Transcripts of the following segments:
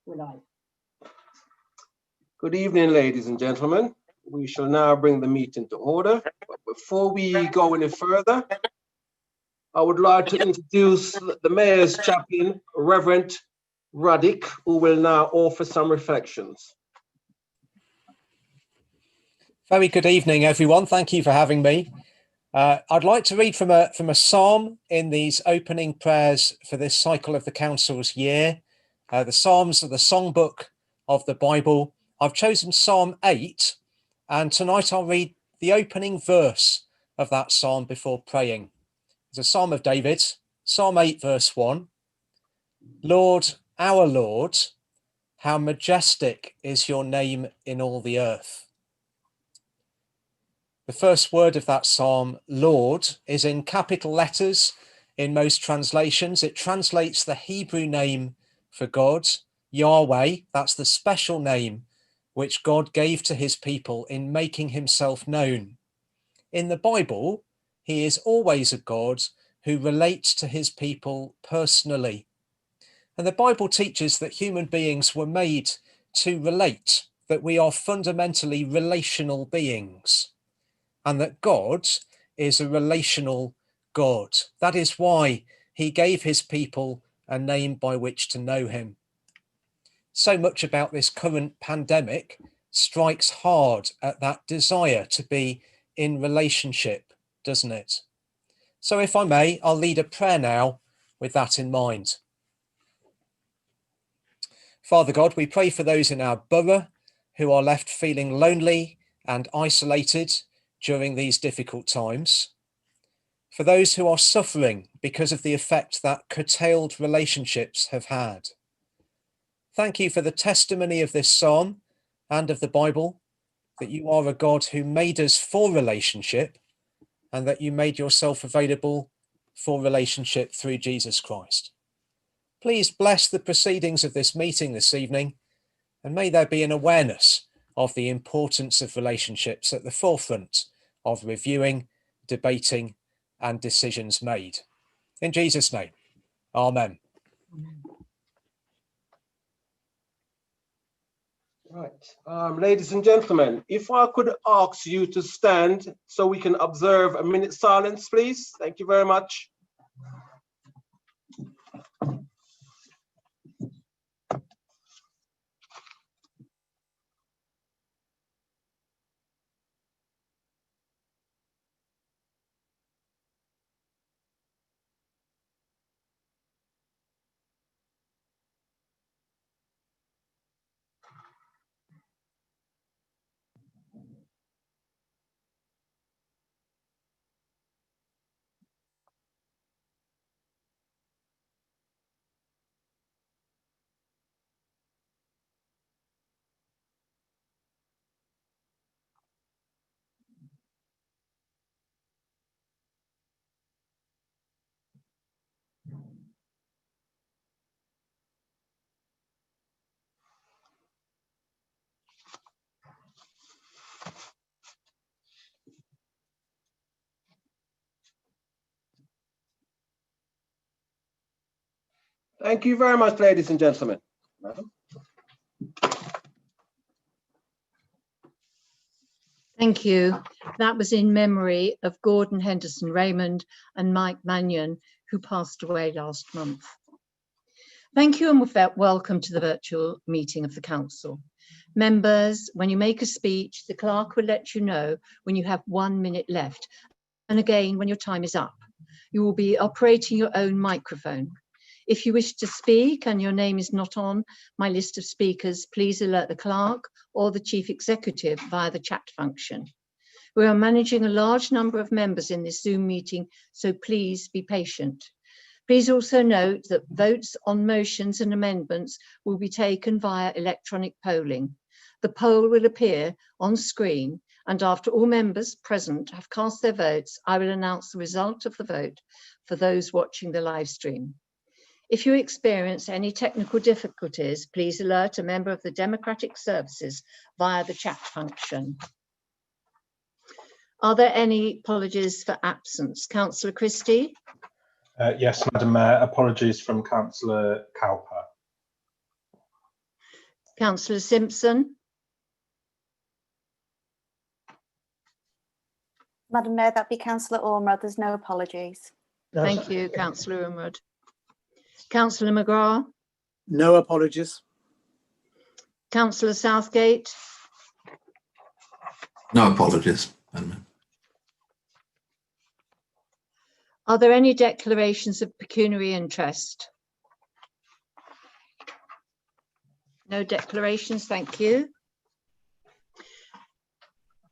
We're live. Good evening, ladies and gentlemen. We shall now bring the meeting to order. But before we go any further, I would like to introduce the Mayor's Chaplain, Reverend Ruddick, who will now offer some reflections. Very good evening, everyone. Thank you for having me. I'd like to read from a psalm in these opening prayers for this cycle of the Council's year. The Psalms are the songbook of the Bible. I've chosen Psalm 8, and tonight I'll read the opening verse of that psalm before praying. It's a Psalm of David, Psalm 8, verse 1. Lord, our Lord, how majestic is your name in all the earth. The first word of that psalm, Lord, is in capital letters in most translations. It translates the Hebrew name for God, Yahweh. That's the special name which God gave to his people in making himself known. In the Bible, he is always a God who relates to his people personally. And the Bible teaches that human beings were made to relate, that we are fundamentally relational beings, and that God is a relational God. That is why he gave his people a name by which to know him. So much about this current pandemic strikes hard at that desire to be in relationship, doesn't it? So if I may, I'll lead a prayer now with that in mind. Father God, we pray for those in our borough who are left feeling lonely and isolated during these difficult times. For those who are suffering because of the effect that curtailed relationships have had. Thank you for the testimony of this psalm and of the Bible, that you are a God who made us for relationship and that you made yourself available for relationship through Jesus Christ. Please bless the proceedings of this meeting this evening, and may there be an awareness of the importance of relationships at the forefront of reviewing, debating, and decisions made. In Jesus' name, amen. Right, ladies and gentlemen, if I could ask you to stand so we can observe a minute silence, please. Thank you very much. Thank you very much, ladies and gentlemen. Madam? Thank you. That was in memory of Gordon Henderson Raymond and Mike Mannion, who passed away last month. Thank you and welcome to the virtual meeting of the Council. Members, when you make a speech, the clerk will let you know when you have 1 minute left, and again when your time is up. You will be operating your own microphone. If you wish to speak and your name is not on my list of speakers, please alert the clerk or the chief executive via the chat function. We are managing a large number of members in this Zoom meeting, so please be patient. Please also note that votes on motions and amendments will be taken via electronic polling. The poll will appear on screen, and after all members present have cast their votes, I will announce the result of the vote for those watching the live stream. If you experience any technical difficulties, please alert a member of the Democratic Services via the chat function. Are there any apologies for absence? Councillor Christie? Yes, Madam Mayor, apologies from Councillor Cowper. Councillor Simpson. Madam Mayor, that'd be Councillor Ormerod. There's no apologies. Thank you, Councillor Ormerod. Councillor McGrath. No apologies. Councillor Southgate. No apologies, Madam Mayor. Are there any declarations of pecuniary interest? No declarations, thank you.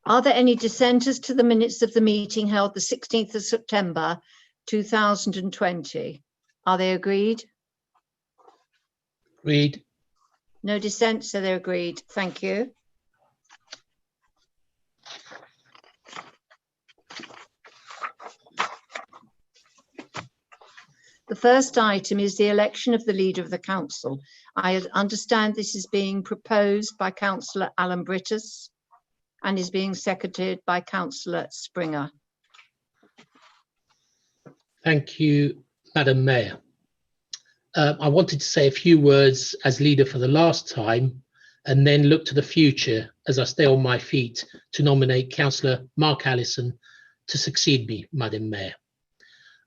Are there any dissenters to the minutes of the meeting held the 16th of September 2020? Are they agreed? Agreed. No dissent, so they're agreed. Thank you. The first item is the election of the leader of the council. I understand this is being proposed by Councillor Alan Brittas and is being seconded by Councillor Springer. Thank you, Madam Mayor. I wanted to say a few words as leader for the last time and then look to the future as I stay on my feet to nominate Councillor Mark Allison to succeed me, Madam Mayor.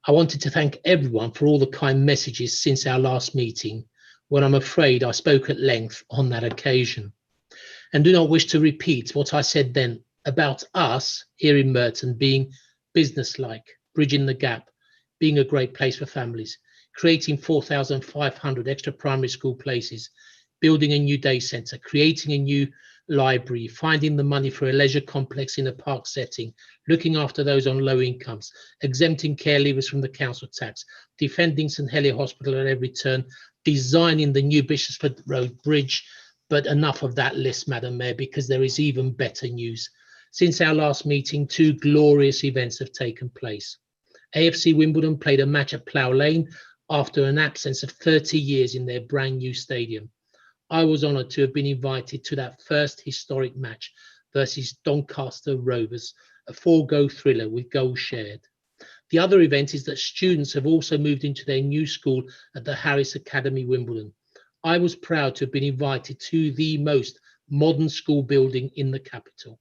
I wanted to thank everyone for all the kind messages since our last meeting, when I'm afraid I spoke at length on that occasion, and do not wish to repeat what I said then about us here in Merton being businesslike, bridging the gap, being a great place for families, creating 4,500 extra primary school places, building a new day centre, creating a new library, finding the money for a leisure complex in a park setting, looking after those on low incomes, exempting care leavers from the council tax, defending St Helier Hospital at every turn, designing the new Bishopsford Road Bridge. But enough of that list, Madam Mayor, because there is even better news. Since our last meeting, 2 glorious events have taken place. AFC Wimbledon played a match at Plough Lane after an absence of 30 years in their brand new stadium. I was honoured to have been invited to that first historic match versus Doncaster Rovers, a 4-goal thriller with goals shared. The other event is that students have also moved into their new school at the Harris Academy, Wimbledon. I was proud to have been invited to the most modern school building in the capital.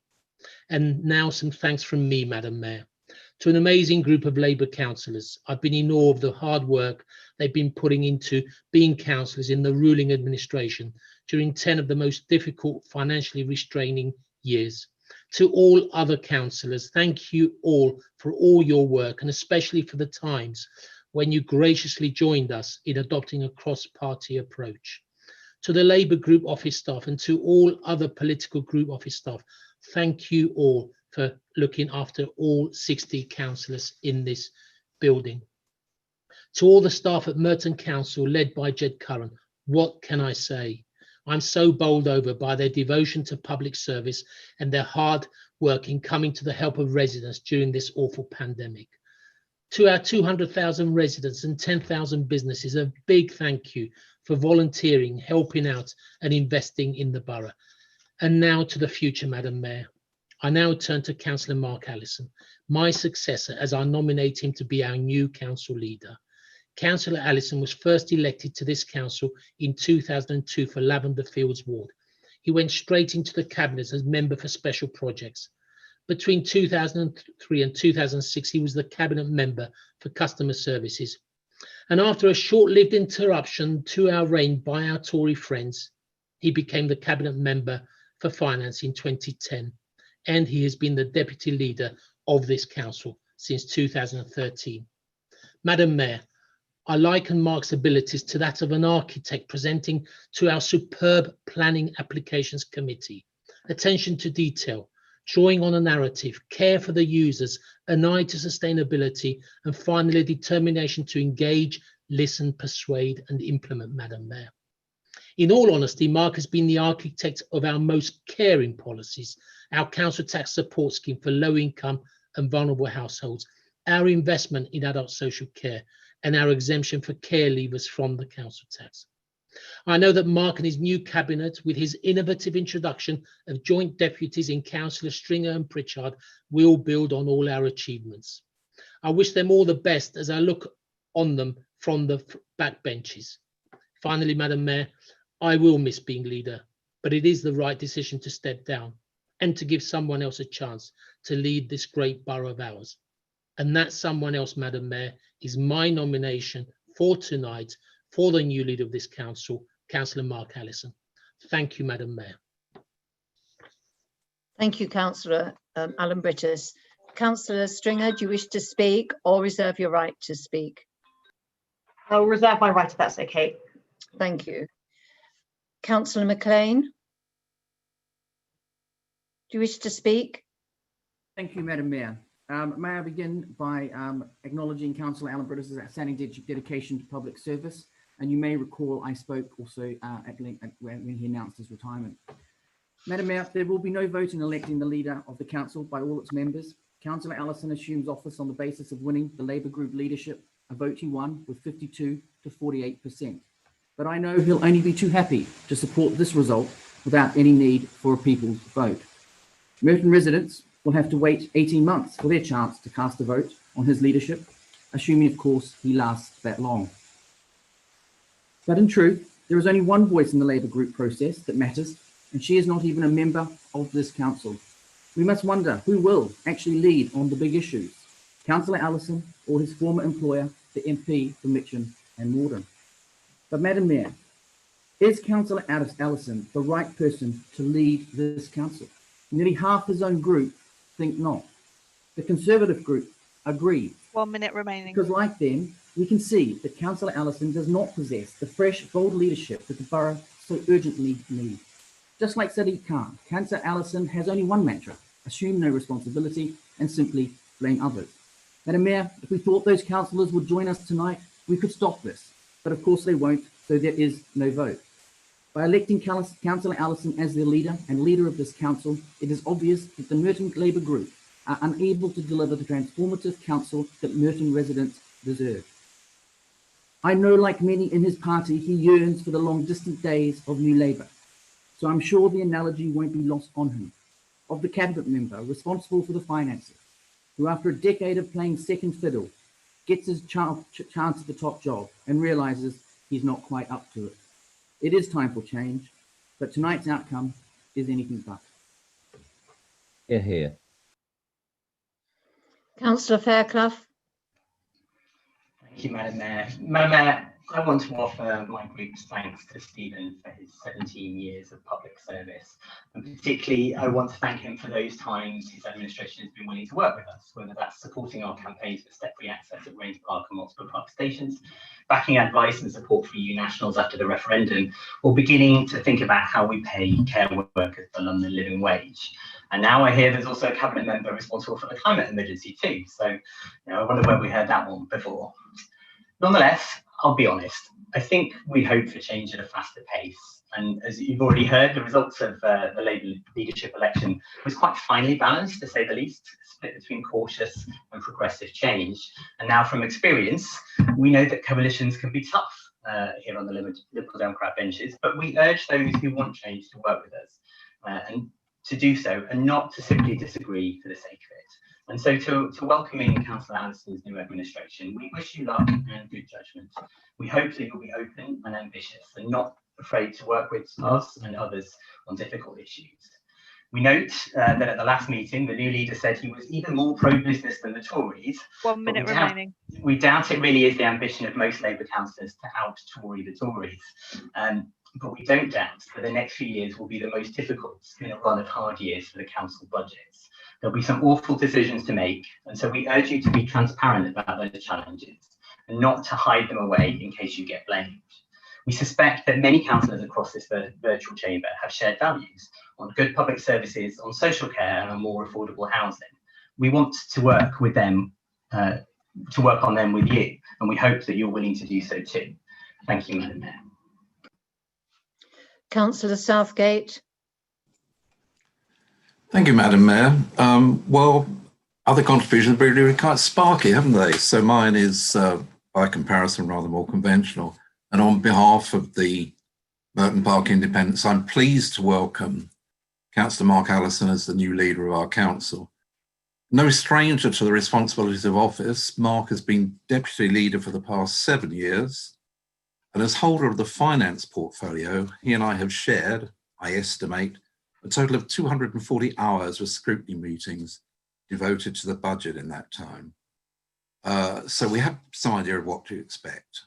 And now some thanks from me, Madam Mayor, to an amazing group of Labour councillors. I've been in awe of the hard work they've been putting into being councillors in the ruling administration during 10 of the most difficult financially restraining years. To all other councillors, thank you all for all your work, and especially for the times when you graciously joined us in adopting a cross-party approach. To the Labour group office staff and to all other political group office staff, thank you all for looking after all 60 councillors in this building. To all the staff at Merton Council, led by Jed Curran, what can I say? I'm so bowled over by their devotion to public service and their hard work in coming to the help of residents during this awful pandemic. To our 200,000 residents and 10,000 businesses, a big thank you for volunteering, helping out and investing in the borough. And now to the future, Madam Mayor. I now turn to Councillor Mark Allison, my successor, as I nominate him to be our new council leader. Councillor Allison was first elected to this council in 2002 for Lavender Fields Ward. He went straight into the cabinet as member for special projects. Between 2003 and 2006, he was the cabinet member for customer services. And after a short-lived interruption to our reign by our Tory friends, he became the cabinet member for finance in 2010. And he has been the deputy leader of this council since 2013. Madam Mayor, I liken Mark's abilities to that of an architect presenting to our superb Planning Applications Committee. Attention to detail, drawing on a narrative, care for the users, an eye to sustainability, and finally, determination to engage, listen, persuade, and implement, Madam Mayor. In all honesty, Mark has been the architect of our most caring policies, our council tax support scheme for low income and vulnerable households, our investment in adult social care, and our exemption for care leavers from the council tax. I know that Mark and his new cabinet, with his innovative introduction of joint deputies in Councillor Stringer and Pritchard, will build on all our achievements. I wish them all the best as I look on them from the back benches. Finally, Madam Mayor, I will miss being leader but it is the right decision to step down and to give someone else a chance to lead this great borough of ours. And that someone else, Madam Mayor, is my nomination for tonight for the new leader of this council, Councillor Mark Allison. Thank you, Madam Mayor. Thank you, Councillor Alan Brittis. Councillor Stringer, do you wish to speak or reserve your right to speak? I'll reserve my right if that's okay. Thank you. Councillor McLean, do you wish to speak? Thank you, Madam Mayor. May I begin by acknowledging Councillor Alan Brittis' outstanding dedication to public service. And you may recall I spoke also at length when he announced his retirement. Madam Mayor, there will be no vote in electing the leader of the council by all its members. Councillor Allison assumes office on the basis of winning the Labour group leadership, a vote he won with 52 to 48%. But I know he'll only be too happy to support this result without any need for a people's vote. Merton residents will have to wait 18 months for their chance to cast a vote on his leadership, assuming, of course, he lasts that long. But in truth, there is only one voice in the Labour group process that matters, and she is not even a member of this council. We must wonder who will actually lead on the big issues, Councillor Allison or his former employer, the MP for Mitcham and Morden. But Madam Mayor, is Councillor Allison the right person to lead this council? Nearly half his own group think not. The Conservative group agree. 1 minute remaining. Because like them, we can see that Councillor Allison does not possess the fresh, bold leadership that the borough so urgently needs. Just like Sadiq Khan, Councillor Allison has only one mantra: assume no responsibility and simply blame others. Madam Mayor, if we thought those councillors would join us tonight, we could stop this. But of course they won't, so there is no vote. By electing Councillor Allison as their leader and leader of this council, it is obvious that the Merton Labour group are unable to deliver the transformative council that Merton residents deserve. I know, like many in his party, he yearns for the long distant days of New Labour. So I'm sure the analogy won't be lost on him, of the cabinet member responsible for the finances, who after a decade of playing second fiddle, gets his chance at the top job and realises he's not quite up to it. It is time for change, but tonight's outcome is anything but. Hear, hear. Councillor Fairclough. Thank you, Madam Mayor. Madam Mayor, I want to offer my group's thanks to Stephen for his 17 years of public service. And particularly, I want to thank him for those times his administration has been willing to work with us, whether that's supporting our campaigns for step-free access at Rains Park and multiple park stations, backing advice and support for EU nationals after the referendum, or beginning to think about how we pay care workers the London living wage. And now I hear there's also a cabinet member responsible for the climate emergency too. So, I wonder where we heard that one before. Nonetheless, I'll be honest, I think we hope for change at a faster pace. And as you've already heard, the results of the Labour leadership election was quite finely balanced, to say the least, split between cautious and progressive change. And now from experience, we know that coalitions can be tough here on the Liberal Democrat benches, but we urge those who want change to work with us and to do so, and not to simply disagree for the sake of it. And so to welcoming Councillor Allison's new administration, we wish you luck and good judgment. We hope that you'll be open and ambitious and not afraid to work with us and others on difficult issues. We note that at the last meeting, the new leader said he was even more pro-business than the Tories. 1 minute remaining. We doubt it really is the ambition of most Labour councillors to out-Tory the Tories. But we don't doubt that the next few years will be the most difficult in a run of hard years for the council budgets. There'll be some awful decisions to make, and so we urge you to be transparent about those challenges and not to hide them away in case you get blamed. We suspect that many councillors across this virtual chamber have shared values on good public services, on social care, and on more affordable housing. We want to work with them, to work on them with you, and we hope that you're willing to do so too. Thank you, Madam Mayor. Councillor Southgate. Thank you, Madam Mayor. Well, other contributions have been really quite sparky, haven't they? So mine is, by comparison, rather more conventional. And on behalf of the Merton Park Independents, I'm pleased to welcome Councillor Mark Allison as the new leader of our council. No stranger to the responsibilities of office, Mark has been deputy leader for the past 7 years. And as holder of the finance portfolio, he and I have shared, I estimate, a total of 240 hours of scrutiny meetings devoted to the budget in that time. So we have some idea of what to expect.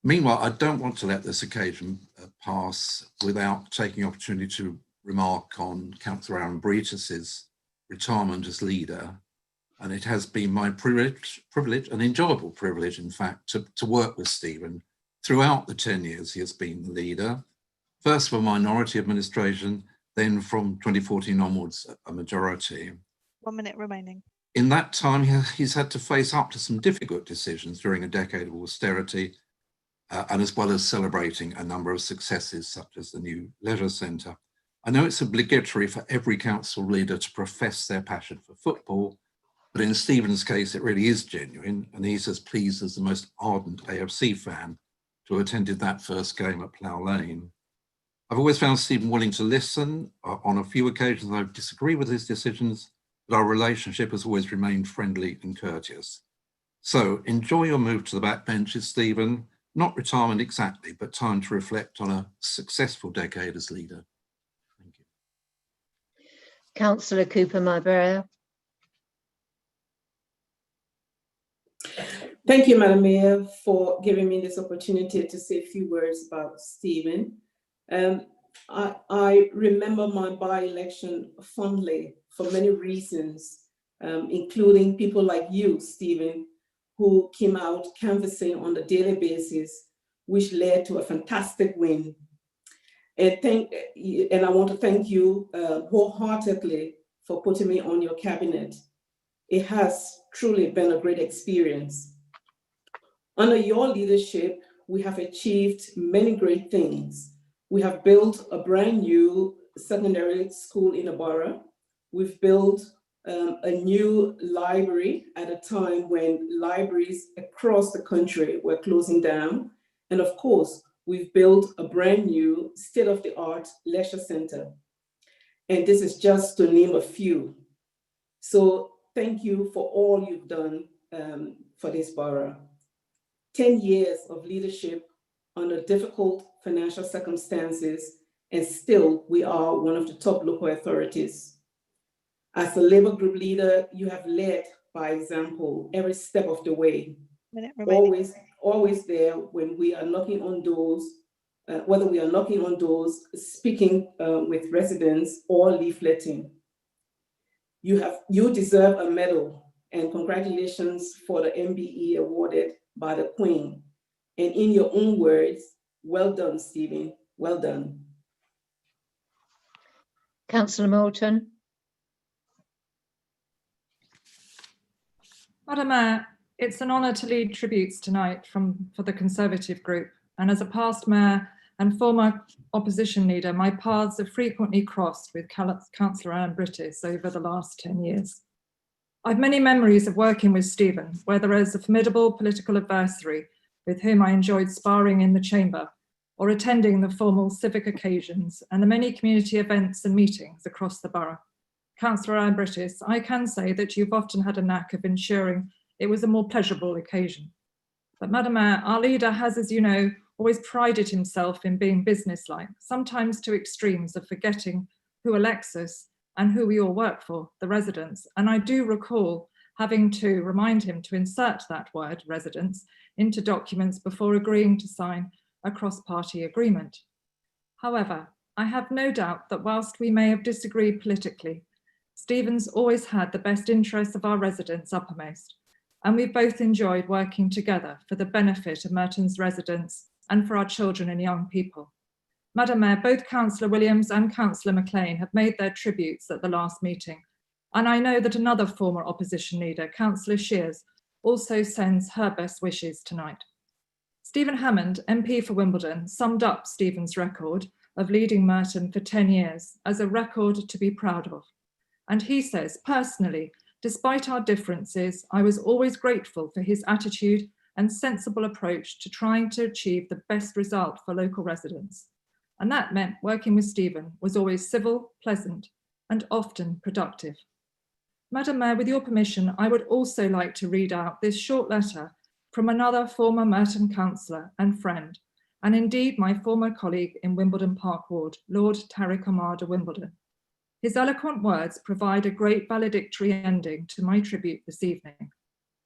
Meanwhile, I don't want to let this occasion pass without taking the opportunity to remark on Councillor Britis's retirement as leader. And it has been my privilege, an enjoyable privilege, in fact, to work with Stephen throughout the 10 years he has been the leader, first for minority administration, then from 2014 onwards, a majority. 1 minute remaining. In that time, he's had to face up to some difficult decisions during a decade of austerity, and as well as celebrating a number of successes, such as the new leisure centre. I know it's obligatory for every council leader to profess their passion for football, but in Stephen's case, it really is genuine, and he's as pleased as the most ardent AFC fan to have attended that first game at Plough Lane. I've always found Stephen willing to listen. On a few occasions, I disagree with his decisions, but our relationship has always remained friendly and courteous. So enjoy your move to the backbenches, Stephen. Not retirement exactly, but time to reflect on a successful decade as leader. Thank you. Councillor Cooper-Mabrea. Thank you, Madam Mayor, for giving me this opportunity to say a few words about Stephen. I remember my by-election fondly for many reasons, including people like you, Stephen, who came out canvassing on a daily basis, which led to a fantastic win. And I want to thank you wholeheartedly for putting me on your cabinet. It has truly been a great experience. Under your leadership, we have achieved many great things. We have built a brand new secondary school in the borough. We've built a new library at a time when libraries across the country were closing down. And of course, we've built a brand new state-of-the-art leisure center. And this is just to name a few. So thank you for all you've done for this borough. 10 years of leadership under difficult financial circumstances, and still we are one of the top local authorities. As a Labour group leader, you have led by example every step of the way. Always there when we are knocking on doors, whether we are knocking on doors, speaking with residents, or leafleting. You deserve a medal, and congratulations for the MBE awarded by the Queen. And in your own words, well done, Stephen, well done. Councillor Moulton. Madam Mayor, it's an honour to lead tributes tonight for the Conservative group. And as a past mayor and former opposition leader, my paths have frequently crossed with Councillor Britis over the last 10 years. I've many memories of working with Stephen, whether as a formidable political adversary with whom I enjoyed sparring in the chamber, or attending the formal civic occasions and the many community events and meetings across the borough. Councillor Britis, I can say that you've often had a knack of ensuring it was a more pleasurable occasion. But Madam Mayor, our leader has, as you know, always prided himself in being businesslike, sometimes to extremes of forgetting who elects us and who we all work for, the residents. And I do recall having to remind him to insert that word, residents, into documents before agreeing to sign a cross-party agreement. However, I have no doubt that whilst we may have disagreed politically, Stephen's always had the best interests of our residents uppermost, and we've both enjoyed working together for the benefit of Merton's residents and for our children and young people. Madam Mayor, both Councillor Williams and Councillor McLean have made their tributes at the last meeting, and I know that another former opposition leader, Councillor Shears, also sends her best wishes tonight. Stephen Hammond, MP for Wimbledon, summed up Stephen's record of leading Merton for 10 years as a record to be proud of. And he says, personally, despite our differences, I was always grateful for his attitude and sensible approach to trying to achieve the best result for local residents. And that meant working with Stephen was always civil, pleasant, and often productive. Madam Mayor, with your permission, I would also like to read out this short letter from another former Merton councillor and friend, and indeed my former colleague in Wimbledon Park Ward, Lord Tariq Ahmad of Wimbledon. His eloquent words provide a great valedictory ending to my tribute this evening.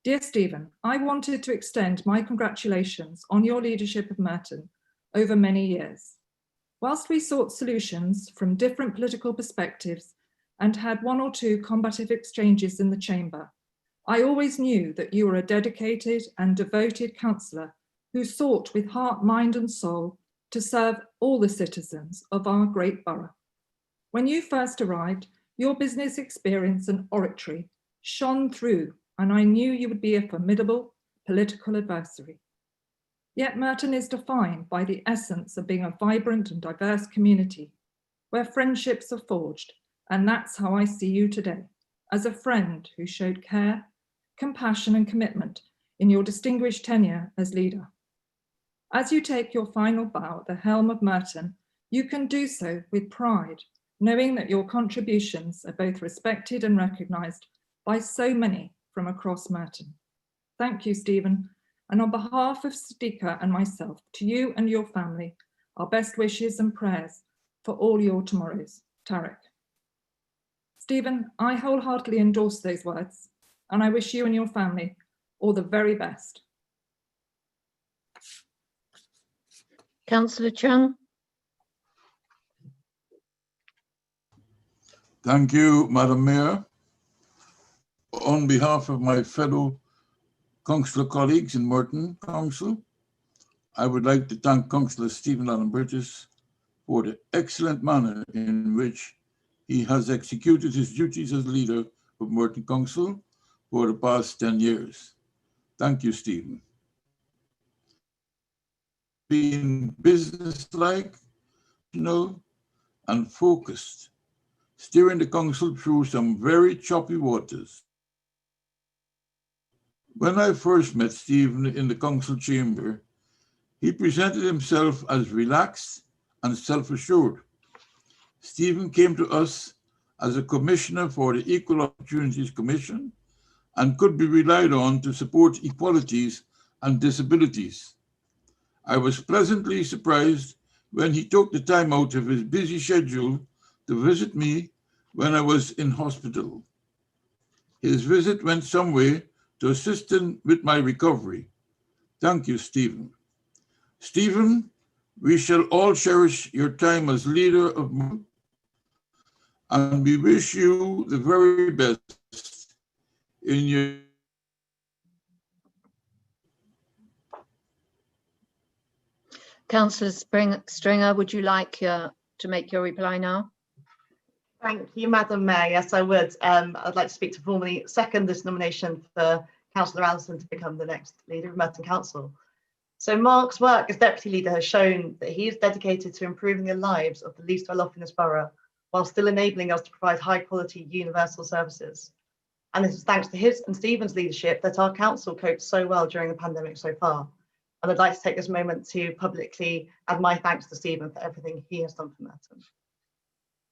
Dear Stephen, I wanted to extend my congratulations on your leadership of Merton over many years. Whilst we sought solutions from different political perspectives and had one or two combative exchanges in the chamber, I always knew that you were a dedicated and devoted councillor who sought with heart, mind and soul to serve all the citizens of our great borough. When you first arrived, your business experience and oratory shone through, and I knew you would be a formidable political adversary. Yet Merton is defined by the essence of being a vibrant and diverse community where friendships are forged, and that's how I see you today, as a friend who showed care, compassion and commitment in your distinguished tenure as leader. As you take your final bow at the helm of Merton, you can do so with pride, knowing that your contributions are both respected and recognised by so many from across Merton. Thank you, Stephen. And on behalf of Sadiqa and myself, to you and your family, our best wishes and prayers for all your tomorrows. Tariq. Stephen, I wholeheartedly endorse those words, and I wish you and your family all the very best. Councillor Chung. Thank you, Madam Mayor. On behalf of my fellow councillor colleagues in Morden Council, I would like to thank Councillor Stephen Allen Burgess for the excellent manner in which he has executed his duties as leader of Morden Council for the past 10 years. Thank you, Stephen. Being businesslike, and focused, steering the council through some very choppy waters. When I first met Stephen in the council chamber, he presented himself as relaxed and self-assured. Stephen came to us as a commissioner for the Equal Opportunities Commission and could be relied on to support equalities and disabilities. I was pleasantly surprised when he took the time out of his busy schedule to visit me when I was in hospital. His visit went some way to assist with my recovery. Thank you, Stephen. Stephen, we shall all cherish your time as leader of Morden, and we wish you the very best in your Councillor Stringer, would you like to make your reply now? Thank you, Madam Mayor. Yes, I would. I'd like to speak to formally second this nomination for Councillor Allison to become the next leader of Merton Council. So Mark's work as deputy leader has shown that he is dedicated to improving the lives of the least well off in this borough, while still enabling us to provide high quality universal services. And this is thanks to his and Stephen's leadership that our council coped so well during the pandemic so far. And I'd like to take this moment to publicly add my thanks to Stephen for everything he has done for Merton.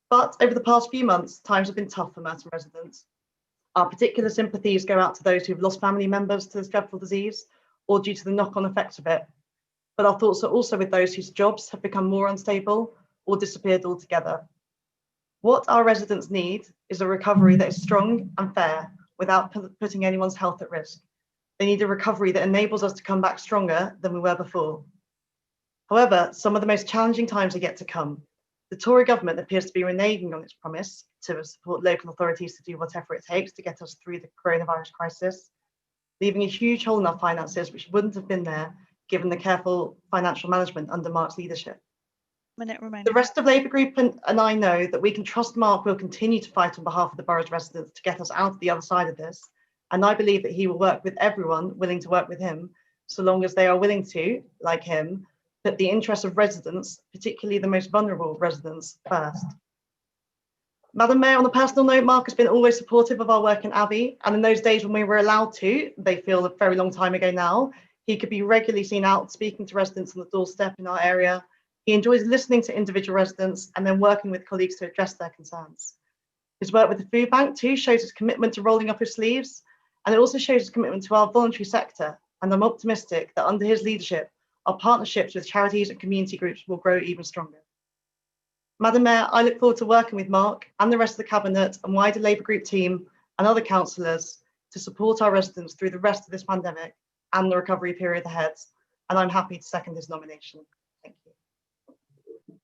But over the past few months, times have been tough for Merton residents. Our particular sympathies go out to those who've lost family members to this dreadful disease or due to the knock-on effects of it. But our thoughts are also with those whose jobs have become more unstable or disappeared altogether. What our residents need is a recovery that is strong and fair without putting anyone's health at risk. They need a recovery that enables us to come back stronger than we were before. However, some of the most challenging times are yet to come. The Tory government appears to be reneging on its promise to support local authorities to do whatever it takes to get us through the coronavirus crisis, leaving a huge hole in our finances which wouldn't have been there given the careful financial management under Mark's leadership. Minute remaining. The rest of Labour Group and I know that we can trust Mark will continue to fight on behalf of the borough's residents to get us out of the other side of this. And I believe that he will work with everyone willing to work with him, so long as they are willing to, like him, put the interests of residents, particularly the most vulnerable residents, first. Madam Mayor, on a personal note, Mark has been always supportive of our work in Abbey, and in those days when we were allowed to, they feel a very long time ago now, he could be regularly seen out speaking to residents on the doorstep in our area. He enjoys listening to individual residents and then working with colleagues to address their concerns. His work with the food bank too shows his commitment to rolling up his sleeves, and it also shows his commitment to our voluntary sector, and I'm optimistic that under his leadership, our partnerships with charities and community groups will grow even stronger. Madam Mayor, I look forward to working with Mark and the rest of the Cabinet and wider Labour Group team and other councillors to support our residents through the rest of this pandemic and the recovery period ahead. And I'm happy to second his nomination. Thank you.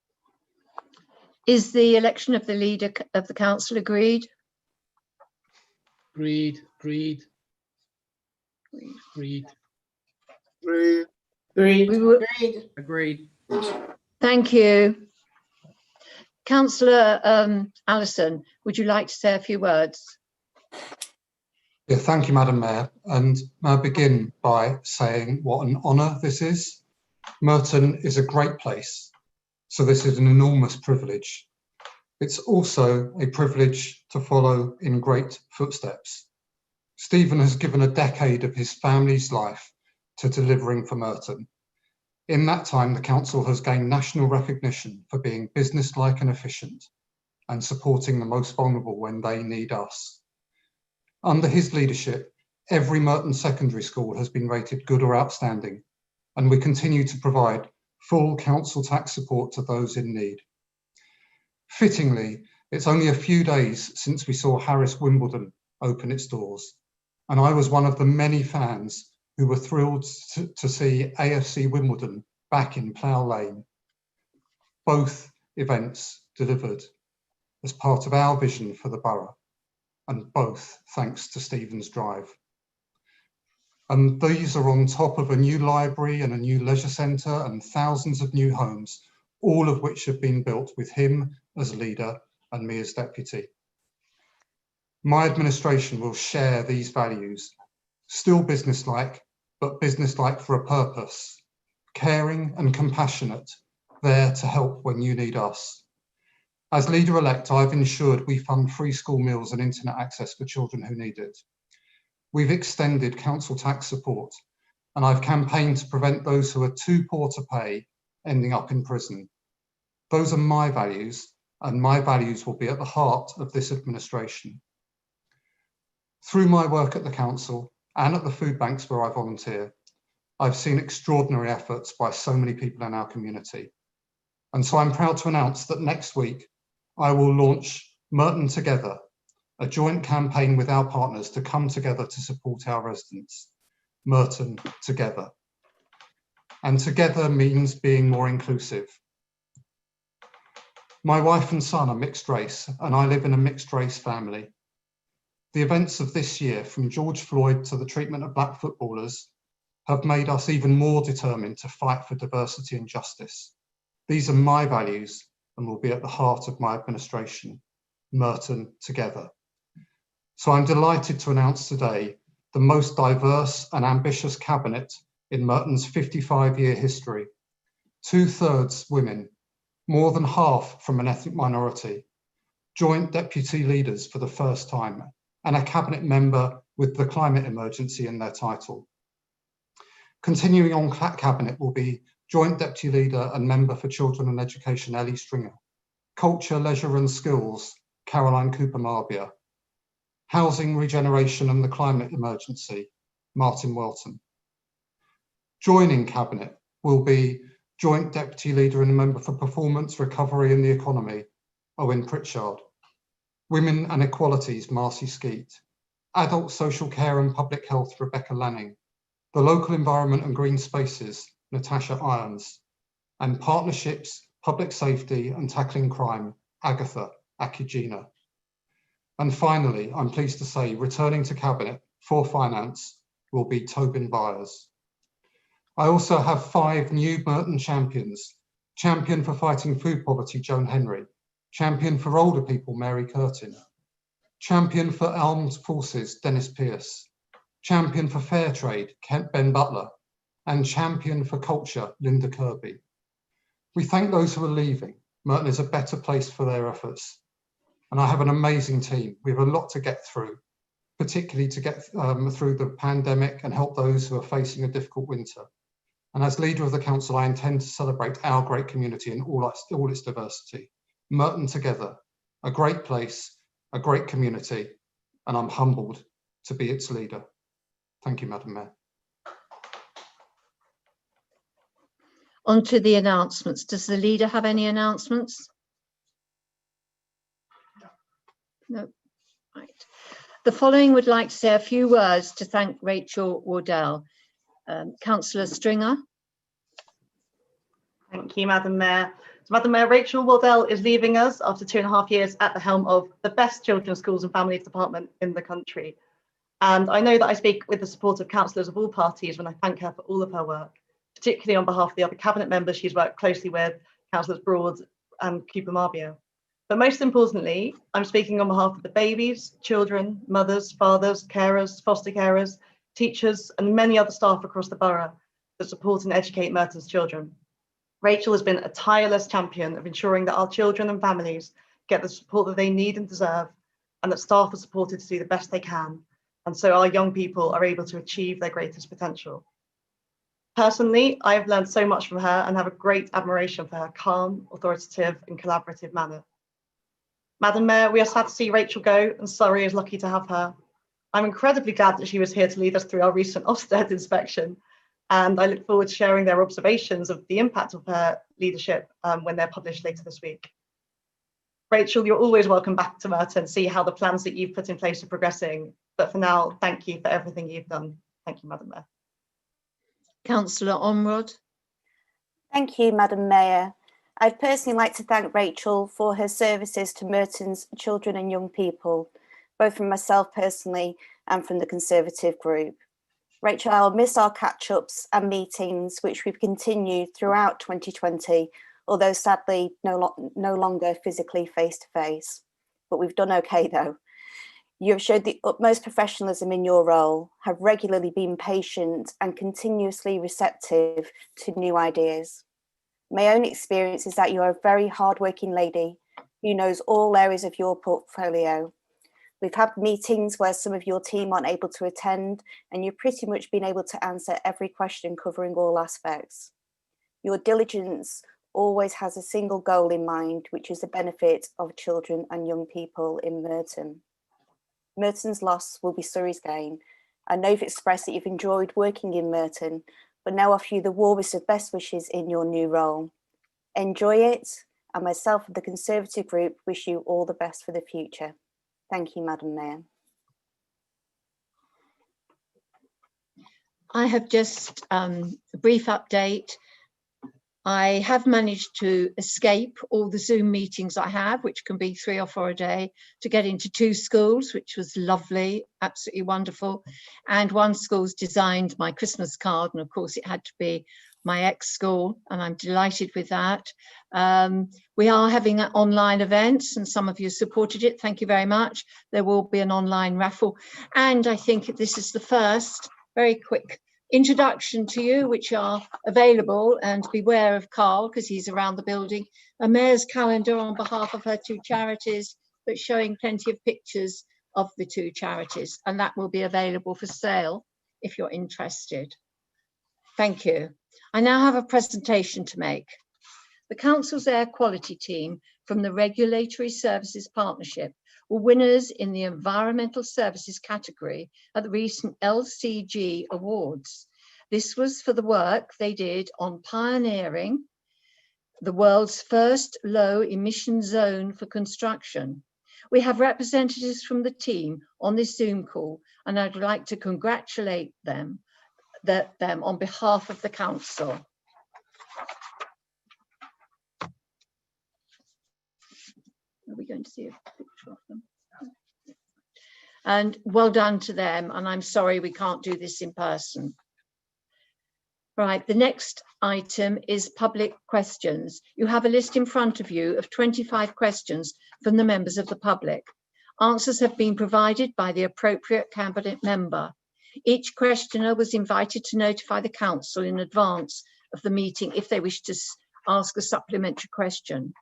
Is the election of the leader of the council agreed? Agreed. Agreed. Thank you. Councillor Allison, would you like to say a few words? Yeah, thank you, Madam Mayor. And may I begin by saying what an honour this is. Merton is a great place, so this is an enormous privilege. It's also a privilege to follow in great footsteps. Stephen has given a decade of his family's life to delivering for Merton. In that time, the council has gained national recognition for being businesslike and efficient and supporting the most vulnerable when they need us. Under his leadership, every Merton secondary school has been rated good or outstanding, and we continue to provide full council tax support to those in need. Fittingly, it's only a few days since we saw Afc Wimbledon open its doors, and I was one of the many fans who were thrilled to see Afc Wimbledon back in Plough Lane. Both events delivered as part of our vision for the borough, and both thanks to Stephen's drive. And these are on top of a new library and a new leisure centre and thousands of new homes, all of which have been built with him as leader and me as deputy. My administration will share these values, still businesslike, but businesslike for a purpose, caring and compassionate, there to help when you need us. As leader-elect, I've ensured we fund free school meals and internet access for children who need it. We've extended council tax support, and I've campaigned to prevent those who are too poor to pay ending up in prison. Those are my values, and my values will be at the heart of this administration. Through my work at the council and at the food banks where I volunteer, I've seen extraordinary efforts by so many people in our community. And so I'm proud to announce that next week, I will launch Merton Together, a joint campaign with our partners to come together to support our residents. Merton Together. And together means being more inclusive. My wife and son are mixed race, and I live in a mixed race family. The events of this year, from George Floyd to the treatment of black footballers, have made us even more determined to fight for diversity and justice. These are my values and will be at the heart of my administration. Merton Together. So I'm delighted to announce today the most diverse and ambitious cabinet in Merton's 55-year history. 2/3 women, more than half from an ethnic minority, joint deputy leaders for the first time, and a cabinet member with the climate emergency in their title. Continuing on cabinet will be joint deputy leader and member for children and education, Ellie Stringer, culture, leisure and skills, Caroline Cooper-Marbia, housing, regeneration and the climate emergency, Martin Welton. Joining cabinet will be joint deputy leader and member for performance, recovery and the economy, Owen Pritchard, women and equalities, Marcy Skeet, adult social care and public health, Rebecca Lanning, the local environment and green spaces, Natasha Irons, and partnerships, public safety and tackling crime, Agatha Akijina. And finally, I'm pleased to say, returning to cabinet for finance will be Tobin Byers. I also have 5 new Merton champions: champion for fighting food poverty, Joan Henry; champion for older people, Mary Curtin; champion for armed forces, Dennis Pearce; champion for fair trade, Ben Butler; and champion for culture, Linda Kirby. We thank those who are leaving. Merton is a better place for their efforts. And I have an amazing team. We have a lot to get through, particularly to get through the pandemic and help those who are facing a difficult winter. And as leader of the council, I intend to celebrate our great community in all its diversity. Merton Together, a great place, a great community, and I'm humbled to be its leader. Thank you, Madam Mayor. On to the announcements. Does the leader have any announcements? No. Right. The following would like to say a few words to thank Rachel Wardell. Councillor Stringer. Thank you, Madam Mayor. So, Madam Mayor, Rachel Wardell is leaving us after 2.5 years at the helm of the best children's schools and families department in the country. And I know that I speak with the support of councillors of all parties when I thank her for all of her work, particularly on behalf of the other cabinet members she's worked closely with, Councillors Broad and Cooper Marbio. But most importantly, I'm speaking on behalf of the babies, children, mothers, fathers, carers, foster carers, teachers, and many other staff across the borough that support and educate Merton's children. Rachel has been a tireless champion of ensuring that our children and families get the support that they need and deserve, and that staff are supported to do the best they can, and so our young people are able to achieve their greatest potential. Personally, I have learned so much from her and have a great admiration for her calm, authoritative, and collaborative manner. Madam Mayor, we are sad to see Rachel go, and Surrey is lucky to have her. I'm incredibly glad that she was here to lead us through our recent Ofsted inspection, and I look forward to sharing their observations of the impact of her leadership when they're published later this week. Rachel, you're always welcome back to Merton, see how the plans that you've put in place are progressing. But for now, thank you for everything you've done. Thank you, Madam Mayor. Councillor Ormerod. Thank you, Madam Mayor. I'd personally like to thank Rachel for her services to Merton's children and young people, both from myself personally and from the Conservative group. Rachel, I will miss our catch-ups and meetings, which we've continued throughout 2020, although sadly no longer physically face-to-face. But we've done okay though. You have showed the utmost professionalism in your role, have regularly been patient and continuously receptive to new ideas. My own experience is that you are a very hardworking lady who knows all areas of your portfolio. We've had meetings where some of your team aren't able to attend, and you've pretty much been able to answer every question covering all aspects. Your diligence always has a single goal in mind, which is the benefit of children and young people in Merton. Merton's loss will be Surrey's gain. I know you've expressed that you've enjoyed working in Merton, but now offer you the warmest of best wishes in your new role. Enjoy it, and myself and the Conservative group wish you all the best for the future. Thank you, Madam Mayor. I have just a brief update. I have managed to escape all the Zoom meetings I have, which can be 3 or 4 a day, to get into 2 schools, which was lovely, absolutely wonderful. And one school's designed my Christmas card, and of course it had to be my ex-school, and I'm delighted with that. We are having online events, and some of you supported it. Thank you very much. There will be an online raffle. And I think this is the first very quick introduction to you, which are available, and beware of Carl because he's around the building. A mayor's calendar on behalf of her 2 charities, but showing plenty of pictures of the 2 charities, and that will be available for sale if you're interested. Thank you. I now have a presentation to make. The Council's air quality team from the Regulatory Services Partnership were winners in the Environmental Services category at the recent LCG Awards. This was for the work they did on pioneering the world's first low emission zone for construction. We have representatives from the team on this Zoom call, and I'd like to congratulate them on behalf of the Council. Are we going to see a picture of them? And well done to them, and I'm sorry we can't do this in person. Right, the next item is public questions. You have a list in front of you of 25 questions from the members of the public. Answers have been provided by the appropriate cabinet member. Each questioner was invited to notify the Council in advance of the meeting if they wish to ask a supplementary question.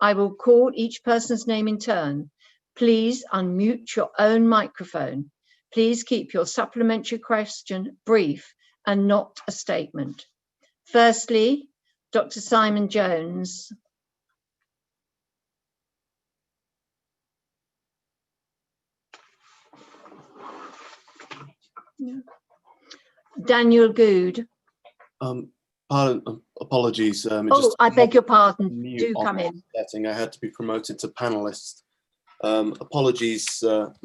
I will call each person's name in turn. Please unmute your own microphone. Please keep your supplementary question brief and not a statement. Firstly, Dr. Simon Jones. Daniel Good. Pardon, apologies. Oh, I beg your pardon. Mute Do on come that in. setting. I had to be promoted to panelist. Apologies,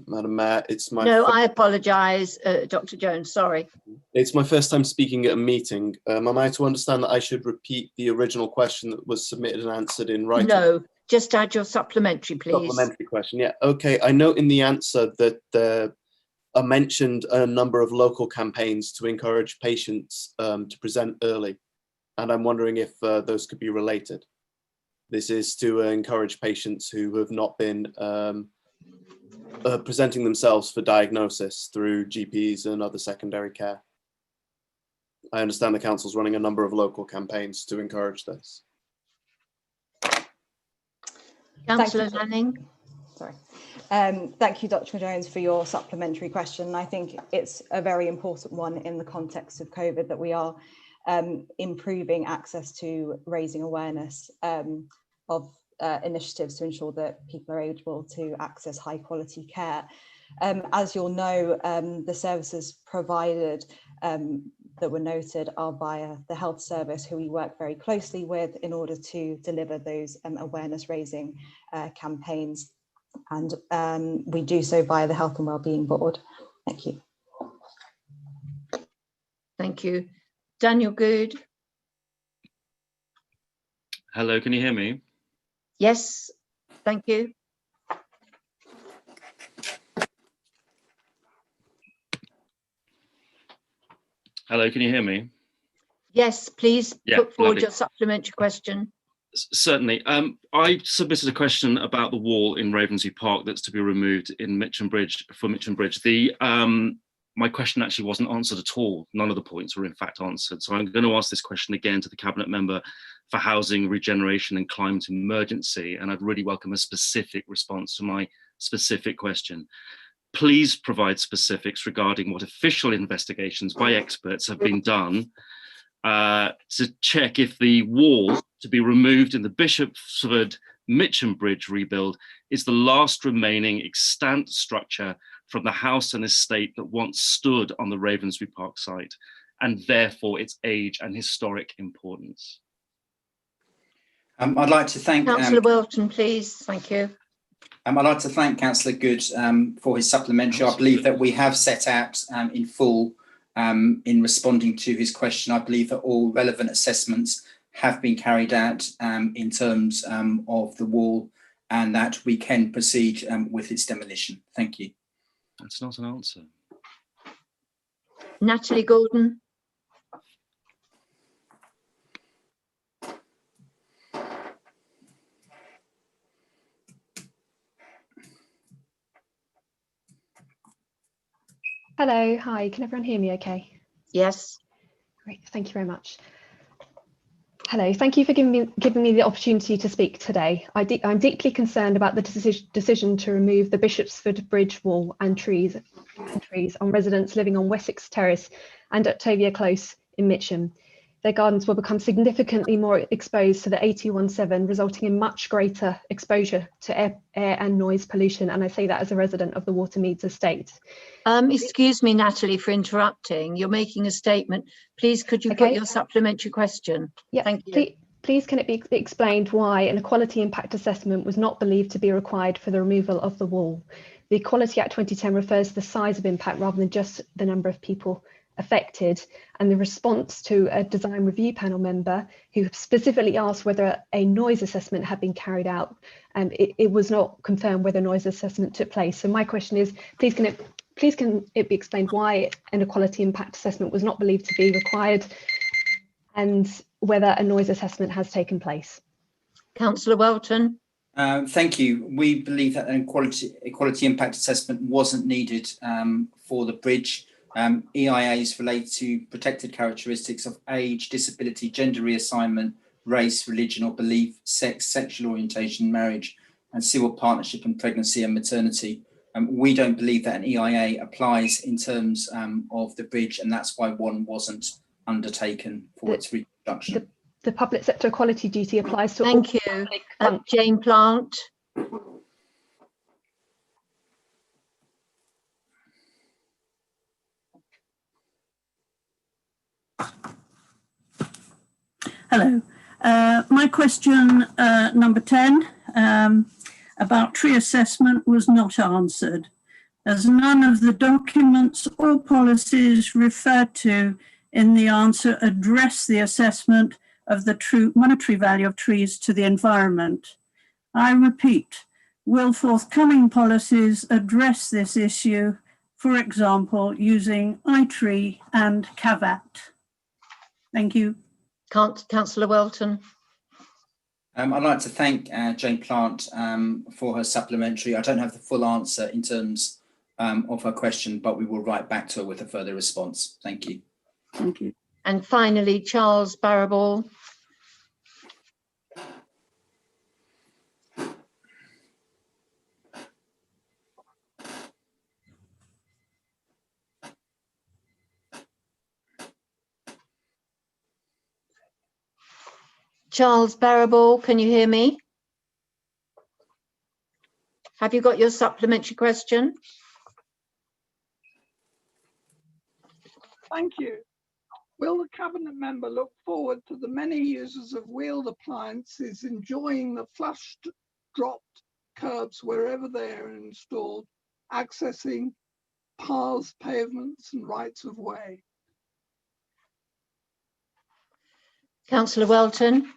Madam Mayor. No, I apologise, Dr. Jones. Sorry. It's my first time speaking at a meeting. Am I to understand that I should repeat the original question that was submitted and answered in writing? No, just add your supplementary, please. Supplementary question. Yeah. Okay. I note in the answer that there are mentioned a number of local campaigns to encourage patients to present early, and I'm wondering if those could be related. This is to encourage patients who have not been presenting themselves for diagnosis through GPs and other secondary care. I understand the council's running a number of local campaigns to encourage this. Councillor Lanning. Sorry. Thank you, Dr. Jones, for your supplementary question. I think it's a very important one in the context of COVID that we are improving access to raising awareness of initiatives to ensure that people are able to access high quality care. As you'll know, the services provided that were noted are via the health service, who we work very closely with in order to deliver those awareness raising campaigns. And we do so via the Health and Wellbeing Board. Thank you. Thank you. Daniel Good. Hello, can you hear me? Yes, thank you. Hello, can you hear me? Yes, please put forward lovely. your supplementary question. Certainly. I submitted a question about the wall in Ravensey Park that's to be removed in Mitcham Bridge for Mitcham Bridge. My question actually wasn't answered at all. None of the points were in fact answered. So I'm going to ask this question again to the Cabinet Member for Housing, Regeneration and Climate Emergency, and I'd really welcome a specific response to my specific question. Please provide specifics regarding what official investigations by experts have been done to check if the wall to be removed in the Bishopsford Mitcham Bridge rebuild is the last remaining extant structure from the house and estate that once stood on the Ravensby Park site, and therefore its age and historic importance. I'd like to thank Councillor Welton, please. Thank you. I'd like to thank Councillor Good for his supplementary. I believe that we have set out in full in responding to his question. I believe that all relevant assessments have been carried out in terms of the wall, and that we can proceed with its demolition. Thank you. That's not an answer. Natalie Gordon. Hello, hi, can everyone hear me okay? Yes. Great, thank you very much. Hello, thank you for giving me the opportunity to speak today. I'm deeply concerned about the decision to remove the Bishopsford Bridge wall and trees on residents living on Wessex Terrace and Octavia Close in Mitcham. Their gardens will become significantly more exposed to the 817, resulting in much greater exposure to air and noise pollution. And I say that as a resident of the Watermeads estate. Excuse me, Natalie, for interrupting. You're making a statement. Please, could you put your supplementary question? Yeah, thank you. Please, can it be explained why an equality impact assessment was not believed to be required for the removal of the wall? The Equality Act 2010 refers to the size of impact rather than just the number of people affected, and the response to a design review panel member who specifically asked whether a noise assessment had been carried out, and it was not confirmed whether noise assessment took place. So my question is, please can it be explained why an equality impact assessment was not believed to be required, and whether a noise assessment has taken place? Councillor Welton. Thank you. We believe that an equality impact assessment wasn't needed for the bridge. EIAs relate to protected characteristics of age, disability, gender reassignment, race, religion or belief, sex, sexual orientation, marriage, and civil partnership and pregnancy and maternity. We don't believe that an EIA applies in terms of the bridge, and that's why one wasn't undertaken for its reconstruction. The public sector equality duty applies to Thank all you. Jane Plant. Hello. My question number 10 about tree assessment was not answered, as none of the documents or policies referred to in the answer address the assessment of the true monetary value of trees to the environment. I repeat, will forthcoming policies address this issue, for example, using iTree and CAVAT? Thank you. Councillor Welton. I'd like to thank Jane Plant for her supplementary. I don't have the full answer in terms of her question, but we will write back to her with a further response. Thank you. Thank you. And finally, Charles Barrable. Charles Barrable, can you hear me? Have you got your supplementary question? Thank you. Will the Cabinet member look forward to the many users of wheeled appliances enjoying the flushed, dropped curbs wherever they are installed, accessing paths, pavements and rights of way? Councillor Welton.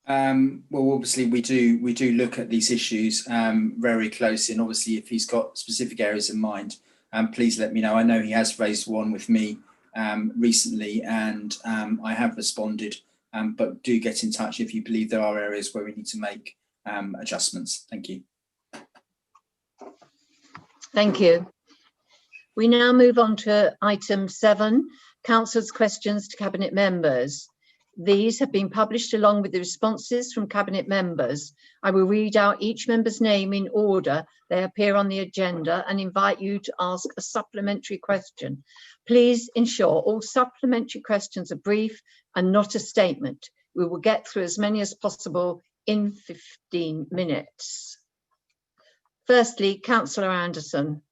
Well, obviously we do look at these issues very closely, and obviously if he's got specific areas in mind, please let me know. I know he has raised one with me recently, and I have responded, but do get in touch if you believe there are areas where we need to make adjustments. Thank you. Thank you. We now move on to item 7, Councillors' questions to Cabinet members. These have been published along with the responses from Cabinet members. I will read out each member's name in order they appear on the agenda and invite you to ask a supplementary question. Please ensure all supplementary questions are brief and not a statement. We will get through as many as possible in 15 minutes. Firstly, Councillor Anderson.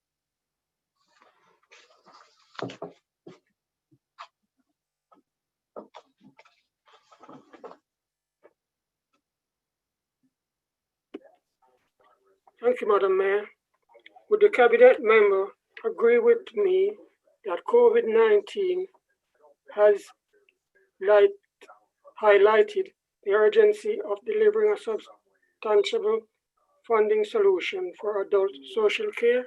Thank you, Madam Mayor. Would the Cabinet member agree with me that COVID-19 has highlighted the urgency of delivering a substantial funding solution for adult social care?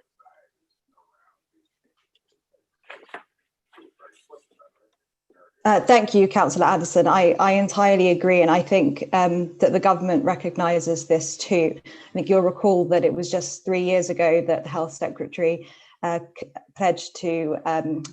Thank you, Councillor Addison. I entirely agree, and I think that the government recognises this too. I think you'll recall that it was just 3 years ago that the Health Secretary pledged to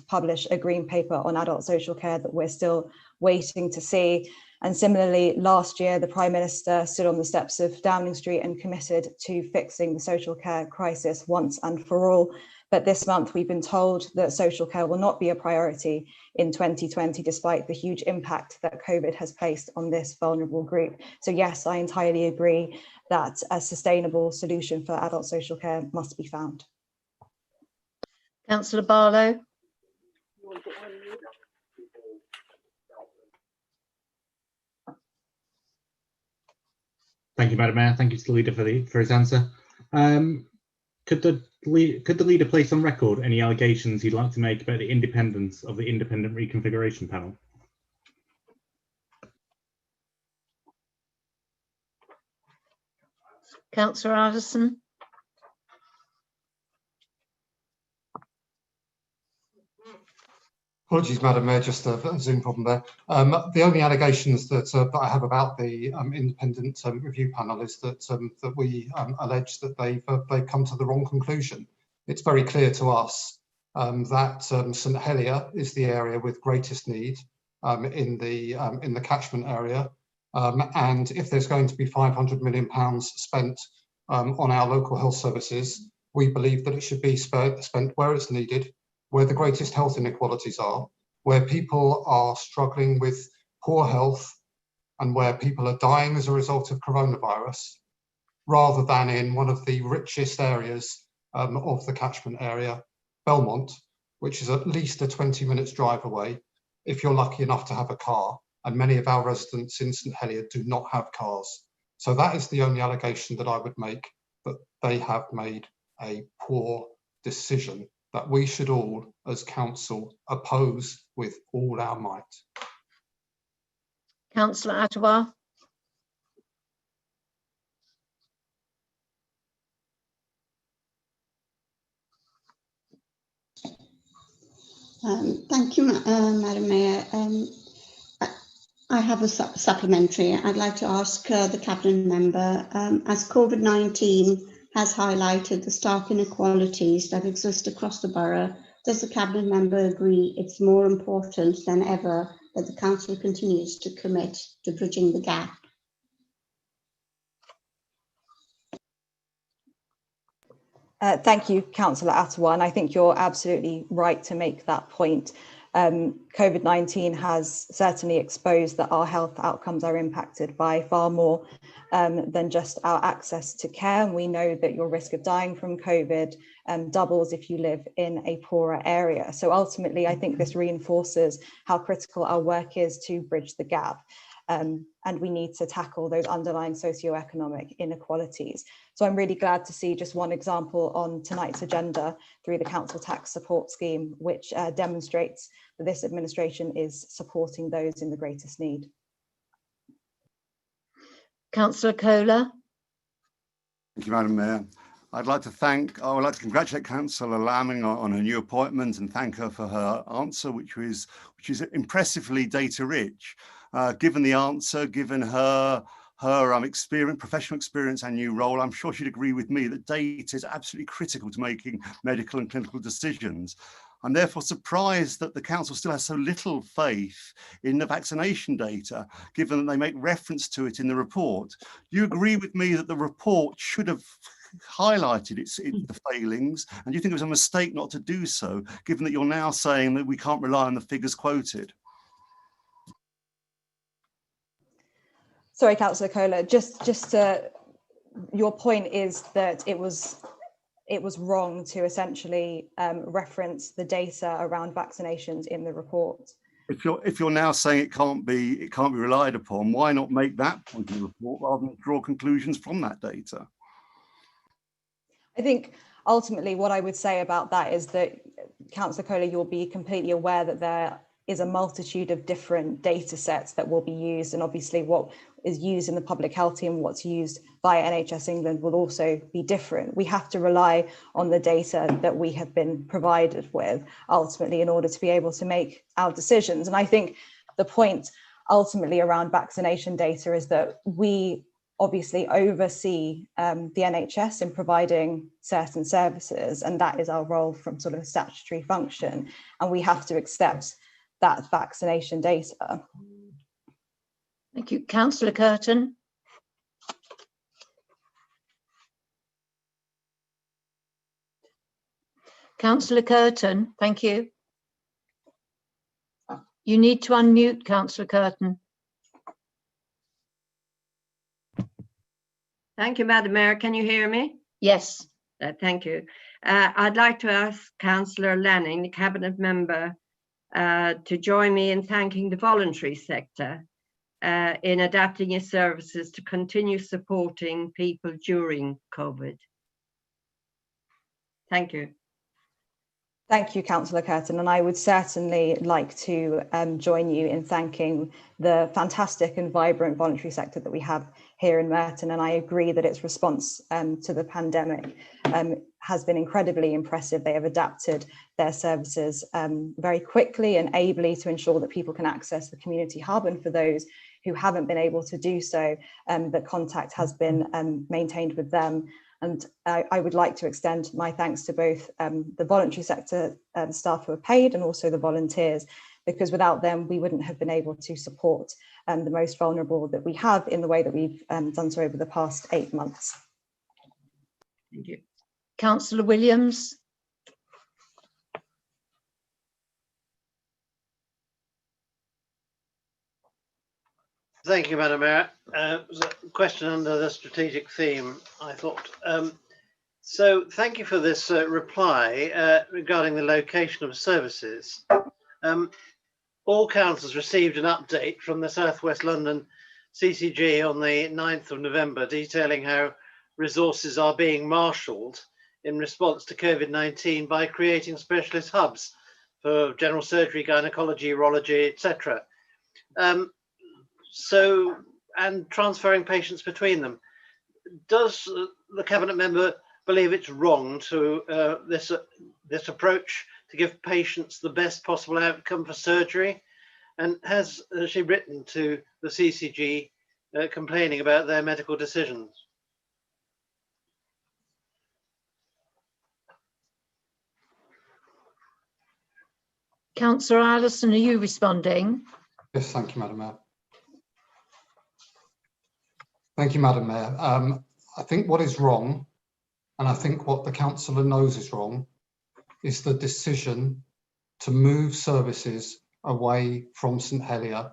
publish a green paper on adult social care that we're still waiting to see. And similarly, last year, the Prime Minister stood on the steps of Downing Street and committed to fixing the social care crisis once and for all. But this month, we've been told that social care will not be a priority in 2020, despite the huge impact that COVID has placed on this vulnerable group. So yes, I entirely agree that a sustainable solution for adult social care must be found. Councillor Barlow. Thank you, Madam Mayor. Thank you to the leader for his answer. Could the leader place on record any allegations he'd like to make about the independence of the independent reconfiguration panel? Councillor Allison. Apologies, Madam Mayor, just a Zoom problem there. The only allegations that I have about the independent review panel is that we allege that they've come to the wrong conclusion. It's very clear to us that St Helier is the area with greatest need in the catchment area, and if there's going to be £500 million spent on our local health services, we believe that it should be spent where it's needed, where the greatest health inequalities are, where people are struggling with poor health and where people are dying as a result of coronavirus, rather than in one of the richest areas of the catchment area, Belmont, which is at least a 20 minutes drive away, if you're lucky enough to have a car, and many of our residents in St Helier do not have cars. So that is the only allegation that I would make, that they have made a poor decision that we should all, as council, oppose with all our might. Councillor Ottawa. Thank you, Madam Mayor. I have a supplementary. I'd like to ask the Cabinet member, as COVID-19 has highlighted the stark inequalities that exist across the borough, does the Cabinet member agree it's more important than ever that the Council continues to commit to bridging the gap? Thank you, Councillor Ottawa, and I think you're absolutely right to make that point. COVID-19 has certainly exposed that our health outcomes are impacted by far more than just our access to care. And we know that your risk of dying from COVID doubles if you live in a poorer area. So ultimately, I think this reinforces how critical our work is to bridge the gap. And we need to tackle those underlying socioeconomic inequalities. So I'm really glad to see just one example on tonight's agenda through the Council Tax Support Scheme, which demonstrates that this administration is supporting those in the greatest need. Councillor Kohler. Thank you, Madam Mayor. I would like to congratulate Councillor Lamming on her new appointment and thank her for her answer, which is impressively data rich. Given the answer, given her experience, professional experience and new role, I'm sure she'd agree with me that data is absolutely critical to making medical and clinical decisions. I'm therefore surprised that the council still has so little faith in the vaccination data, given that they make reference to it in the report. Do you agree with me that the report should have highlighted the failings, and do you think it was a mistake not to do so, given that you're now saying that we can't rely on the figures quoted? Sorry, Councillor Kohler, your point is that it was wrong to essentially reference the data around vaccinations in the report. If you're now saying it can't be relied upon, why not make that point in the report rather than draw conclusions from that data? I think ultimately what I would say about that is that, Councillor Kohler, you'll be completely aware that there is a multitude of different data sets that will be used, and obviously what is used in the public health team, what's used by NHS England will also be different. We have to rely on the data that we have been provided with ultimately in order to be able to make our decisions. And I think the point ultimately around vaccination data is that we obviously oversee the NHS in providing certain services, and that is our role from sort of a statutory function, and we have to accept that vaccination data. Thank you. Councillor Curtin. Councillor Curtin, thank you. You need to unmute, Councillor Curtin. Thank you, Madam Mayor. Can you hear me? Yes. Thank you. I'd like to ask Councillor Lanning, the Cabinet member, to join me in thanking the voluntary sector in adapting its services to continue supporting people during COVID. Thank you. Thank you, Councillor Curtin, and I would certainly like to join you in thanking the fantastic and vibrant voluntary sector that we have here in Merton, and I agree that its response to the pandemic has been incredibly impressive. They have adapted their services very quickly and ably to ensure that people can access the community hub, and for those who haven't been able to do so, that contact has been maintained with them. And I would like to extend my thanks to both the voluntary sector staff who are paid and also the volunteers, because without them, we wouldn't have been able to support the most vulnerable that we have in the way that we've done so over the past 8 months. Thank you. Councillor Williams. Thank you, Madam Mayor. It was a question under the strategic theme, I thought. So thank you for this reply regarding the location of services. all councils received an update from the South West London CCG on the 9th of November detailing how resources are being marshalled in response to COVID-19 by creating specialist hubs for general surgery, gynecology, urology, etc. And transferring patients between them. Does the Cabinet member believe it's wrong to this approach to give patients the best possible outcome for surgery? And has she written to the CCG complaining about their medical decisions? Councillor Allison, are you responding? Yes, thank you, Madam Mayor. Thank you, Madam Mayor. I think what is wrong, and I think what the councillor knows is wrong, is the decision to move services away from St Helier,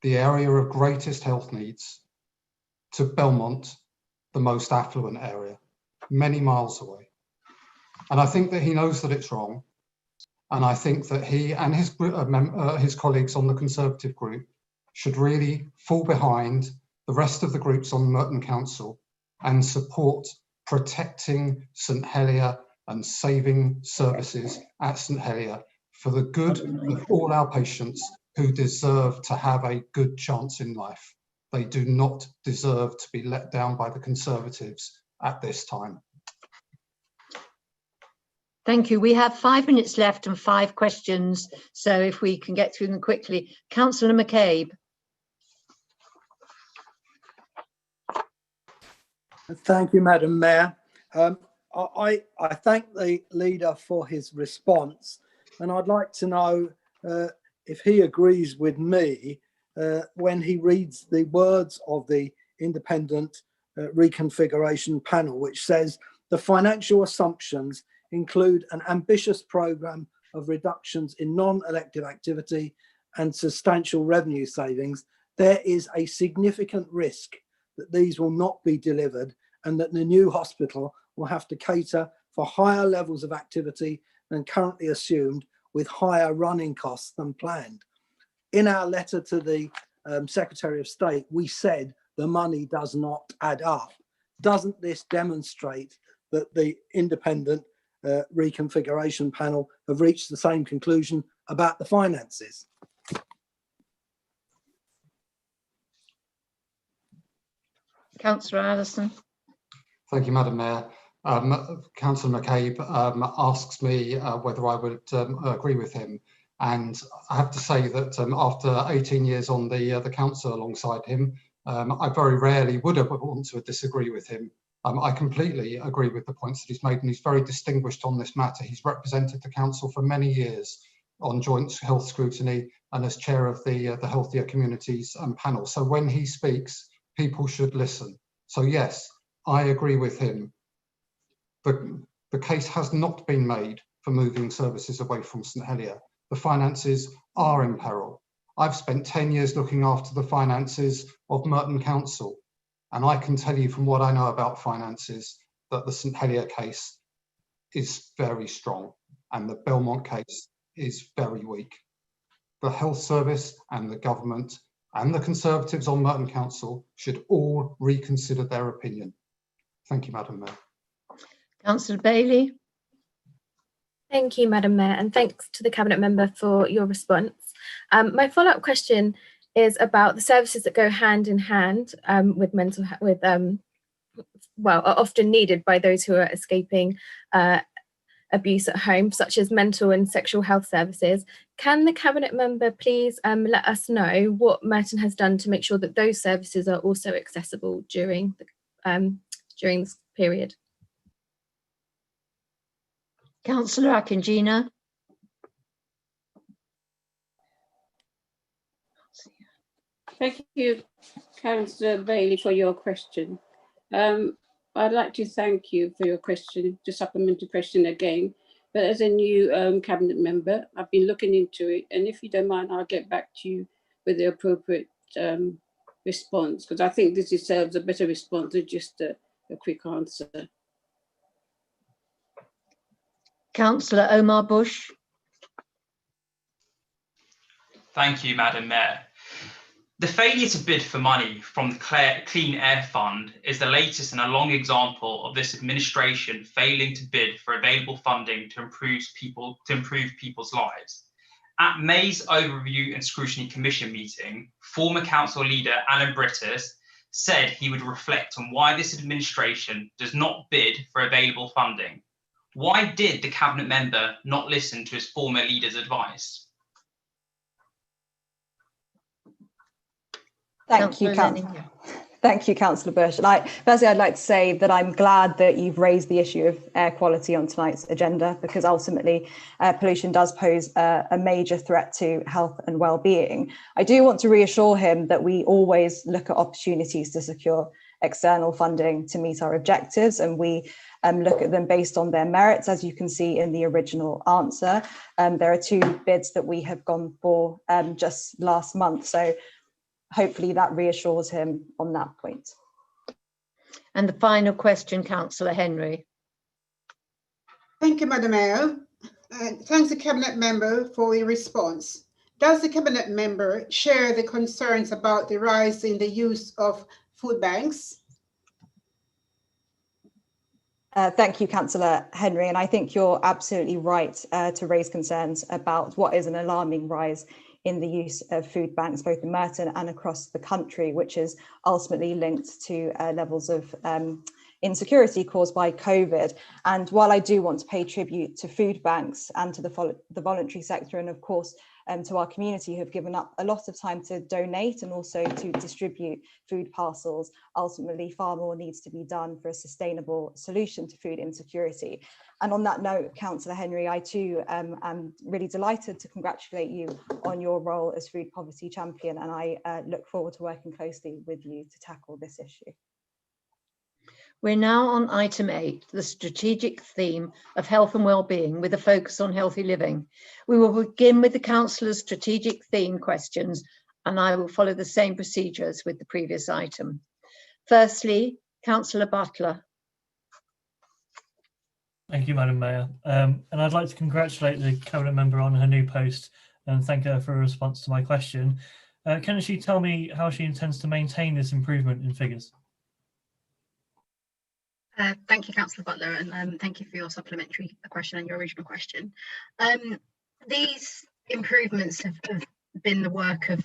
the area of greatest health needs, to Belmont, the most affluent area, many miles away. And I think that he knows that it's wrong. And I think that he and his colleagues on the Conservative group should really fall behind the rest of the groups on Merton Council and support protecting St Helier and saving services at St Helier for the good of all our patients who deserve to have a good chance in life. They do not deserve to be let down by the Conservatives at this time. Thank you. We have 5 minutes left and 5 questions, so if we can get through them quickly. Councillor McCabe. Thank you, Madam Mayor. I thank the leader for his response, and I'd like to know if he agrees with me when he reads the words of the independent reconfiguration panel, which says the financial assumptions include an ambitious programme of reductions in non-elective activity and substantial revenue savings. There is a significant risk that these will not be delivered and that the new hospital will have to cater for higher levels of activity than currently assumed, with higher running costs than planned. In our letter to the Secretary of State, we said the money does not add up. Doesn't this demonstrate that the independent reconfiguration panel have reached the same conclusion about the finances? Councillor Allison. Thank you, Madam Mayor. Councillor McCabe asks me whether I would agree with him. And I have to say that after 18 years on the council alongside him, I very rarely would have want to disagree with him. I completely agree with the points that he's made, and he's very distinguished on this matter. He's represented the council for many years on joint health scrutiny and as chair of the Healthier Communities panel. So when he speaks, people should listen. So yes, I agree with him. The case has not been made for moving services away from St Helier. The finances are in peril. I've spent 10 years looking after the finances of Merton Council, and I can tell you from what I know about finances that the St Helier case is very strong and the Belmont case is very weak. The health service and the government and the Conservatives on Merton Council should all reconsider their opinion. Thank you, Madam Mayor. Councillor Bailey. Thank you, Madam Mayor, and thanks to the Cabinet member for your response. My follow-up question is about the services that go hand in hand with mental health, are often needed by those who are escaping abuse at home, such as mental and sexual health services. Can the Cabinet member please let us know what Merton has done to make sure that those services are also accessible during this period? Councillor Akingina. Thank you, Councillor Bailey, for your question. I'd like to thank you for your question, the supplementary question again. But as a new Cabinet member, I've been looking into it, and if you don't mind, I'll get back to you with the appropriate response, because I think this deserves a better response than just a quick answer. Councillor Omar Bush. Thank you, Madam Mayor. The failure to bid for money from the Clean Air Fund is the latest in a long example of this administration failing to bid for available funding to improve people's lives. At May's Overview and Scrutiny Commission meeting, former council leader Alan Brittas said he would reflect on why this administration does not bid for available funding. Why did the cabinet member not listen to his former leader's advice? Thank you, Councillor. Thank you, Councillor Bush. And firstly, I'd like to say that I'm glad that you've raised the issue of air quality on tonight's agenda, because ultimately pollution does pose a major threat to health and well-being. I do want to reassure him that we always look at opportunities to secure external funding to meet our objectives, and we look at them based on their merits, as you can see in the original answer. There are 2 bids that we have gone for just last month, so hopefully that reassures him on that point. And the final question, Councillor Henry. Thank you, Madam Mayor. Thanks the Cabinet Member for your response. Does the Cabinet Member share the concerns about the rise in the use of food banks? Thank you, Councillor Henry, and I think you're absolutely right to raise concerns about what is an alarming rise in the use of food banks, both in Merton and across the country, which is ultimately linked to levels of insecurity caused by COVID. And while I do want to pay tribute to food banks and to the voluntary sector, and of course to our community who have given up a lot of time to donate and also to distribute food parcels, ultimately far more needs to be done for a sustainable solution to food insecurity. And on that note, Councillor Henry, I too am really delighted to congratulate you on your role as food poverty champion, and I look forward to working closely with you to tackle this issue. We're now on item 8, the strategic theme of health and well-being with a focus on healthy living. We will begin with the councillor's strategic theme questions, and I will follow the same procedure as with the previous item. Firstly, Councillor Butler. Thank you, Madam Mayor. And I'd like to congratulate the Cabinet Member on her new post and thank her for a response to my question. Can she tell me how she intends to maintain this improvement in figures? Thank you, Councillor Butler, and thank you for your supplementary question and your original question. These improvements have been the work of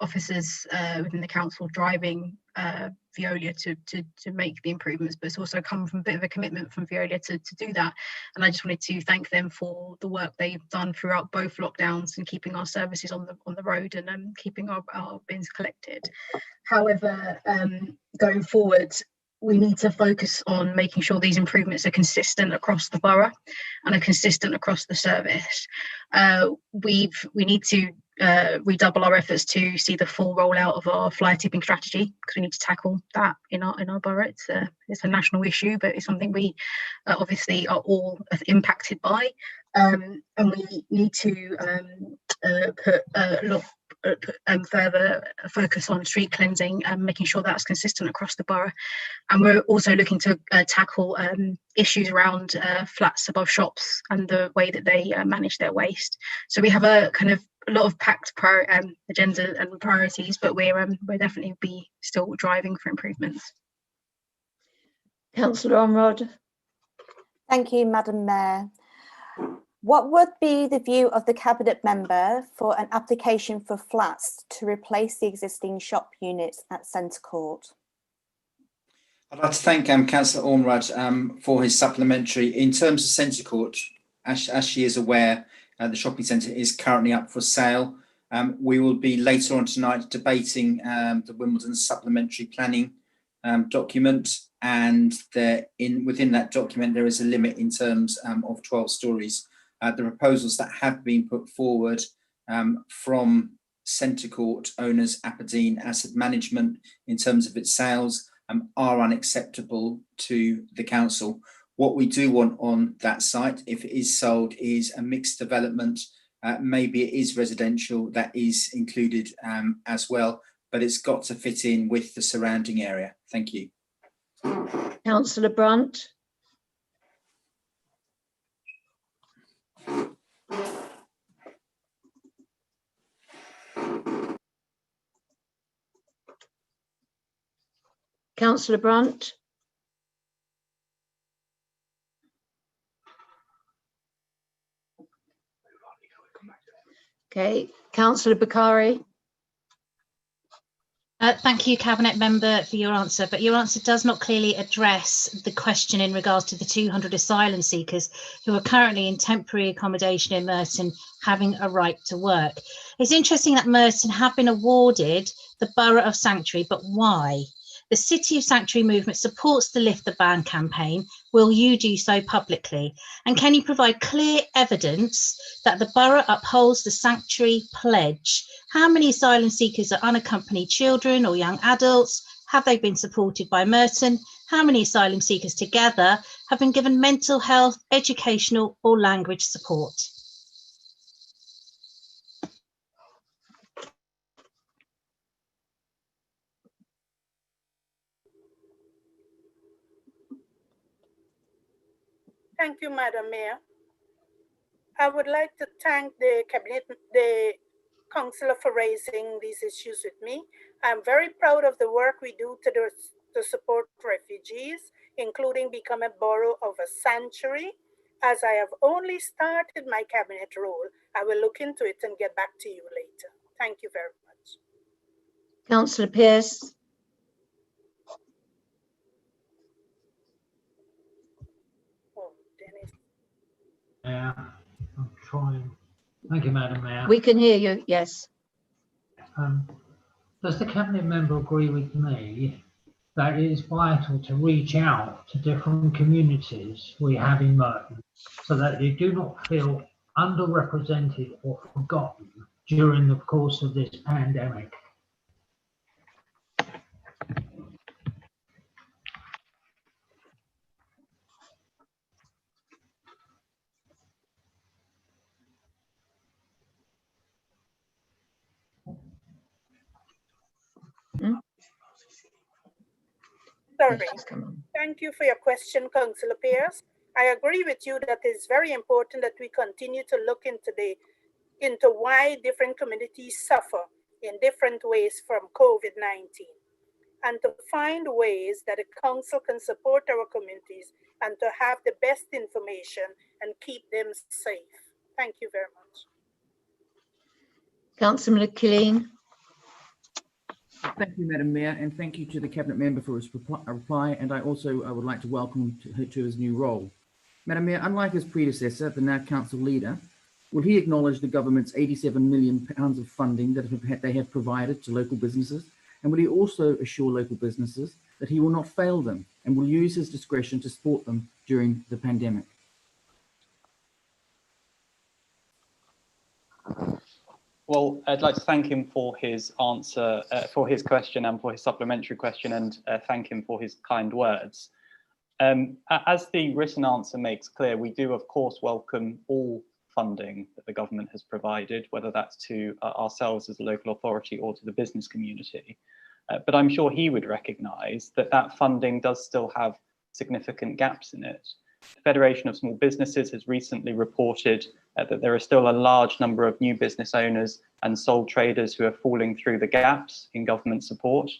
officers within the council driving Veolia to make the improvements, but it's also come from a bit of a commitment from Veolia to do that. And I just wanted to thank them for the work they've done throughout both lockdowns and keeping our services on the road and keeping our bins collected. However, going forward, we need to focus on making sure these improvements are consistent across the borough and are consistent across the service. We need to redouble our efforts to see the full rollout of our fly tipping strategy, because we need to tackle that in our borough. It's a national issue, but it's something we obviously are all impacted by, and we need to put a lot further focus on street cleansing and making sure that's consistent across the borough. And we're also looking to tackle issues around flats above shops and the way that they manage their waste. So we have a lot of packed agenda and priorities, but we're definitely be still driving for improvements. Councillor Ormerod. Thank you, Madam Mayor. What would be the view of the Cabinet Member for an application for flats to replace the existing shop units at Centre Court? I'd like to thank Councillor Ormerod for his supplementary. In terms of Centre Court, as she is aware, the shopping centre is currently up for sale. We will be later on tonight debating the Wimbledon supplementary planning document, and within that document there is a limit in terms of 12 stories. The proposals that have been put forward from Centre Court owners, Aberdeen Asset Management, in terms of its sales are unacceptable to the council. What we do want on that site, if it is sold, is a mixed development. Maybe it is residential that is included as well, but it's got to fit in with the surrounding area. Thank you. Councillor Brunt. Councillor Brunt. Okay, Councillor Bakari. Thank you, Cabinet Member, for your answer, but your answer does not clearly address the question in regards to the 200 asylum seekers who are currently in temporary accommodation in Merton having a right to work. It's interesting that Merton have been awarded the Borough of Sanctuary, but why? The City of Sanctuary movement supports the Lift the Ban campaign. Will you do so publicly? And can you provide clear evidence that the Borough upholds the Sanctuary pledge? How many asylum seekers are unaccompanied children or young adults? Have they been supported by Merton? How many asylum seekers together have been given mental health, educational or language support? Thank you, Madam Mayor. I would like to thank the Councillor for raising these issues with me. I'm very proud of the work we do to support refugees, including become a borough of a sanctuary. As I have only started my cabinet role, I will look into it and get back to you later. Thank you very much. Councillor Pearce. Yeah, I'm trying. Thank you, Madam Mayor. We can hear you, yes. Does the Cabinet Member agree with me that it is vital to reach out to different communities we have in Merton so that they do not feel underrepresented or forgotten during the course of this pandemic? Sorry. Thank you for your question, Councillor Pierce. I agree with you that it's very important that we continue to look into why different communities suffer in different ways from COVID-19 and to find ways that the council can support our communities and to have the best information and keep them safe. Thank you very much. Councillor McLean. Thank you, Madam Mayor, and thank you to the Cabinet Member for his reply, and I would like to welcome him to his new role. Madam Mayor, unlike his predecessor, the now Council Leader, will he acknowledge the government's £87 million of funding that they have provided to local businesses, and will he also assure local businesses that he will not fail them and will use his discretion to support them during the pandemic? Well, I'd like to thank him for his answer, for his question and for his supplementary question, and thank him for his kind words. As the written answer makes clear, we do, of course, welcome all funding that the government has provided, whether that's to ourselves as a local authority or to the business community. But I'm sure he would recognise that that funding does still have significant gaps in it. The Federation of Small Businesses has recently reported that there are still a large number of new business owners and sole traders who are falling through the gaps in government support.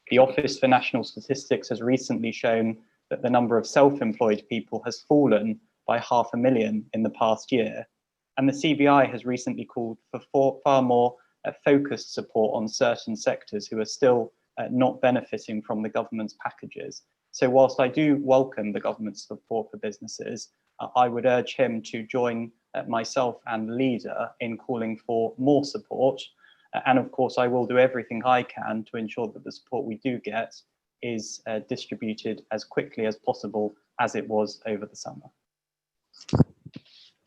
The Office for National Statistics has recently shown that the number of self-employed people has fallen by 500,000 in the past year. And the CBI has recently called for far more focused support on certain sectors who are still not benefiting from the government's packages. So whilst I do welcome the government's support for businesses, I would urge him to join myself and the leader in calling for more support. And of course, I will do everything I can to ensure that the support we do get is distributed as quickly as possible, as it was over the summer.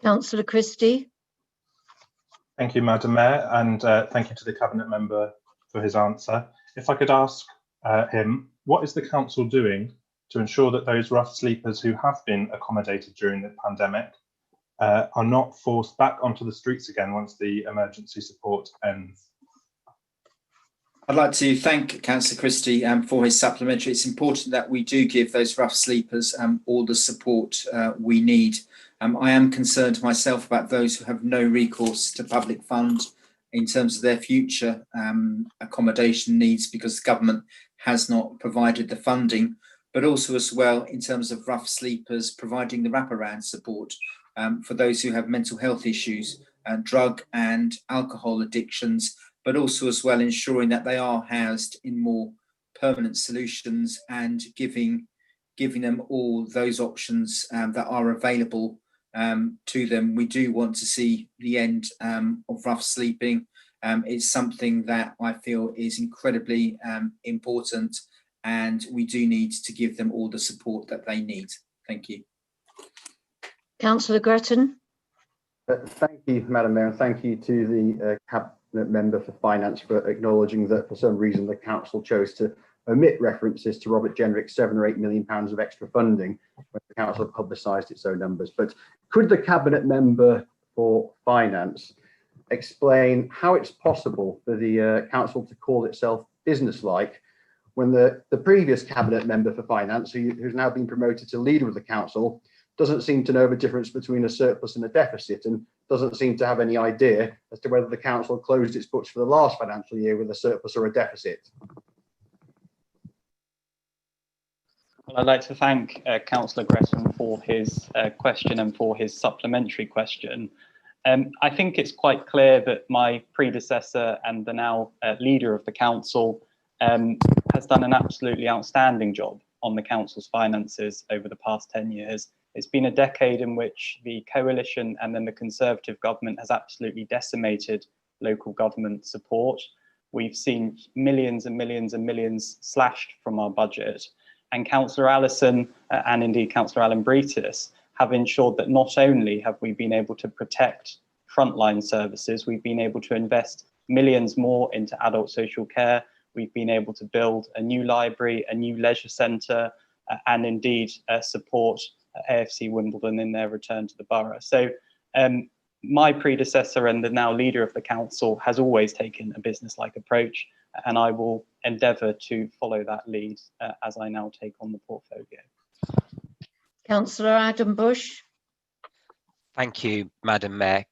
Councillor Christie. Thank you, Madam Mayor, and thank you to the Cabinet Member for his answer. If I could ask him, what is the Council doing to ensure that those rough sleepers who have been accommodated during the pandemic are not forced back onto the streets again once the emergency support ends? I'd like to thank Councillor Christie for his supplementary. It's important that we do give those rough sleepers all the support we need. I am concerned myself about those who have no recourse to public fund in terms of their future accommodation needs, because the government has not provided the funding, but also as well in terms of rough sleepers, providing the wraparound support for those who have mental health issues, drug and alcohol addictions, but also as well ensuring that they are housed in more permanent solutions and giving them all those options that are available to them. We do want to see the end of rough sleeping. It's something that I feel is incredibly important, and we do need to give them all the support that they need. Thank you. Councillor Gretton. Thank you, Madam Mayor, and thank you to the Cabinet Member for Finance for acknowledging that for some reason the Council chose to omit references to Robert Jenrick's £7 or £8 million of extra funding when the Council publicised its own numbers. But could the Cabinet Member for Finance explain how it's possible for the Council to call itself businesslike when the previous Cabinet Member for Finance, who's now been promoted to Leader of the Council, doesn't seem to know the difference between a surplus and a deficit, and doesn't seem to have any idea as to whether the Council closed its books for the last financial year with a surplus or a deficit? Well, I'd like to thank Councillor Gretton for his question and for his supplementary question. I think it's quite clear that my predecessor and the now Leader of the Council has done an absolutely outstanding job on the Council's finances over the past 10 years. It's been a decade in which the coalition and then the Conservative government has absolutely decimated local government support. We've seen millions and millions and millions slashed from our budget. And Councillor Allison and indeed Councillor Alan Bretis have ensured that not only have we been able to protect frontline services, we've been able to invest millions more into adult social care. We've been able to build a new library, a new leisure centre, and indeed support Afc Wimbledon in their return to the borough. So my predecessor and the now Leader of the Council has always taken a business-like approach, and I will endeavour to follow that lead as I now take on the portfolio. Councillor Adam Bush. Thank you, Madam Mayor.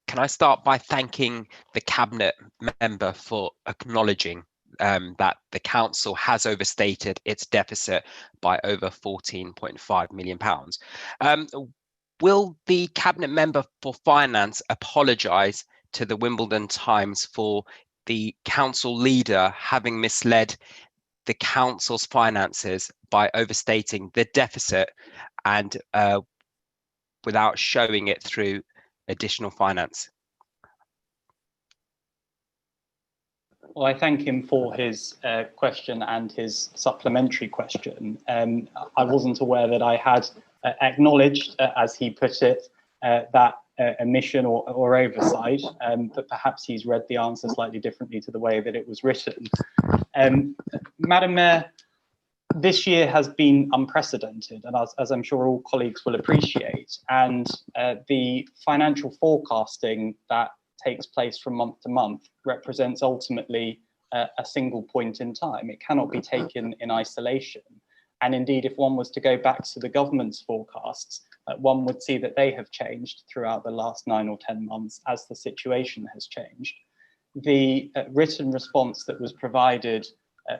Can I start by thanking the Cabinet Member for acknowledging that the Council has overstated its deficit by over £14.5 million. Will the Cabinet Member for Finance apologise to the Wimbledon Times for the Council Leader having misled the Council's finances by overstating the deficit and without showing it through additional finance? Well, I thank him for his question and his supplementary question. I wasn't aware that I had acknowledged, as he put it, that omission or oversight, but perhaps he's read the answer slightly differently to the way that it was written. Madam Mayor, this year has been unprecedented, and as I'm sure all colleagues will appreciate, and the financial forecasting that takes place from month to month represents ultimately a single point in time. It cannot be taken in isolation. And indeed, if one was to go back to the government's forecasts, one would see that they have changed throughout the last 9 or 10 months as the situation has changed. The written response that was provided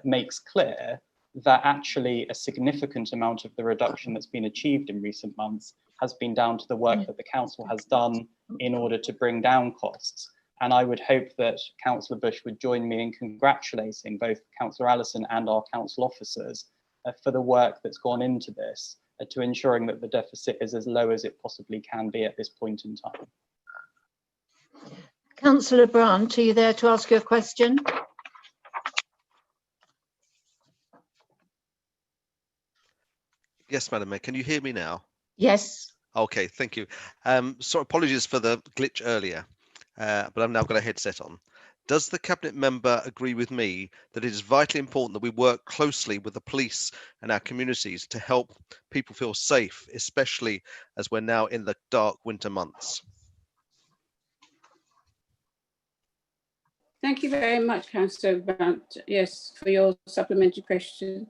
makes clear that actually a significant amount of the reduction that's been achieved in recent months has been down to the work that the Council has done in order to bring down costs. And I would hope that Councillor Bush would join me in congratulating both Councillor Allison and our Council officers for the work that's gone into this, to ensuring that the deficit is as low as it possibly can be at this point in time. Councillor Brandt, are you there to ask your question? Yes, Madam Mayor. Can you hear me now? Yes. Okay, thank you. So apologies for the glitch earlier, but I've now got a headset on. Does the Cabinet Member agree with me that it is vitally important that we work closely with the police and our communities to help people feel safe, especially as we're now in the dark winter months? Thank you very much, Councillor Brandt. Yes, for your supplementary question.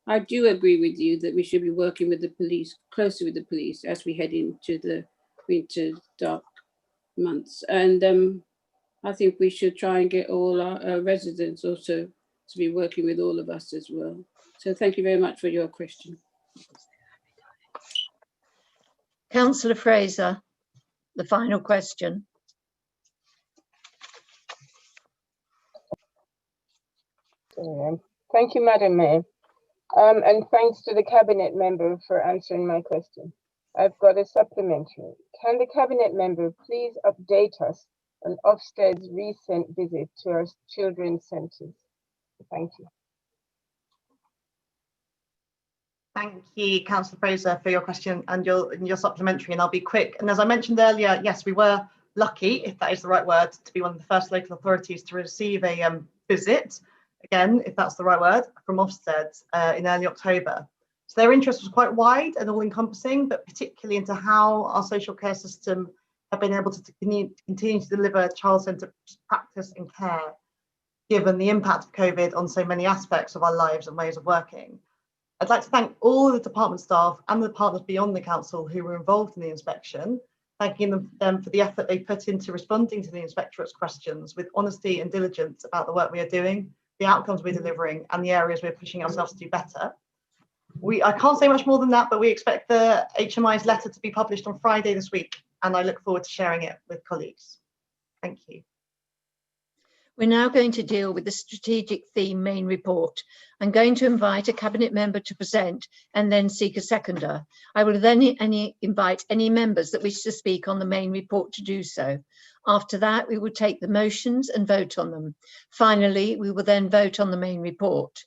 I do agree with you that we should be working with the police, closely with the police, as we head into the winter dark months. And I think we should try and get all our residents also to be working with all of us as well. So thank you very much for your question. Councillor Fraser, the final question. Thank you, Madam Mayor. And thanks to the Cabinet member for answering my question. I've got a supplementary. Can the Cabinet member please update us on Ofsted's recent visit to our children's centres? Thank you. Thank you, Councillor Fraser, for your question and your supplementary, and I'll be quick. And as I mentioned earlier, yes, we were lucky, if that is the right word, to be one of the first local authorities to receive a visit, again, if that's the right word, from Ofsted in early October. So their interest was quite wide and all-encompassing, but particularly into how our social care system have been able to continue to deliver child-centred practice and care, given the impact of COVID on so many aspects of our lives and ways of working. I'd like to thank all the department staff and the partners beyond the council who were involved in the inspection, thanking them for the effort they put into responding to the inspectorate's questions with honesty and diligence about the work we are doing, the outcomes we're delivering, and the areas we're pushing ourselves to do better. I can't say much more than that, but we expect the HMI's letter to be published on Friday this week, and I look forward to sharing it with colleagues. Thank you. We're now going to deal with the strategic theme main report. I'm going to invite a Cabinet member to present and then seek a seconder. I will then invite any members that wish to speak on the main report to do so. After that, we will take the motions and vote on them. Finally, we will then vote on the main report.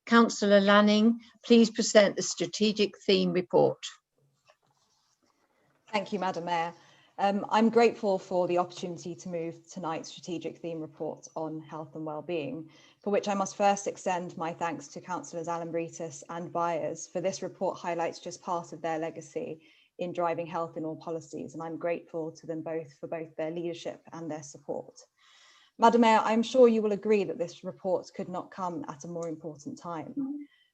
Councillor Lanning, please present the strategic theme report. Thank you, Madam Mayor. I'm grateful for the opportunity to move tonight's strategic theme report on health and wellbeing, for which I must first extend my thanks to Councillors Allambritis and Byers, for this report highlights just part of their legacy in driving health in all policies, and I'm grateful to them both for both their leadership and their support. Madam Mayor, I'm sure you will agree that this report could not come at a more important time,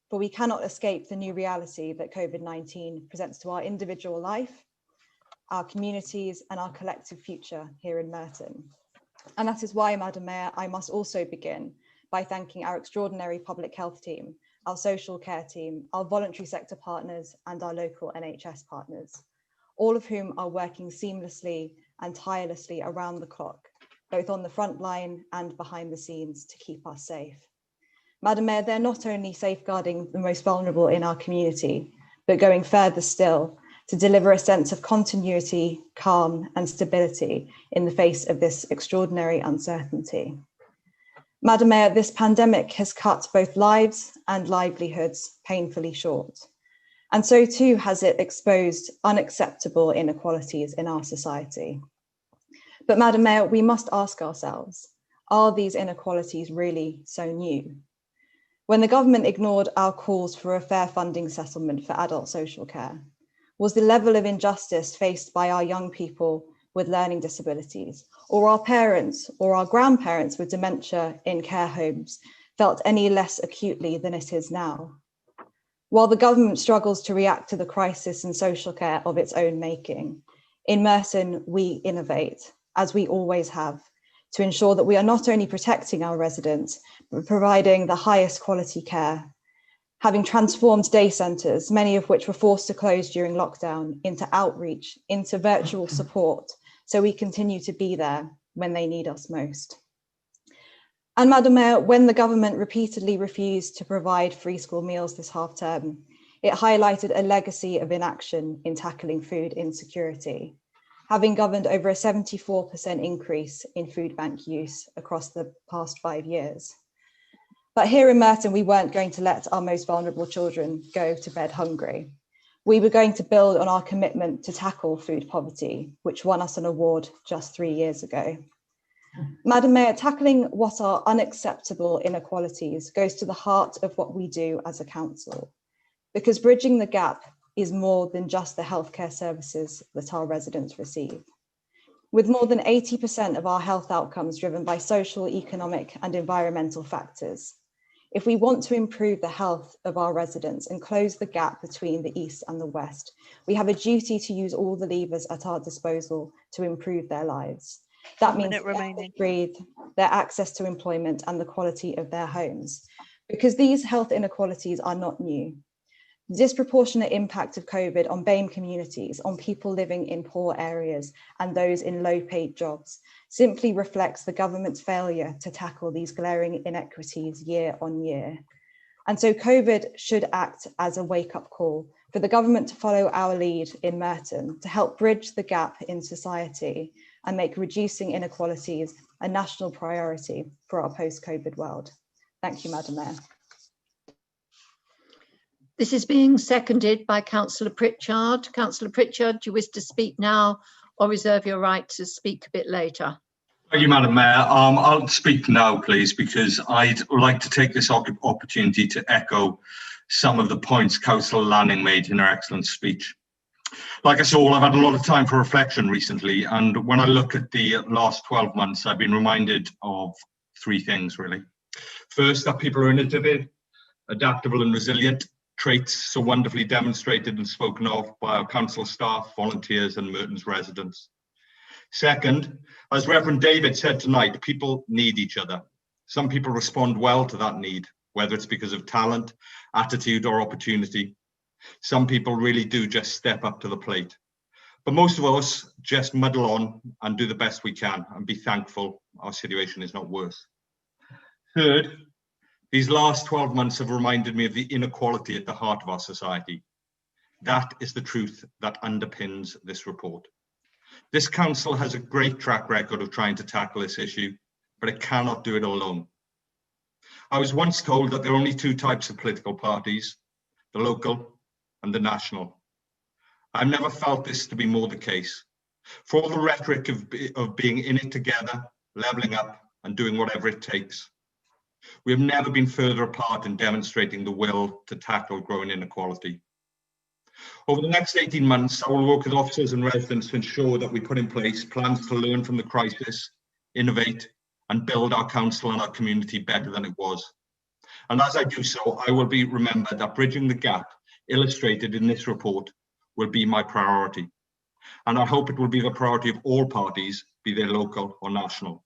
for we cannot escape the new reality that COVID-19 presents to our individual life, our communities and our collective future here in Merton. And that is why, Madam Mayor, I must also begin by thanking our extraordinary public health team, our social care team, our voluntary sector partners and our local NHS partners, all of whom are working seamlessly and tirelessly around the clock, both on the front line and behind the scenes to keep us safe. Madam Mayor, they're not only safeguarding the most vulnerable in our community, but going further still, to deliver a sense of continuity, calm and stability in the face of this extraordinary uncertainty. Madam Mayor, this pandemic has cut both lives and livelihoods painfully short. And so too has it exposed unacceptable inequalities in our society. But Madam Mayor, we must ask ourselves, are these inequalities really so new? When the government ignored our calls for a fair funding settlement for adult social care, was the level of injustice faced by our young people with learning disabilities, or our parents or our grandparents with dementia in care homes felt any less acutely than it is now? While the government struggles to react to the crisis in social care of its own making, in Merton we innovate, as we always have, to ensure that we are not only protecting our residents, but providing the highest quality care, having transformed day centres, many of which were forced to close during lockdown, into outreach, into virtual support, so we continue to be there when they need us most. And Madam Mayor, when the government repeatedly refused to provide free school meals this half term, it highlighted a legacy of inaction in tackling food insecurity, having governed over a 74% increase in food bank use across the past 5 years. But here in Merton, we weren't going to let our most vulnerable children go to bed hungry. We were going to build on our commitment to tackle food poverty, which won us an award just 3 years ago. Madam Mayor, tackling what are unacceptable inequalities goes to the heart of what we do as a council, because bridging the gap is more than just the healthcare services that our residents receive. With more than 80% of our health outcomes driven by social, economic and environmental factors, if we want to improve the health of our residents and close the gap between the East and the West, we have a duty to use all the levers at our disposal to improve their lives. That means the air they breathe, their access to employment, and the quality of their homes. Because these health inequalities are not new. The disproportionate impact of COVID on BAME communities, on people living in poor areas and those in low-paid jobs, simply reflects the government's failure to tackle these glaring inequities year on year. And so COVID should act as a wake-up call for the government to follow our lead in Merton to help bridge the gap in society and make reducing inequalities a national priority for our post-COVID world. Thank you, Madam Mayor. This is being seconded by Councillor Pritchard. Councillor Pritchard, do you wish to speak now or reserve your right to speak a bit later? Thank you, Madam Mayor. I'll speak now, please, because I'd like to take this opportunity to echo some of the points Councillor Lanning made in her excellent speech. Like us all, I've had a lot of time for reflection recently, and when I look at the last 12 months, I've been reminded of three things, really. First, that people are innovative, adaptable and resilient, traits so wonderfully demonstrated and spoken of by our council staff, volunteers and Merton's residents. Second, as Reverend David said tonight, people need each other. Some people respond well to that need, whether it's because of talent, attitude or opportunity. Some people really do just step up to the plate. But most of us just muddle on and do the best we can and be thankful our situation is not worse. Third, these last 12 months have reminded me of the inequality at the heart of our society. That is the truth that underpins this report. This council has a great track record of trying to tackle this issue, but it cannot do it alone. I was once told that there are only two types of political parties, the local and the national. I've never felt this to be more the case. For all the rhetoric of being in it together, levelling up and doing whatever it takes, we have never been further apart in demonstrating the will to tackle growing inequality. Over the next 18 months, I will work with officers and residents to ensure that we put in place plans to learn from the crisis, innovate, and build our council and our community better than it was. And as I do so, I will be remembered that bridging the gap illustrated in this report will be my priority. And I hope it will be the priority of all parties, be they local or national.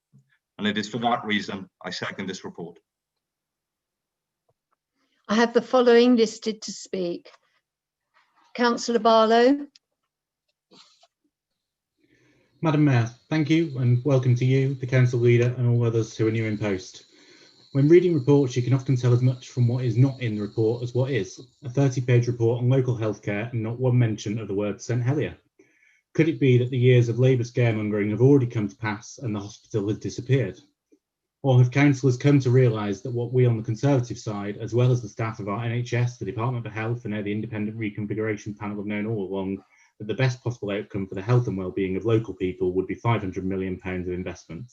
And it is for that reason I second this report. I have the following listed to speak. Councillor Barlow. Madam Mayor, thank you and welcome to you, the council leader and all others who are new in post. When reading reports, you can often tell as much from what is not in the report as what is. A 30-page report on local healthcare and not one mention of the word St Helier. Could it be that the years of Labour scaremongering have already come to pass and the hospital has disappeared? Or have councillors come to realise that what we on the Conservative side, as well as the staff of our NHS, the Department for Health and now the Independent Reconfiguration Panel have known all along, that the best possible outcome for the health and well-being of local people would be £500 million of investment?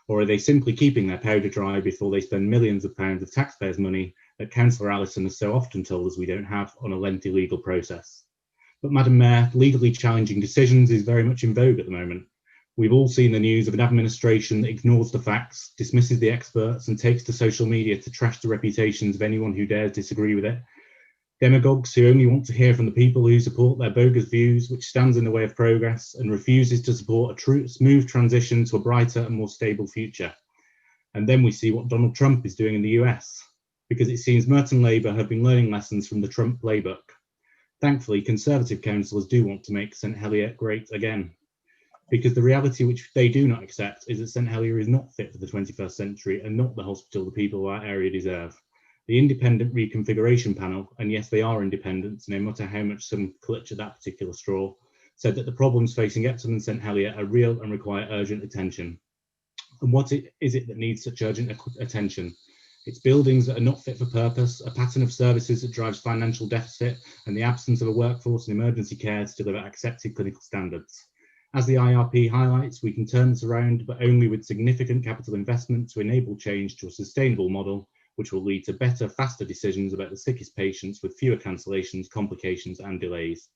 Or are they simply keeping their powder dry before they spend millions of pounds of taxpayers' money that Councillor Allison has so often told us we don't have on a lengthy legal process? But Madam Mayor, legally challenging decisions is very much in vogue at the moment. We've all seen the news of an administration that ignores the facts, dismisses the experts and takes to social media to trash the reputations of anyone who dares disagree with it. Demagogues who only want to hear from the people who support their bogus views, which stands in the way of progress and refuses to support a true, smooth transition to a brighter and more stable future. And then we see what Donald Trump is doing in the US, because it seems Merton Labour have been learning lessons from the Trump playbook. Thankfully, Conservative councillors do want to make St Helier great again, because the reality which they do not accept is that St Helier is not fit for the 21st century and not the hospital the people of our area deserve. The Independent Reconfiguration Panel, and yes, they are independent, no matter how much some clutch at that particular straw, said that the problems facing Epsom and St Helier are real and require urgent attention. And what is it that needs such urgent attention? It's buildings that are not fit for purpose, a pattern of services that drives financial deficit, and the absence of a workforce in emergency care to deliver accepted clinical standards. As the IRP highlights, we can turn this around, but only with significant capital investment to enable change to a sustainable model, which will lead to better, faster decisions about the sickest patients with fewer cancellations, complications and delays.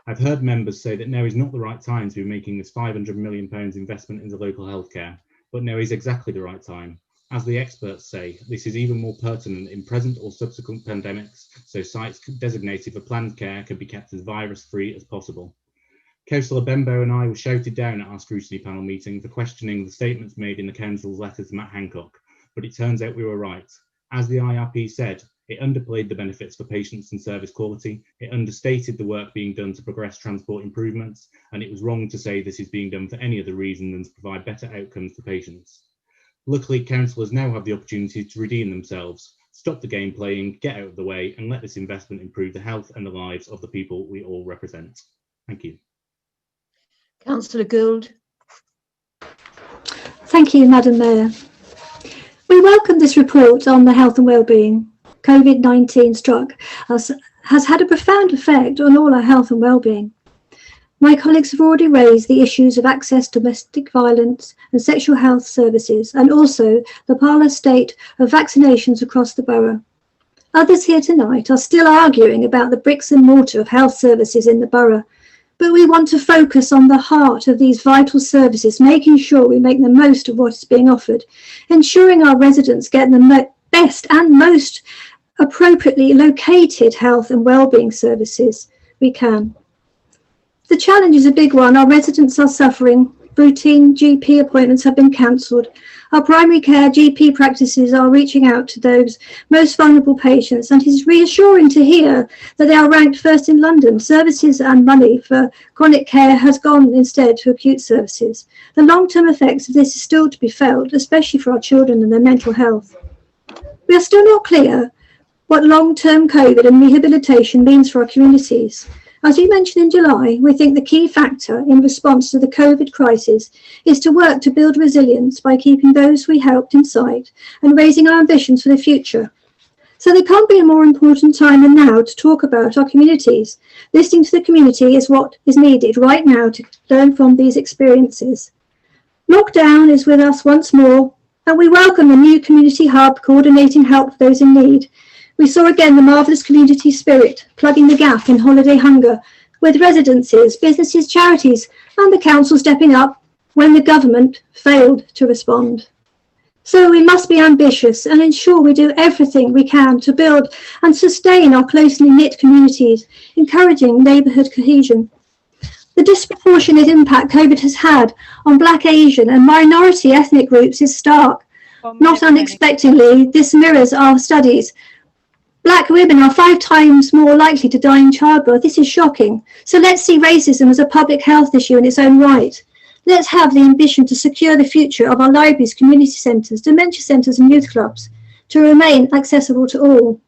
I've heard members say that now is not the right time to be making this £500 million investment into local healthcare, but now is exactly the right time. As the experts say, this is even more pertinent in present or subsequent pandemics, so sites designated for planned care can be kept as virus-free as possible. Councillor Benbow and I were shouted down at our scrutiny panel meeting for questioning the statements made in the council's letter to Matt Hancock, but it turns out we were right. As the IRP said, it underplayed the benefits for patients and service quality, it understated the work being done to progress transport improvements, and it was wrong to say this is being done for any other reason than to provide better outcomes for patients. Luckily, councillors now have the opportunity to redeem themselves, stop the game playing, get out of the way, and let this investment improve the health and the lives of the people we all represent. Thank you. Councillor Gould. Thank you, Madam Mayor. We welcome this report on the health and wellbeing. COVID-19 struck us has had a profound effect on all our health and wellbeing. My colleagues have already raised the issues of access to domestic violence and sexual health services, and also the parlous state of vaccinations across the borough. Others here tonight are still arguing about the bricks and mortar of health services in the borough, but we want to focus on the heart of these vital services, making sure we make the most of what is being offered, ensuring our residents get the best and most appropriately located health and wellbeing services we can. The challenge is a big one. Our residents are suffering. Routine GP appointments have been cancelled. Our primary care GP practices are reaching out to those most vulnerable patients, and it is reassuring to hear that they are ranked first in London. Services and money for chronic care has gone instead to acute services. The long-term effects of this is still to be felt, especially for our children and their mental health. We are still not clear what long-term COVID and rehabilitation means for our communities. As we mentioned in July, we think the key factor in response to the COVID crisis is to work to build resilience by keeping those we helped in sight and raising our ambitions for the future. So there can't be a more important time than now to talk about our communities. Listening to the community is what is needed right now to learn from these experiences. Lockdown is with us once more, and we welcome the new community hub coordinating help for those in need. We saw again the marvellous community spirit, plugging the gap in holiday hunger, with residences, businesses, charities, and the council stepping up when the government failed to respond. So we must be ambitious and ensure we do everything we can to build and sustain our closely knit communities, encouraging neighbourhood cohesion. The disproportionate impact COVID has had on Black, Asian and minority ethnic groups is stark. Not unexpectedly, this mirrors our studies. Black women are 5 times more likely to die in childbirth. This is shocking. So let's see racism as a public health issue in its own right. Let's have the ambition to secure the future of our libraries, community centres, dementia centres and youth clubs to remain accessible to all.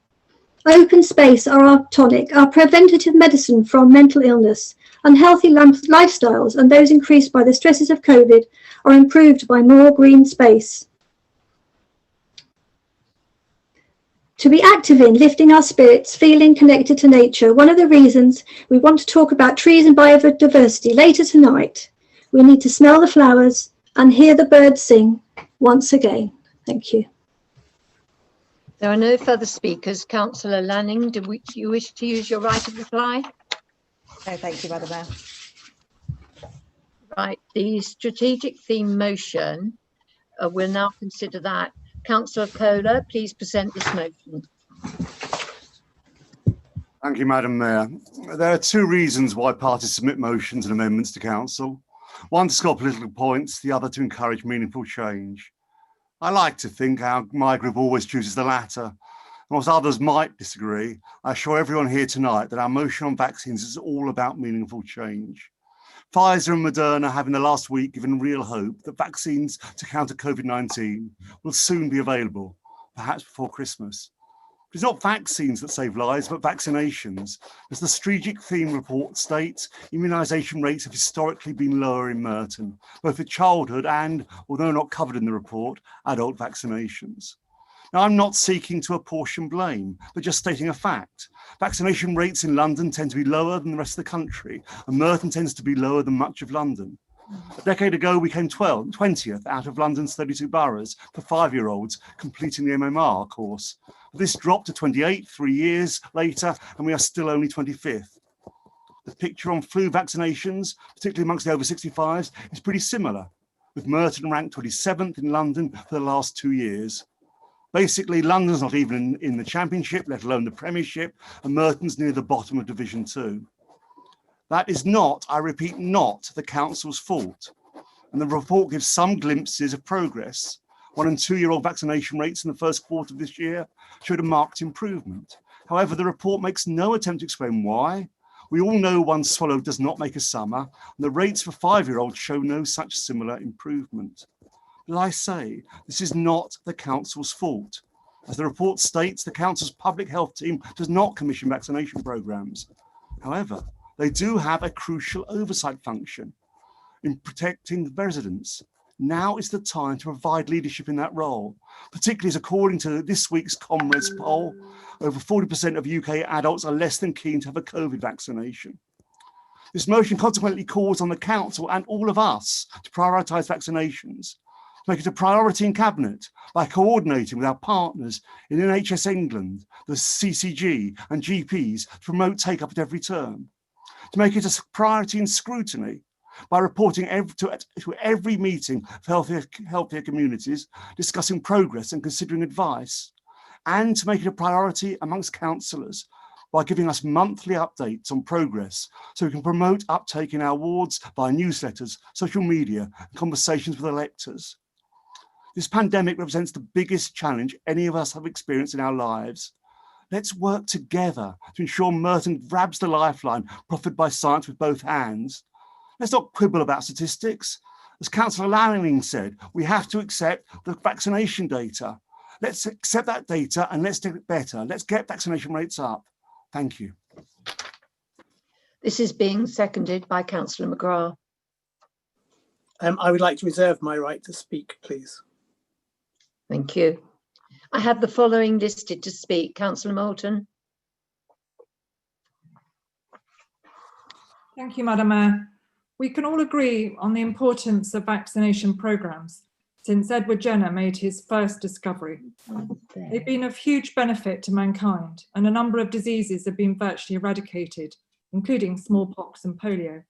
Open space are our tonic, our preventative medicine from mental illness. Unhealthy lifestyles and those increased by the stresses of COVID are improved by more green space. To be active in, lifting our spirits, feeling connected to nature. One of the reasons we want to talk about trees and biodiversity later tonight. We need to smell the flowers and hear the birds sing once again. Thank you. There are no further speakers. Councillor Lanning, do you wish to use your right of reply? No, thank you, Madam Mayor. Right, the strategic theme motion, we'll now consider that. Councillor Kohler, please present this motion. Thank you, Madam Mayor. There are 2 reasons why parties submit motions and amendments to Council. One to score political points, the other to encourage meaningful change. I like to think my group always chooses the latter. And whilst others might disagree, I assure everyone here tonight that our motion on vaccines is all about meaningful change. Pfizer and Moderna have in the last week given real hope that vaccines to counter COVID-19 will soon be available, perhaps before Christmas. It's not vaccines that save lives, but vaccinations. As the strategic theme report states, immunisation rates have historically been lower in Merton, both for childhood and, although not covered in the report, adult vaccinations. Now, I'm not seeking to apportion blame, but just stating a fact. Vaccination rates in London tend to be lower than the rest of the country, and Merton tends to be lower than much of London. A decade ago, we came 20th out of London's 32 boroughs for 5-year-olds completing the MMR course. This dropped to 28 3 years later, and we are still only 25th. The picture on flu vaccinations, particularly amongst the over 65s, is pretty similar, with Merton ranked 27th in London for the last 2 years. Basically, London's not even in the Championship, let alone the Premiership, and Merton's near the bottom of Division 2. That is not, I repeat, not the council's fault. And the report gives some glimpses of progress. 1- and 2-year-old vaccination rates in the first quarter of this year showed a marked improvement. However, the report makes no attempt to explain why. We all know one swallow does not make a summer, and the rates for 5-year-olds show no such similar improvement. As I say, this is not the council's fault. As the report states, the council's public health team does not commission vaccination programmes. However, they do have a crucial oversight function in protecting residents. Now is the time to provide leadership in that role, particularly as according to this week's Comrades poll, over 40% of UK adults are less than keen to have a COVID vaccination. This motion consequently calls on the council and all of us to prioritise vaccinations, to make it a priority in Cabinet by coordinating with our partners in NHS England, the CCG and GPs to promote take-up at every turn, to make it a priority in scrutiny by reporting to every meeting of healthier communities, discussing progress and considering advice, and to make it a priority amongst councillors by giving us monthly updates on progress so we can promote uptake in our wards via newsletters, social media, and conversations with electors. This pandemic represents the biggest challenge any of us have experienced in our lives. Let's work together to ensure Merton grabs the lifeline proffered by science with both hands. Let's not quibble about statistics. As Councillor Lanning said, we have to accept the vaccination data. Let's accept that data and let's do it better. Let's get vaccination rates up. Thank you. This is being seconded by Councillor McGrath. I would like to reserve my right to speak, please. Thank you. I have the following listed to speak. Councillor Moulton. Thank you, Madam Mayor. We can all agree on the importance of vaccination programmes since Edward Jenner made his first discovery. They've been of huge benefit to mankind, and a number of diseases have been virtually eradicated, including smallpox and polio.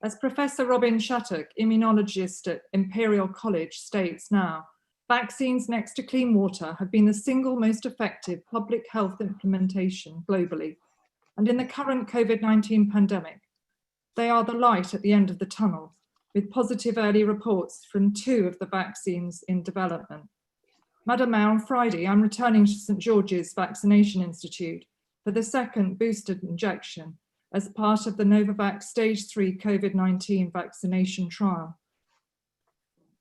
As Professor Robin Shattuck, immunologist at Imperial College, states now, vaccines next to clean water have been the single most effective public health implementation globally. And in the current COVID-19 pandemic, they are the light at the end of the tunnel, with positive early reports from 2 of the vaccines in development. Madam Mayor, on Friday, I'm returning to St George's Vaccination Institute for the second boosted injection as part of the Novavax Stage 3 COVID-19 vaccination trial.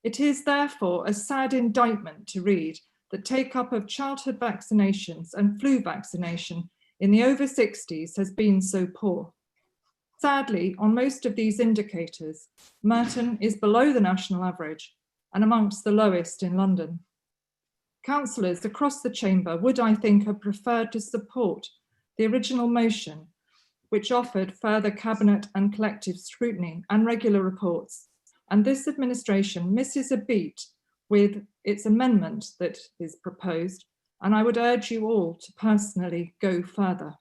It is therefore a sad indictment to read that take-up of childhood vaccinations and flu vaccination in the over 60s has been so poor. Sadly, on most of these indicators, Merton is below the national average and amongst the lowest in London. Councillors across the chamber would, I think, have preferred to support the original motion, which offered further cabinet and collective scrutiny and regular reports. And this administration misses a beat with its amendment that is proposed, and I would urge you all to personally go further.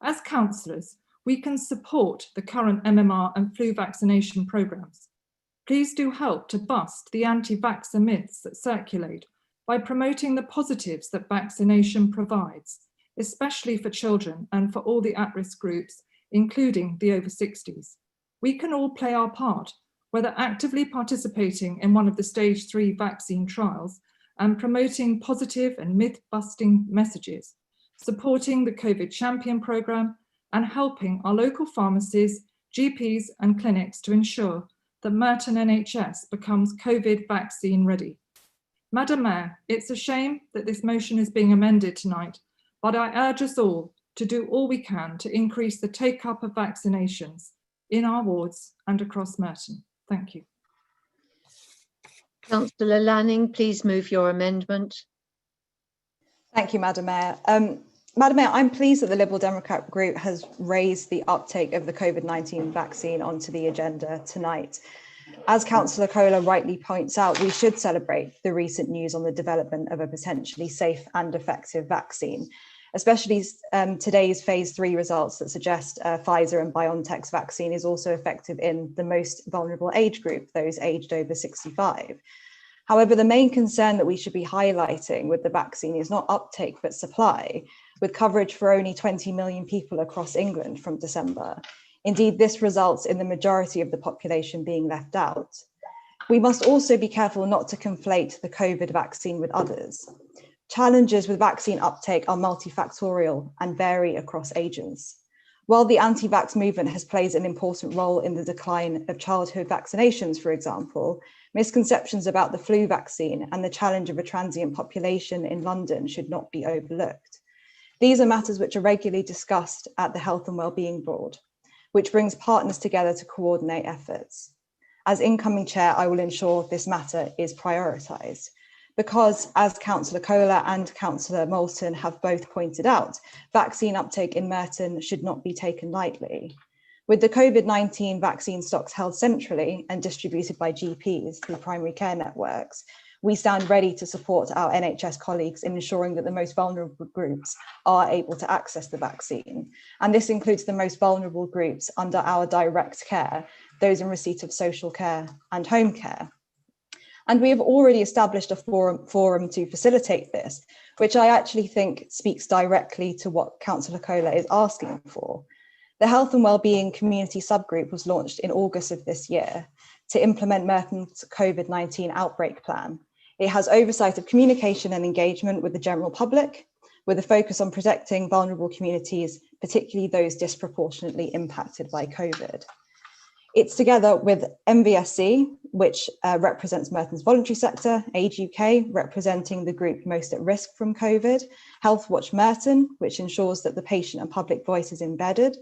As councillors, we can support the current MMR and flu vaccination programmes. Please do help to bust the anti-vaxxer myths that circulate by promoting the positives that vaccination provides, especially for children and for all the at-risk groups, including the over 60s. We can all play our part, whether actively participating in one of the stage 3 vaccine trials and promoting positive and myth-busting messages, supporting the COVID Champion programme, and helping our local pharmacies, GPs and clinics to ensure that Merton NHS becomes COVID vaccine ready. Madam Mayor, it's a shame that this motion is being amended tonight, but I urge us all to do all we can to increase the take-up of vaccinations in our wards and across Merton. Thank you. Councillor Lanning, please move your amendment. Thank you, Madam Mayor. Madam Mayor, I'm pleased that the Liberal Democrat group has raised the uptake of the COVID-19 vaccine onto the agenda tonight. As Councillor Kohler rightly points out, we should celebrate the recent news on the development of a potentially safe and effective vaccine, especially today's phase 3 results that suggest Pfizer and BioNTech's vaccine is also effective in the most vulnerable age group, those aged over 65. However, the main concern that we should be highlighting with the vaccine is not uptake, but supply, with coverage for only 20 million people across England from December. Indeed, this results in the majority of the population being left out. We must also be careful not to conflate the COVID vaccine with others. Challenges with vaccine uptake are multifactorial and vary across ages. While the anti-vax movement has played an important role in the decline of childhood vaccinations, for example, misconceptions about the flu vaccine and the challenge of a transient population in London should not be overlooked. These are matters which are regularly discussed at the Health and Wellbeing Board, which brings partners together to coordinate efforts. As incoming chair, I will ensure this matter is prioritised. Because, as Councillor Kohler and Councillor Moulton have both pointed out, vaccine uptake in Merton should not be taken lightly. With the COVID-19 vaccine stocks held centrally and distributed by GPs through primary care networks, we stand ready to support our NHS colleagues in ensuring that the most vulnerable groups are able to access the vaccine. And this includes the most vulnerable groups under our direct care, those in receipt of social care and home care. And we have already established a forum to facilitate this, which I actually think speaks directly to what Councillor Kohler is asking for. The Health and Wellbeing Community Subgroup was launched in August of this year to implement Merton's COVID-19 outbreak plan. It has oversight of communication and engagement with the general public, with a focus on protecting vulnerable communities, particularly those disproportionately impacted by COVID. It's together with MVSC, which represents Merton's voluntary sector, Age UK, representing the group most at risk from COVID, Health Watch Merton, which ensures that the patient and public voice is embedded,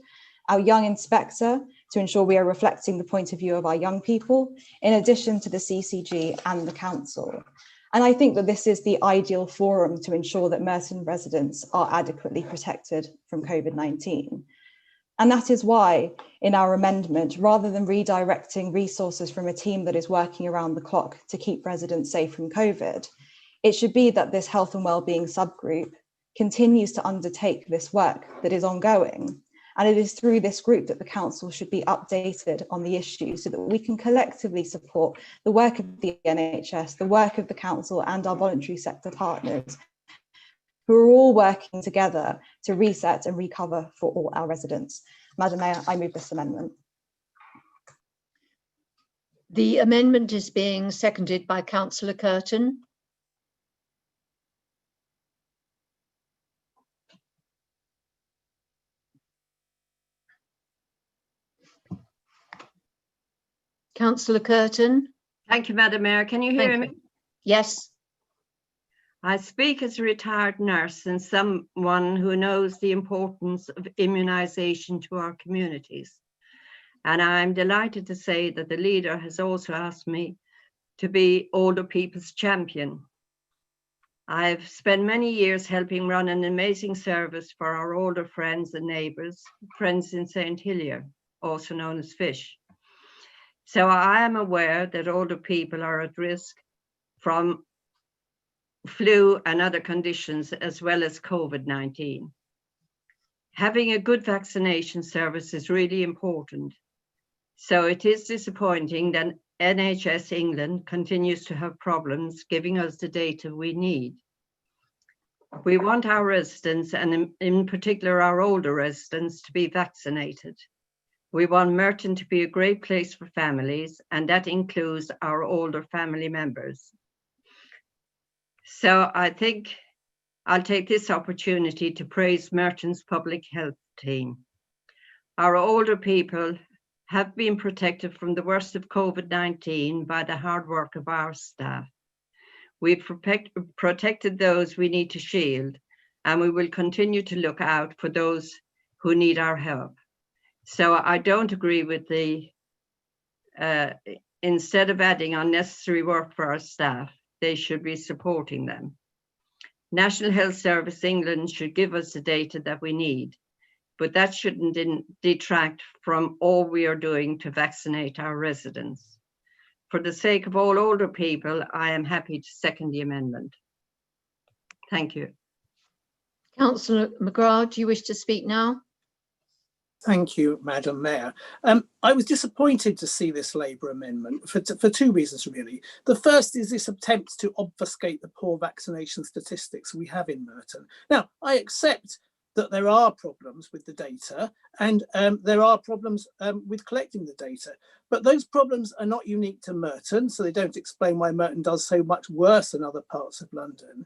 our Young Inspector, to ensure we are reflecting the point of view of our young people, in addition to the CCG and the Council. And I think that this is the ideal forum to ensure that Merton residents are adequately protected from COVID-19. And that is why, in our amendment, rather than redirecting resources from a team that is working around the clock to keep residents safe from COVID, it should be that this health and wellbeing subgroup continues to undertake this work that is ongoing. And it is through this group that the Council should be updated on the issue so that we can collectively support the work of the NHS, the work of the Council and our voluntary sector partners, who are all working together to reset and recover for all our residents. Madam Mayor, I move this amendment. The amendment is being seconded by Councillor Curtin. Councillor Curtin. Thank you, Madam Mayor. Can you hear me? Yes. I speak as a retired nurse and someone who knows the importance of immunisation to our communities. And I'm delighted to say that the leader has also asked me to be older people's champion. I've spent many years helping run an amazing service for our older friends and neighbours, Friends in St. Helier, also known as FISH. So I am aware that older people are at risk from flu and other conditions, as well as COVID-19. Having a good vaccination service is really important. So it is disappointing that NHS England continues to have problems giving us the data we need. We want our residents, and in particular our older residents, to be vaccinated. We want Merton to be a great place for families, and that includes our older family members. So I think I'll take this opportunity to praise Merton's public health team. Our older people have been protected from the worst of COVID-19 by the hard work of our staff. We've protected those we need to shield, and we will continue to look out for those who need our help. So I don't agree with the, instead of adding unnecessary work for our staff, they should be supporting them. National Health Service England should give us the data that we need, but that shouldn't detract from all we are doing to vaccinate our residents. For the sake of all older people, I am happy to second the amendment. Thank you. Councillor McGrath, do you wish to speak now? Thank you, Madam Mayor. I was disappointed to see this Labour amendment for two reasons, really. The first is this attempt to obfuscate the poor vaccination statistics we have in Merton. Now, I accept that there are problems with the data, and there are problems with collecting the data. But those problems are not unique to Merton, so they don't explain why Merton does so much worse than other parts of London.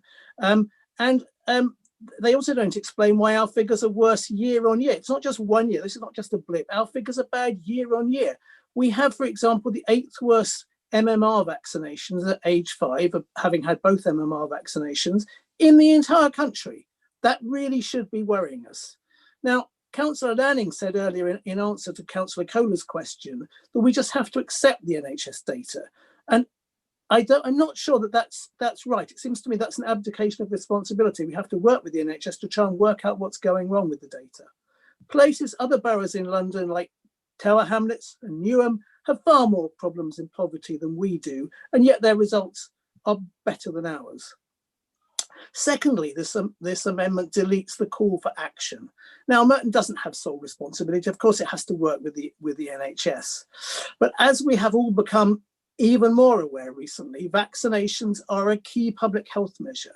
They also don't explain why our figures are worse year on year. It's not just 1 year, this is not just a blip. Our figures are bad year on year. We have, for example, the 8th worst MMR vaccinations at age 5, having had both MMR vaccinations in the entire country. That really should be worrying us. Now, Councillor Lanning said earlier in answer to Councillor Kohler's question that we just have to accept the NHS data. And I'm not sure that that's right. It seems to me that's an abdication of responsibility. We have to work with the NHS to try and work out what's going wrong with the data. Places, other boroughs in London like Tower Hamlets and Newham have far more problems in poverty than we do, and yet their results are better than ours. Secondly, this amendment deletes the call for action. Now, Merton doesn't have sole responsibility. Of course, it has to work with the NHS. But as we have all become even more aware recently, vaccinations are a key public health measure,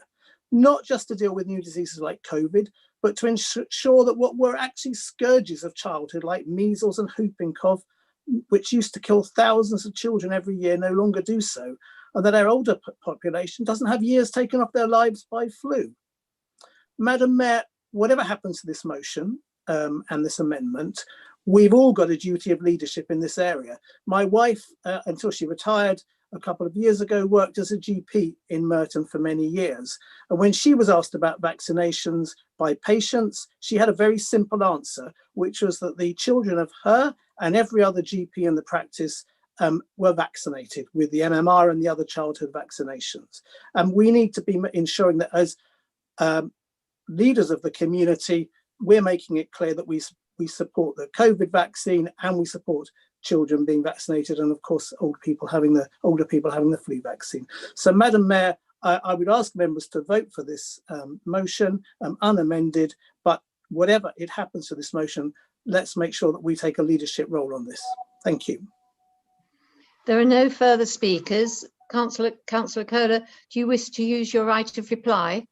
not just to deal with new diseases like COVID, but to ensure that what were actually scourges of childhood, like measles and whooping cough, which used to kill thousands of children every year, no longer do so, and that our older population doesn't have years taken off their lives by flu. Madam Mayor, whatever happens to this motion and this amendment, we've all got a duty of leadership in this area. My wife, until she retired a couple of years ago, worked as a GP in Merton for many years. And when she was asked about vaccinations by patients, she had a very simple answer, which was that the children of her and every other GP in the practice were vaccinated with the MMR and the other childhood vaccinations. And we need to be ensuring that as leaders of the community, we're making it clear that we support the COVID vaccine and we support children being vaccinated, and of course older people having the flu vaccine. So, Madam Mayor, I would ask members to vote for this motion unamended, but whatever it happens to this motion, let's make sure that we take a leadership role on this. Thank you. There are no further speakers. Councillor Kohler, do you wish to use your right of reply?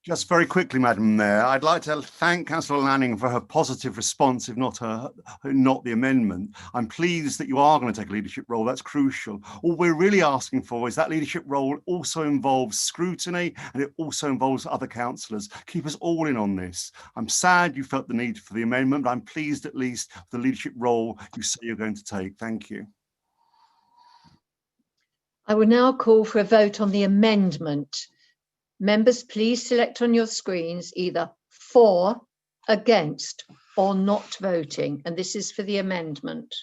Just very quickly, Madam Mayor, I'd like to thank Councillor Lanning for her positive response, if not the amendment. I'm pleased that you are going to take a leadership role. That's crucial. All we're really asking for is that leadership role also involves scrutiny, and it also involves other councillors. Keep us all in on this. I'm sad you felt the need for the amendment, but I'm pleased at least for the leadership role you say you're going to take. Thank you. I will now call for a vote on the amendment. Members, please select on your screens either for, against, or not voting. And this is for the amendment.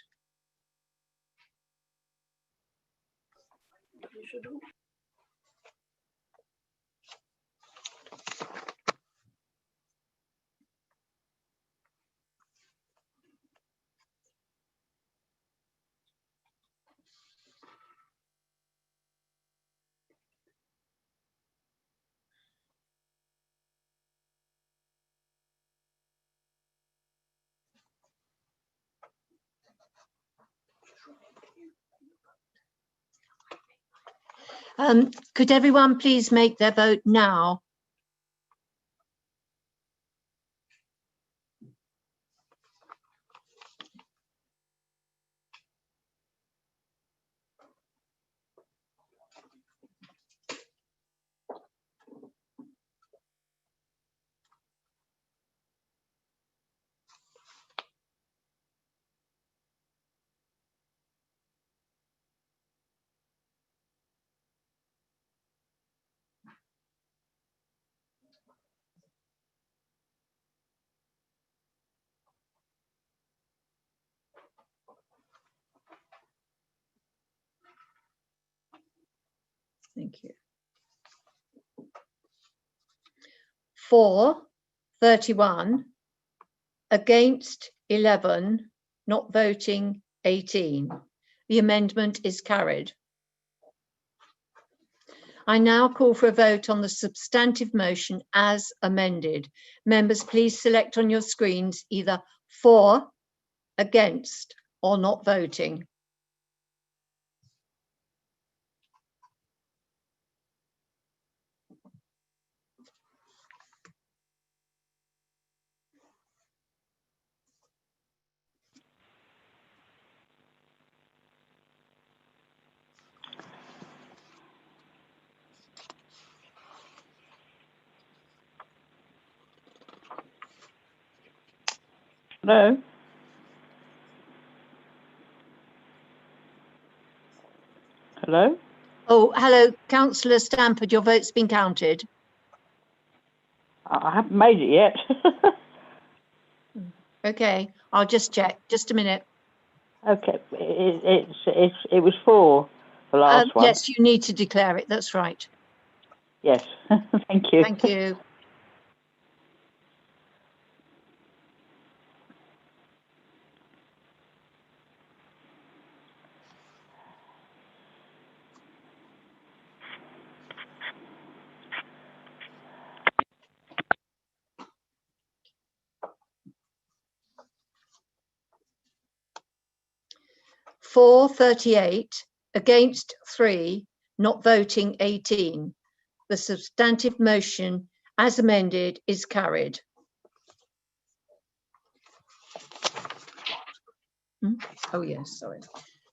Could everyone please make their vote now? Thank you. For 31, against 11, not voting 18. The amendment is carried. I now call for a vote on the substantive motion as amended. Members, please select on your screens either for, against, or not voting. Hello? Hello? Oh, hello, Councillor Stampford, your vote's been counted. I haven't made it yet. Okay, I'll just check. Just a minute. Okay, it was 4, the last one. Yes, you need to declare it. That's right. Yes, thank you. Thank you. For 38, against 3, not voting 18. The substantive motion as amended is carried. Oh yes, sorry.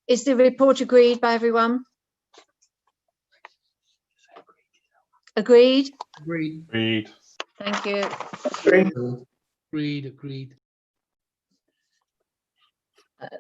Is the report agreed by everyone? Agreed? Agreed. Agreed. Thank you. Agreed.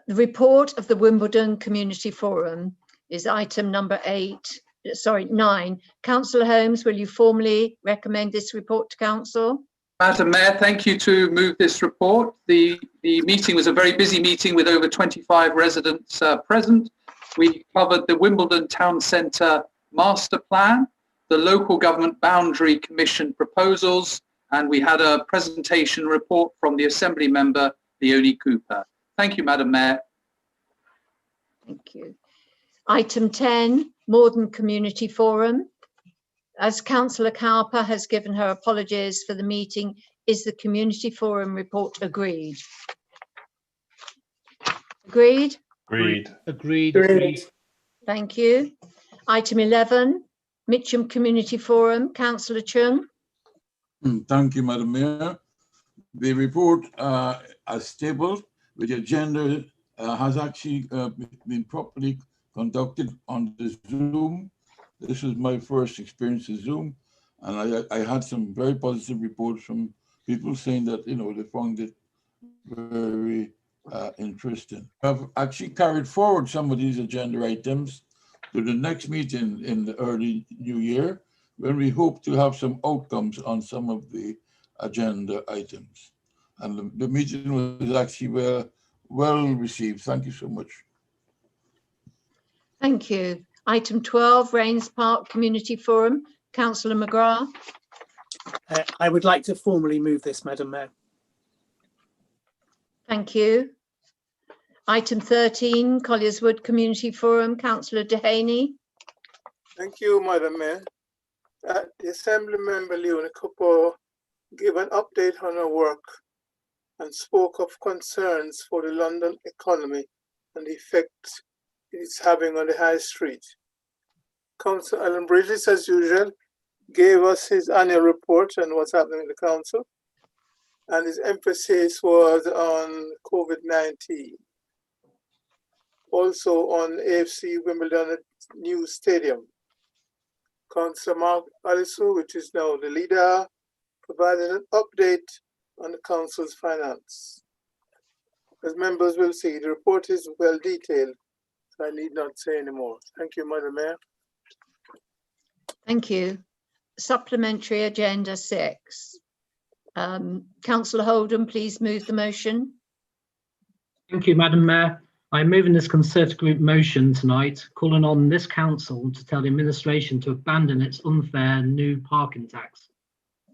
The report of the Wimbledon Community Forum is item number 9. Councillor Holmes, will you formally recommend this report to Council? Madam Mayor, thank you to move this report. The meeting was a very busy meeting with over 25 residents present. We covered the Wimbledon Town Centre Master Plan, the Local Government Boundary Commission proposals, and we had a presentation report from the Assembly member, Leonie Cooper. Thank you, Madam Mayor. Thank you. Item 10, Morden Community Forum. As Councillor Cowper has given her apologies for the meeting, is the Community Forum report agreed? Agreed? Agreed. Thank you. Item 11, Mitcham Community Forum, Councillor Chung. Thank you, Madam Mayor. The report as tabled with the agenda has actually been properly conducted on the Zoom. This is my first experience with Zoom, and I had some very positive reports from people saying that, you know, they found it very interesting. I've actually carried forward some of these agenda items to the next meeting in the early new year, when we hope to have some outcomes on some of the agenda items. And the meeting was actually well received. Thank you so much. Thank you. Item 12, Rains Park Community Forum, Councillor McGrath. I would like to formally move this, Madam Mayor. Thank you. Item 13, Collierswood Community Forum, Councillor Dehaney. Thank you, Madam Mayor. The Assembly member Leonie Cooper gave an update on her work and spoke of concerns for the London economy and the effect it's having on the high street. Councillor Alan Bridges, as usual, gave us his annual report on what's happening in the council, and his emphasis was on COVID-19. Also on Afc Wimbledon new stadium. Councillor Mark Allison, which is now the leader, provided an update on the council's finance. As members will see, the report is well detailed, so I need not say any more. Thank you, Madam Mayor. Thank you. Supplementary Agenda 6. Councillor Holden, please move the motion. Thank you, Madam Mayor. I'm moving this Conservative Group motion tonight, calling on this council to tell the administration to abandon its unfair new parking tax.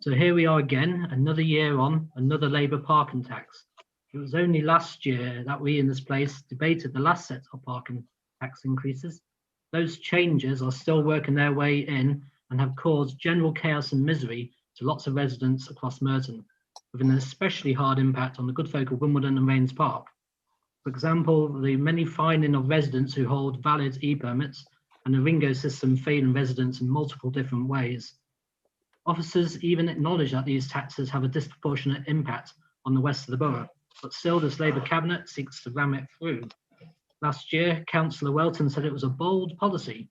So here we are again, another year on, another Labour parking tax. It was only last year that we in this place debated the last set of parking tax increases. Those changes are still working their way in and have caused general chaos and misery to lots of residents across Morden, with an especially hard impact on the good folk of Wimbledon and Rains Park. For example, the many fining of residents who hold valid e-permits and the Ringo system failing residents in multiple different ways. Officers even acknowledge that these taxes have a disproportionate impact on the west of the borough, but still this Labour cabinet seeks to ram it through. Last year, Councillor Welton said it was a bold policy.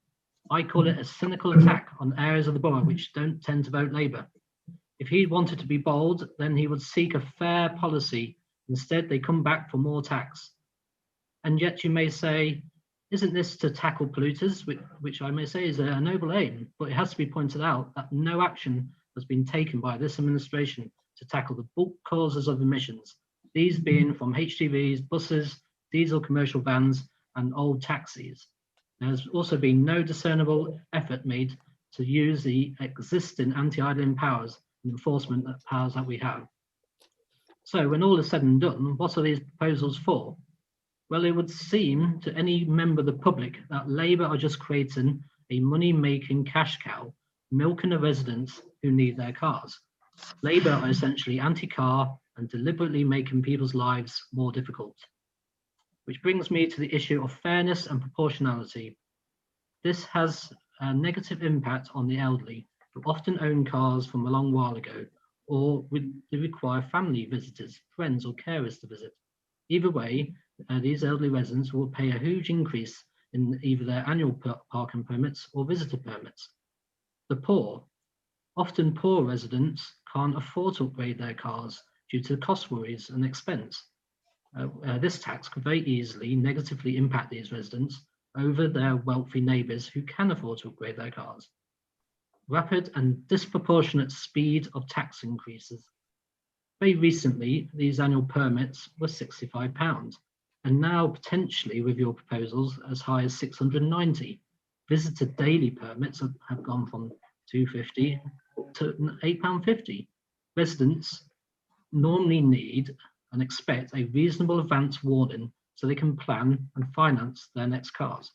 I call it a cynical attack on areas of the borough which don't tend to vote Labour. If he wanted to be bold, then he would seek a fair policy Instead, they come back for more tax. And yet you may say, isn't this to tackle polluters, which I may say is a noble aim, but it has to be pointed out that no action has been taken by this administration to tackle the bulk causes of emissions, these being from HGVs, buses, diesel commercial vans, and old taxis. There has also been no discernible effort made to use the existing anti-idling powers and enforcement powers that we have. So when all is said and done, what are these proposals for? Well, it would seem to any member of the public that Labour are just creating a money-making cash cow, milking the residents who need their cars. Labour are essentially anti-car and deliberately making people's lives more difficult. Which brings me to the issue of fairness and proportionality. This has a negative impact on the elderly, who often own cars from a long while ago, or they require family visitors, friends or carers to visit. Either way, these elderly residents will pay a huge increase in either their annual parking permits or visitor permits. The poor, often poor residents, can't afford to upgrade their cars due to cost worries and expense. This tax could very easily negatively impact these residents over their wealthy neighbours who can afford to upgrade their cars. Rapid and disproportionate speed of tax increases. Very recently, these annual permits were £65, and now potentially with your proposals as high as £690. Visitor daily permits have gone from £2.50 to £8.50. Residents normally need and expect a reasonable advance warning so they can plan and finance their next cars.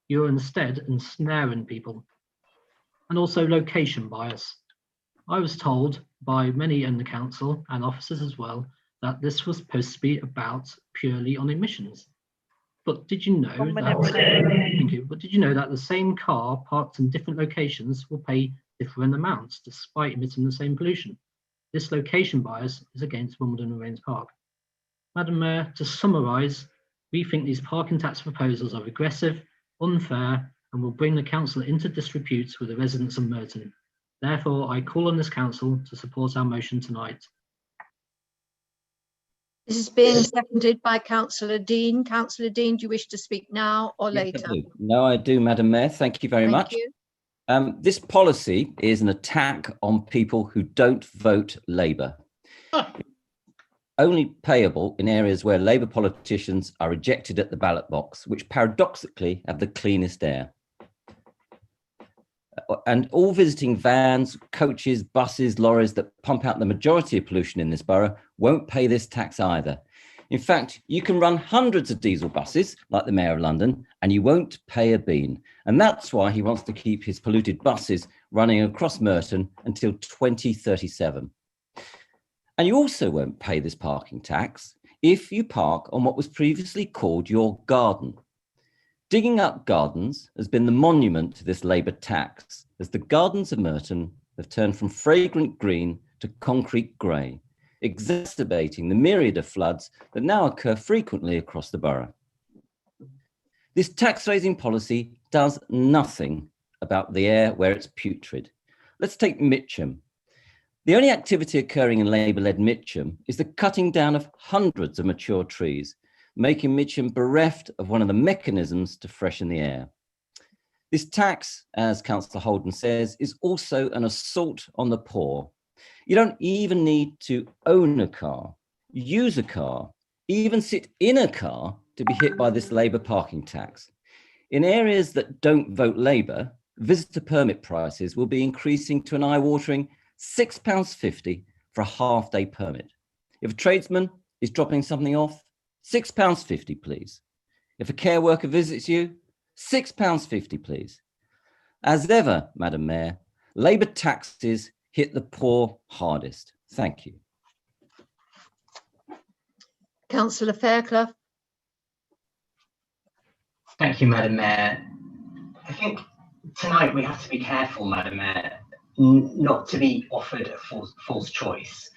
You're instead ensnaring people. And also location bias. I was told by many in the council and officers as well that this was supposed to be about purely on emissions. But did you know But did you know that the same car parked in different locations will pay different amounts despite emitting the same pollution? This location bias is against Wimbledon and Rains Park. Madam Mayor, to summarise, we think these parking tax proposals are regressive, unfair, and will bring the council into disrepute with the residents of Morden. Therefore, I call on this council to support our motion tonight. This is being seconded by Councillor Dean. Councillor Dean, do you wish to speak now or later? Yes, I do. No, I do, Madam Mayor. Thank you very much. You. This policy is an attack on people who don't vote Labour. Only payable in areas where Labour politicians are rejected at the ballot box, which paradoxically have the cleanest air. And all visiting vans, coaches, buses, lorries that pump out the majority of pollution in this borough won't pay this tax either. In fact, you can run hundreds of diesel buses, like the Mayor of London, and you won't pay a bean. And that's why he wants to keep his polluted buses running across Morden until 2037. And you also won't pay this parking tax if you park on what was previously called your garden. Digging up gardens has been the monument to this Labour tax, as the gardens of Morden have turned from fragrant green to concrete grey, exacerbating the myriad of floods that now occur frequently across the borough. This tax-raising policy does nothing about the air where it's putrid. Let's take Mitcham. The only activity occurring in Labour-led Mitcham is the cutting down of hundreds of mature trees, making Mitcham bereft of one of the mechanisms to freshen the air. This tax, as Councillor Holden says, is also an assault on the poor. You don't even need to own a car, use a car, even sit in a car to be hit by this Labour parking tax. In areas that don't vote Labour, visitor permit prices will be increasing to an eye-watering £6.50 for a half-day permit. If a tradesman is dropping something off, £6.50, please. If a care worker visits you, £6.50, please. As ever, Madam Mayor, Labour taxes hit the poor hardest. Thank you. Councillor Fairclough. Thank you, Madam Mayor. I think tonight we have to be careful, Madam Mayor, not to be offered a false choice.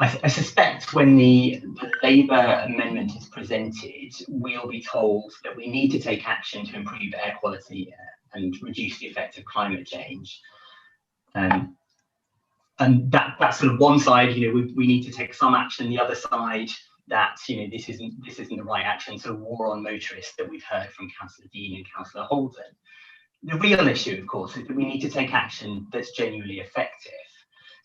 I suspect when the Labour amendment is presented, we'll be told that we need to take action to improve air quality and reduce the effect of climate change. And that's sort of one side, you know, we need to take some action. The other side, that this isn't the right action, sort of war on motorists that we've heard from Councillor Dean and Councillor Holden. The real issue, of course, is that we need to take action that's genuinely effective.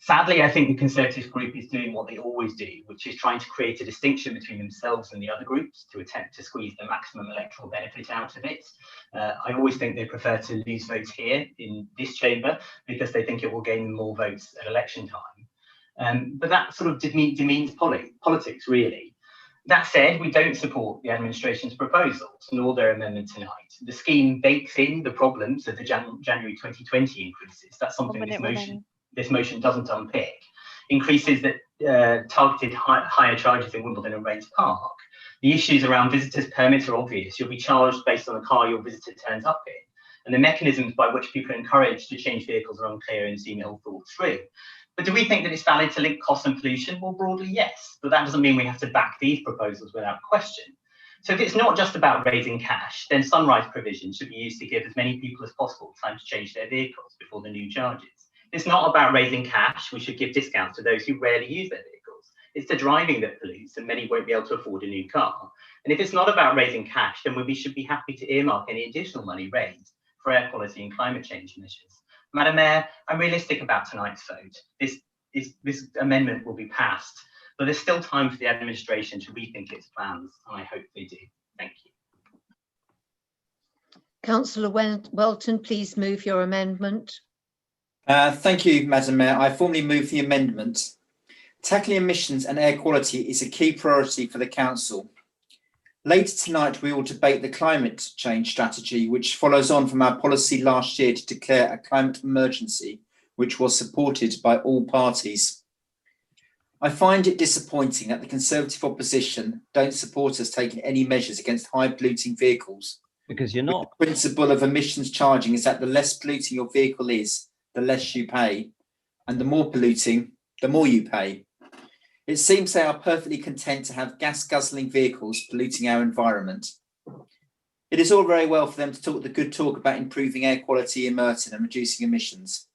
Sadly, I think the Conservative group is doing what they always do, which is trying to create a distinction between themselves and the other groups to attempt to squeeze the maximum electoral benefit out of it. I always think they prefer to lose votes here in this chamber because they think it will gain them more votes at election time. But that sort of demeans politics, really. That said, we don't support the administration's proposals, nor their amendment tonight. The scheme bakes in the problems of the January 2020 increases. That's something this motion doesn't unpick. Increases that targeted higher charges in Wimbledon and Rains Park. The issues around visitors' permits are obvious. You'll be charged based on the car your visitor turns up in. And the mechanisms by which people are encouraged to change vehicles are unclear and seem ill thought through. But do we think that it's valid to link cost and pollution? Well, broadly, yes. But that doesn't mean we have to back these proposals without question. So if it's not just about raising cash, then sunrise provisions should be used to give as many people as possible time to change their vehicles before the new charges. It's not about raising cash. We should give discounts to those who rarely use their vehicles. It's the driving that pollutes, and many won't be able to afford a new car. And if it's not about raising cash, then we should be happy to earmark any additional money raised for air quality and climate change measures. Madam Mayor, I'm realistic about tonight's vote. This amendment will be passed, but there's still time for the administration to rethink its plans, and I hope they do. Thank you. Councillor Welton, please move your amendment. Thank you, Madam Mayor. I formally move the amendment. Tackling emissions and air quality is a key priority for the Council. Later tonight, we will debate the climate change strategy, which follows on from our policy last year to declare a climate emergency, which was supported by all parties. I find it disappointing that the Conservative opposition don't support us taking any measures against high polluting vehicles. Because you're not. The principle of emissions charging is that the less polluting your vehicle is, the less you pay, and the more polluting, the more you pay. It seems they are perfectly content to have gas-guzzling vehicles polluting our environment. It is all very well for them to talk the good talk about improving air quality in Morden and reducing emissions.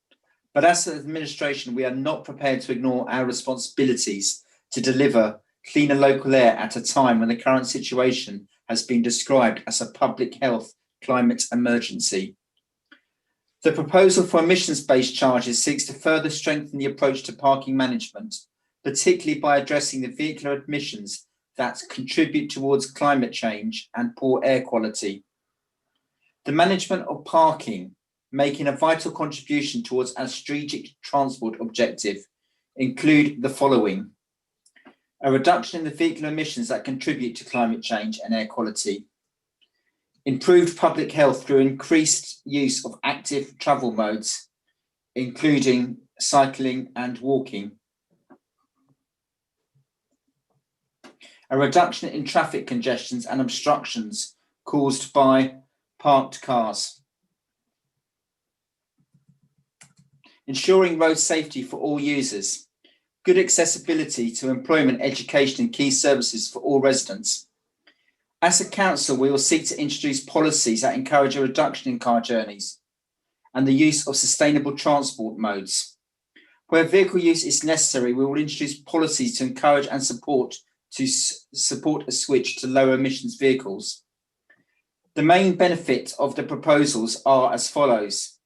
But as an administration, we are not prepared to ignore our responsibilities to deliver cleaner local air at a time when the current situation has been described as a public health climate emergency. The proposal for emissions-based charges seeks to further strengthen the approach to parking management, particularly by addressing the vehicular emissions that contribute towards climate change and poor air quality. The management of parking, making a vital contribution towards our strategic transport objective, include the following: a reduction in the vehicular emissions that contribute to climate change and air quality, improved public health through increased use of active travel modes, including cycling and walking, a reduction in traffic congestions and obstructions caused by parked cars, ensuring road safety for all users, good accessibility to employment, education and key services for all residents. As a council, we will seek to introduce policies that encourage a reduction in car journeys and the use of sustainable transport modes. Where vehicle use is necessary, we will introduce policies to encourage and support a switch to lower emissions vehicles. The main benefit of the proposals are as follows: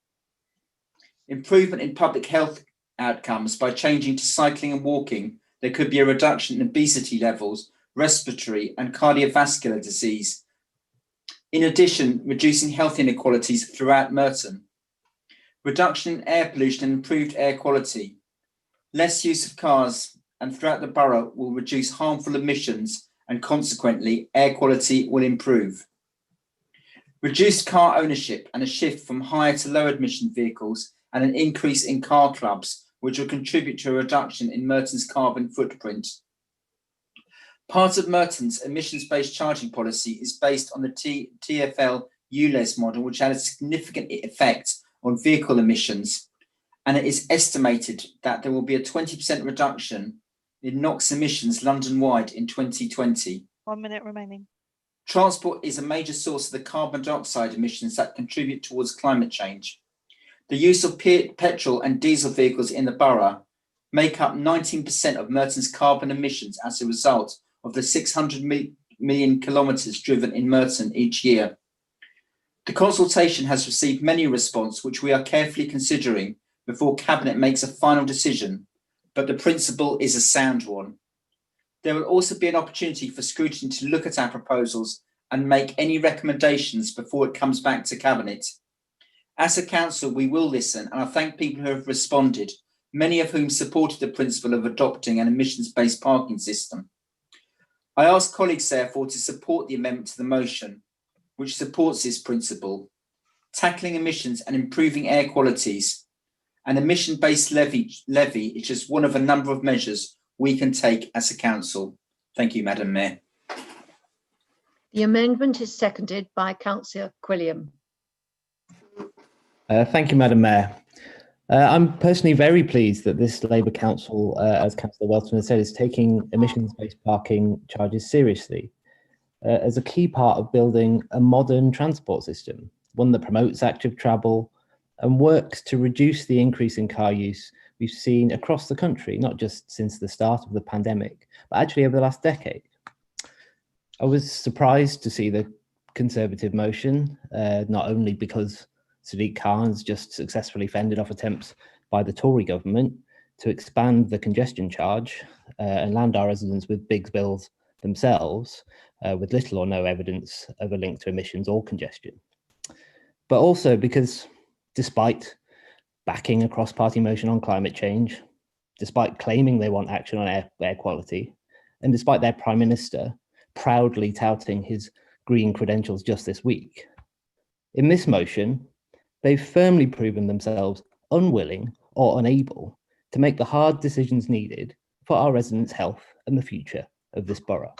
improvement in public health outcomes by changing to cycling and walking. There could be a reduction in obesity levels, respiratory and cardiovascular disease. In addition, reducing health inequalities throughout Morden. Reduction in air pollution and improved air quality. Less use of cars and throughout the borough will reduce harmful emissions and consequently air quality will improve. Reduced car ownership and a shift from higher to low emission vehicles and an increase in car clubs, which will contribute to a reduction in Merton's carbon footprint. Part of Merton's emissions-based charging policy is based on the TfL ULEZ model, which had a significant effect on vehicle emissions, and it is estimated that there will be a 20% reduction in NOx emissions London-wide in 2020. 1 minute remaining. Transport is a major source of the carbon dioxide emissions that contribute towards climate change. The use of petrol and diesel vehicles in the borough make up 19% of Merton's carbon emissions as a result of the 600 million kilometres driven in Morden each year. The consultation has received many responses, which we are carefully considering before Cabinet makes a final decision, but the principle is a sound one. There will also be an opportunity for scrutiny to look at our proposals and make any recommendations before it comes back to Cabinet. As a council, we will listen, and I thank people who have responded, many of whom supported the principle of adopting an emissions-based parking system. I ask colleagues, therefore, to support the amendment to the motion, which supports this principle. Tackling emissions and improving air qualities. An emission-based levy is just one of a number of measures we can take as a council. Thank you, Madam Mayor. The amendment is seconded by Councillor Quilliam. Thank you, Madam Mayor. I'm personally very pleased that this Labour Council, as Councillor Welton has said, is taking emissions-based parking charges seriously as a key part of building a modern transport system, one that promotes active travel and works to reduce the increase in car use we've seen across the country, not just since the start of the pandemic, but actually over the last decade. I was surprised to see the Conservative motion, not only because Sadiq Khan's just successfully fended off attempts by the Tory government to expand the congestion charge and land our residents with big bills themselves, with little or no evidence of a link to emissions or congestion. But also because despite backing a cross-party motion on climate change, despite claiming they want action on air quality, and despite their Prime Minister proudly touting his green credentials just this week, in this motion, they've firmly proven themselves unwilling or unable to make the hard decisions needed for our residents' health and the future of this borough.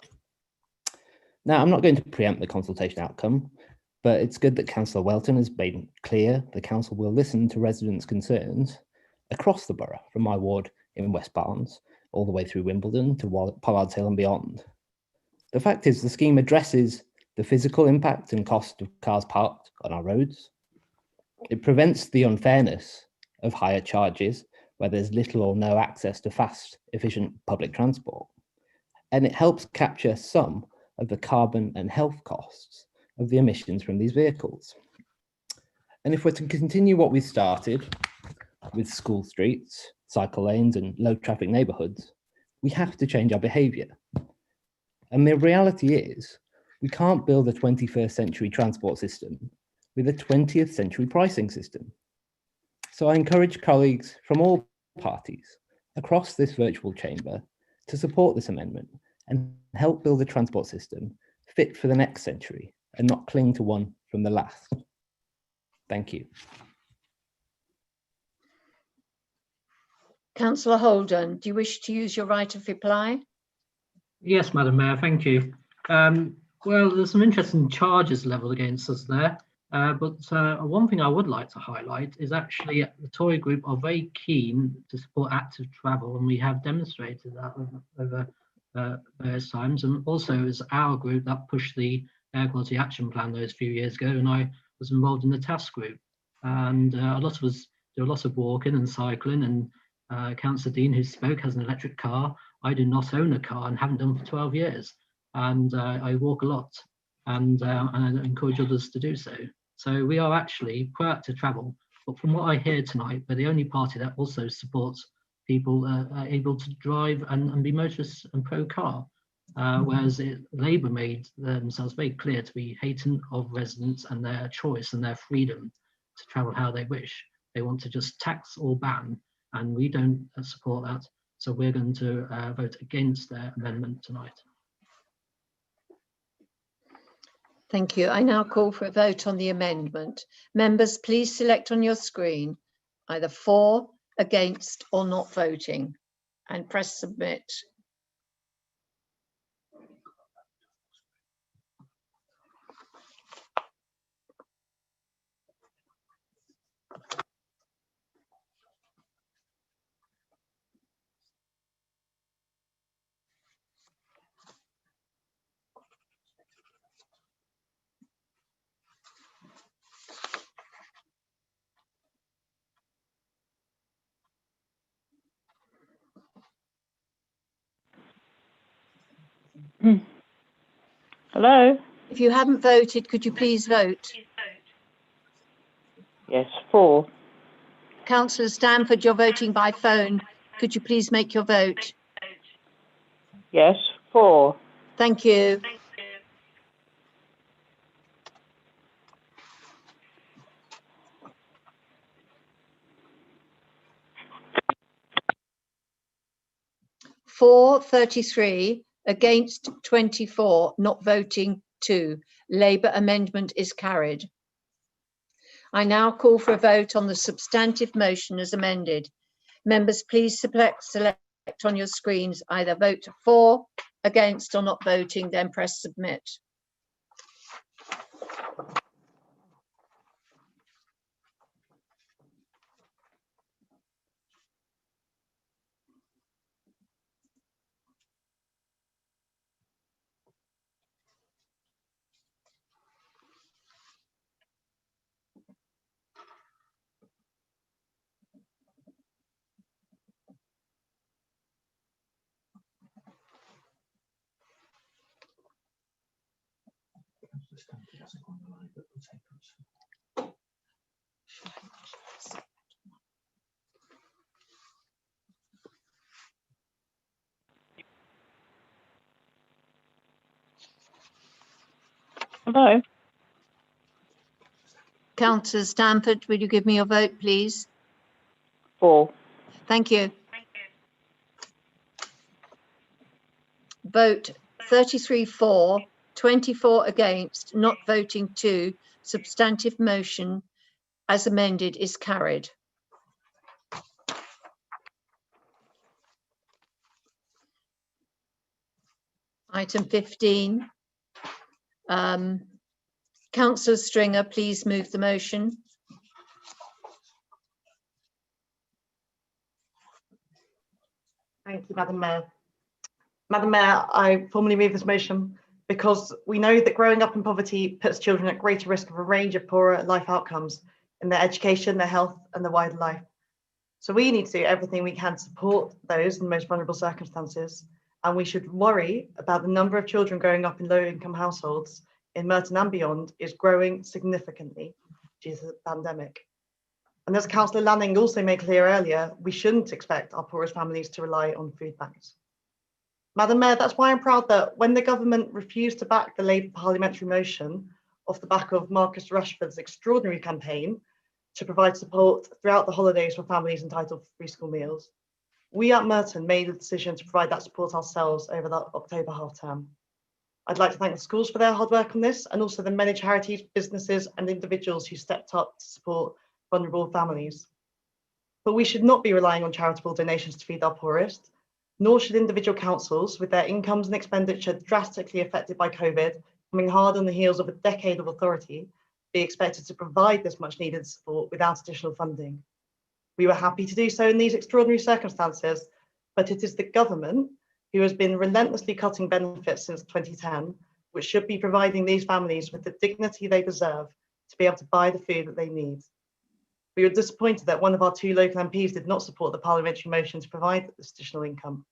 Now, I'm not going to preempt the consultation outcome, but it's good that Councillor Welton has made clear the council will listen to residents' concerns across the borough, from my ward in West Barnes, all the way through Wimbledon to Pollard's Hill and beyond. The fact is, the scheme addresses the physical impact and cost of cars parked on our roads. It prevents the unfairness of higher charges where there's little or no access to fast, efficient public transport. And it helps capture some of the carbon and health costs of the emissions from these vehicles. And if we're to continue what we started with school streets, cycle lanes and low traffic neighbourhoods, we have to change our behaviour. And the reality is, we can't build a 21st century transport system with a 20th century pricing system. So I encourage colleagues from all parties across this virtual chamber to support this amendment and help build a transport system fit for the next century and not cling to one from the last. Thank you. Councillor Holden, do you wish to use your right of reply? Yes, Madam Mayor, thank you. Well, there's some interesting charges levelled against us there, but one thing I would like to highlight is actually the Tory group are very keen to support active travel, and we have demonstrated that over various times, and also as our group that pushed the Air Quality Action Plan those few years ago, and I was involved in the task group, and a lot of us do a lot of walking and cycling, and Councillor Dean, who spoke, has an electric car. I do not own a car and haven't done for 12 years. And I walk a lot, and I encourage others to do so. So we are actually proactive travel. But from what I hear tonight, we're the only party that also supports people able to drive and be motorists and pro-car. Whereas Labour made themselves very clear to be hating of residents and their choice and their freedom to travel how they wish. They want to just tax or ban, and we don't support that. So we're going to vote against their amendment tonight. Thank you. I now call for a vote on the amendment. Members, please select on your screen either for, against, or not voting, and press submit. Hello? If you haven't voted, could you please vote? Yes, 4. Councillor Stanford, you're voting by phone. Could you please make your vote? Yes, 4. Thank you. For 33, against 24, not voting 2. Labour amendment is carried. I now call for a vote on the substantive motion as amended. Members, please select on your screens, either vote for, against or not voting, then press submit. Hello? Councillor Stanford, will you give me your vote, please? 4. Thank you. Vote 33 for, 24 against, not voting 2. Substantive motion as amended is carried. Item 15. Councillor Stringer, please move the motion. Thank you, Madam Mayor. Madam Mayor, I formally move this motion because we know that growing up in poverty puts children at greater risk of a range of poorer life outcomes in their education, their health, and their wider life. So we need to do everything we can to support those in the most vulnerable circumstances. And we should worry about the number of children growing up in low-income households in Morden and beyond is growing significantly due to the pandemic. And as Councillor Lanning also made clear earlier, we shouldn't expect our poorest families to rely on food banks. Madam Mayor, that's why I'm proud that when the government refused to back the Labour parliamentary motion off the back of Marcus Rashford's extraordinary campaign to provide support throughout the holidays for families entitled to free school meals, we at Merton made the decision to provide that support ourselves over the October half term. I'd like to thank the schools for their hard work on this, and also the many charities, businesses and individuals who stepped up to support vulnerable families. But we should not be relying on charitable donations to feed our poorest, nor should individual councils with their incomes and expenditure drastically affected by COVID, coming hard on the heels of a decade of authority, be expected to provide this much needed support without additional funding. We were happy to do so in these extraordinary circumstances, but it is the government who has been relentlessly cutting benefits since 2010, which should be providing these families with the dignity they deserve to be able to buy the food that they need. We were disappointed that one of our 2 local MPs did not support the parliamentary motion to provide this additional income.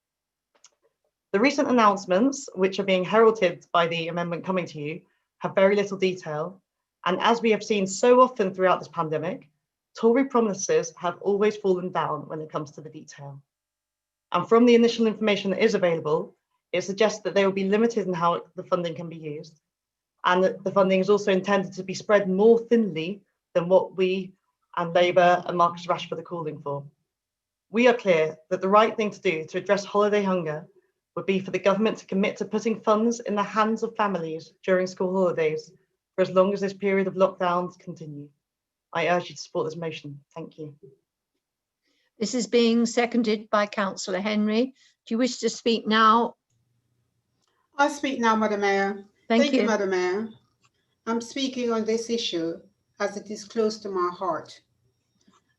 The recent announcements, which are being heralded by the amendment coming to you, have very little detail. And as we have seen so often throughout this pandemic, Tory promises have always fallen down when it comes to the detail. And from the initial information that is available, it suggests that they will be limited in how the funding can be used, and that the funding is also intended to be spread more thinly than what we and Labour and Marcus Rashford are calling for. We are clear that the right thing to do to address holiday hunger would be for the government to commit to putting funds in the hands of families during school holidays for as long as this period of lockdowns continue. I urge you to support this motion. Thank you. This is being seconded by Councillor Henry. Do you wish to speak now? I speak now, Madam Mayor. Thank you, Madam Mayor. I'm speaking on this issue as it is close to my heart.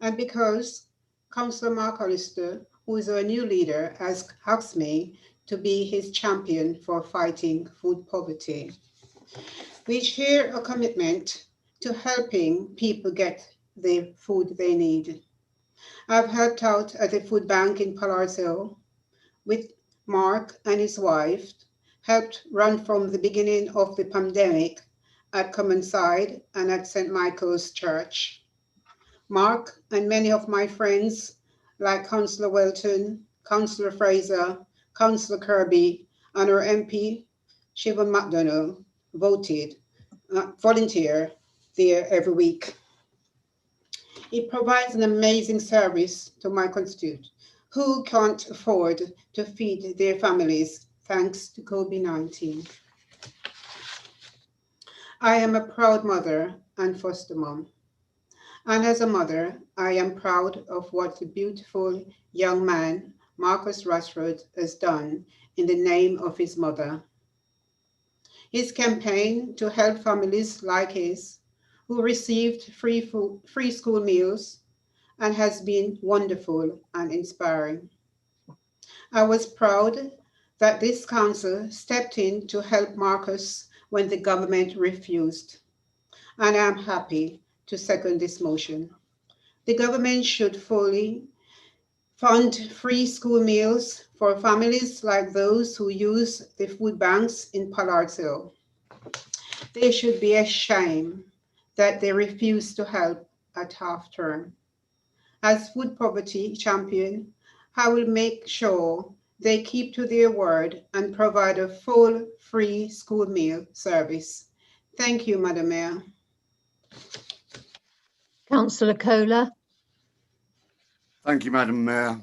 And because Councillor McAllister, who is our new leader, has asked me to be his champion for fighting food poverty. We share a commitment to helping people get the food they need. I've helped out at a food bank in Palazzo with Mark and his wife, helped run from the beginning of the pandemic at Commonside and at St. Michael's Church. Mark and many of my friends like Councillor Welton, Councillor Fraser, Councillor Kirby, and our MP, Siobhan McDonnell, volunteer there every week. It provides an amazing service to my constituents who can't afford to feed their families thanks to COVID-19. I am a proud mother and foster mom. And as a mother, I am proud of what the beautiful young man, Marcus Rashford, has done in the name of his mother. His campaign to help families like his who received free school meals and has been wonderful and inspiring. I was proud that this council stepped in to help Marcus when the government refused, and I'm happy to second this motion. The government should fully fund free school meals for families like those who use the food banks in Pollard's Hill. They should be ashamed that they refuse to help at half term. As food poverty champion, I will make sure they keep to their word and provide a full free school meal service. Thank you, Madam Mayor. Councillor Kohler. Thank you, Madam Mayor.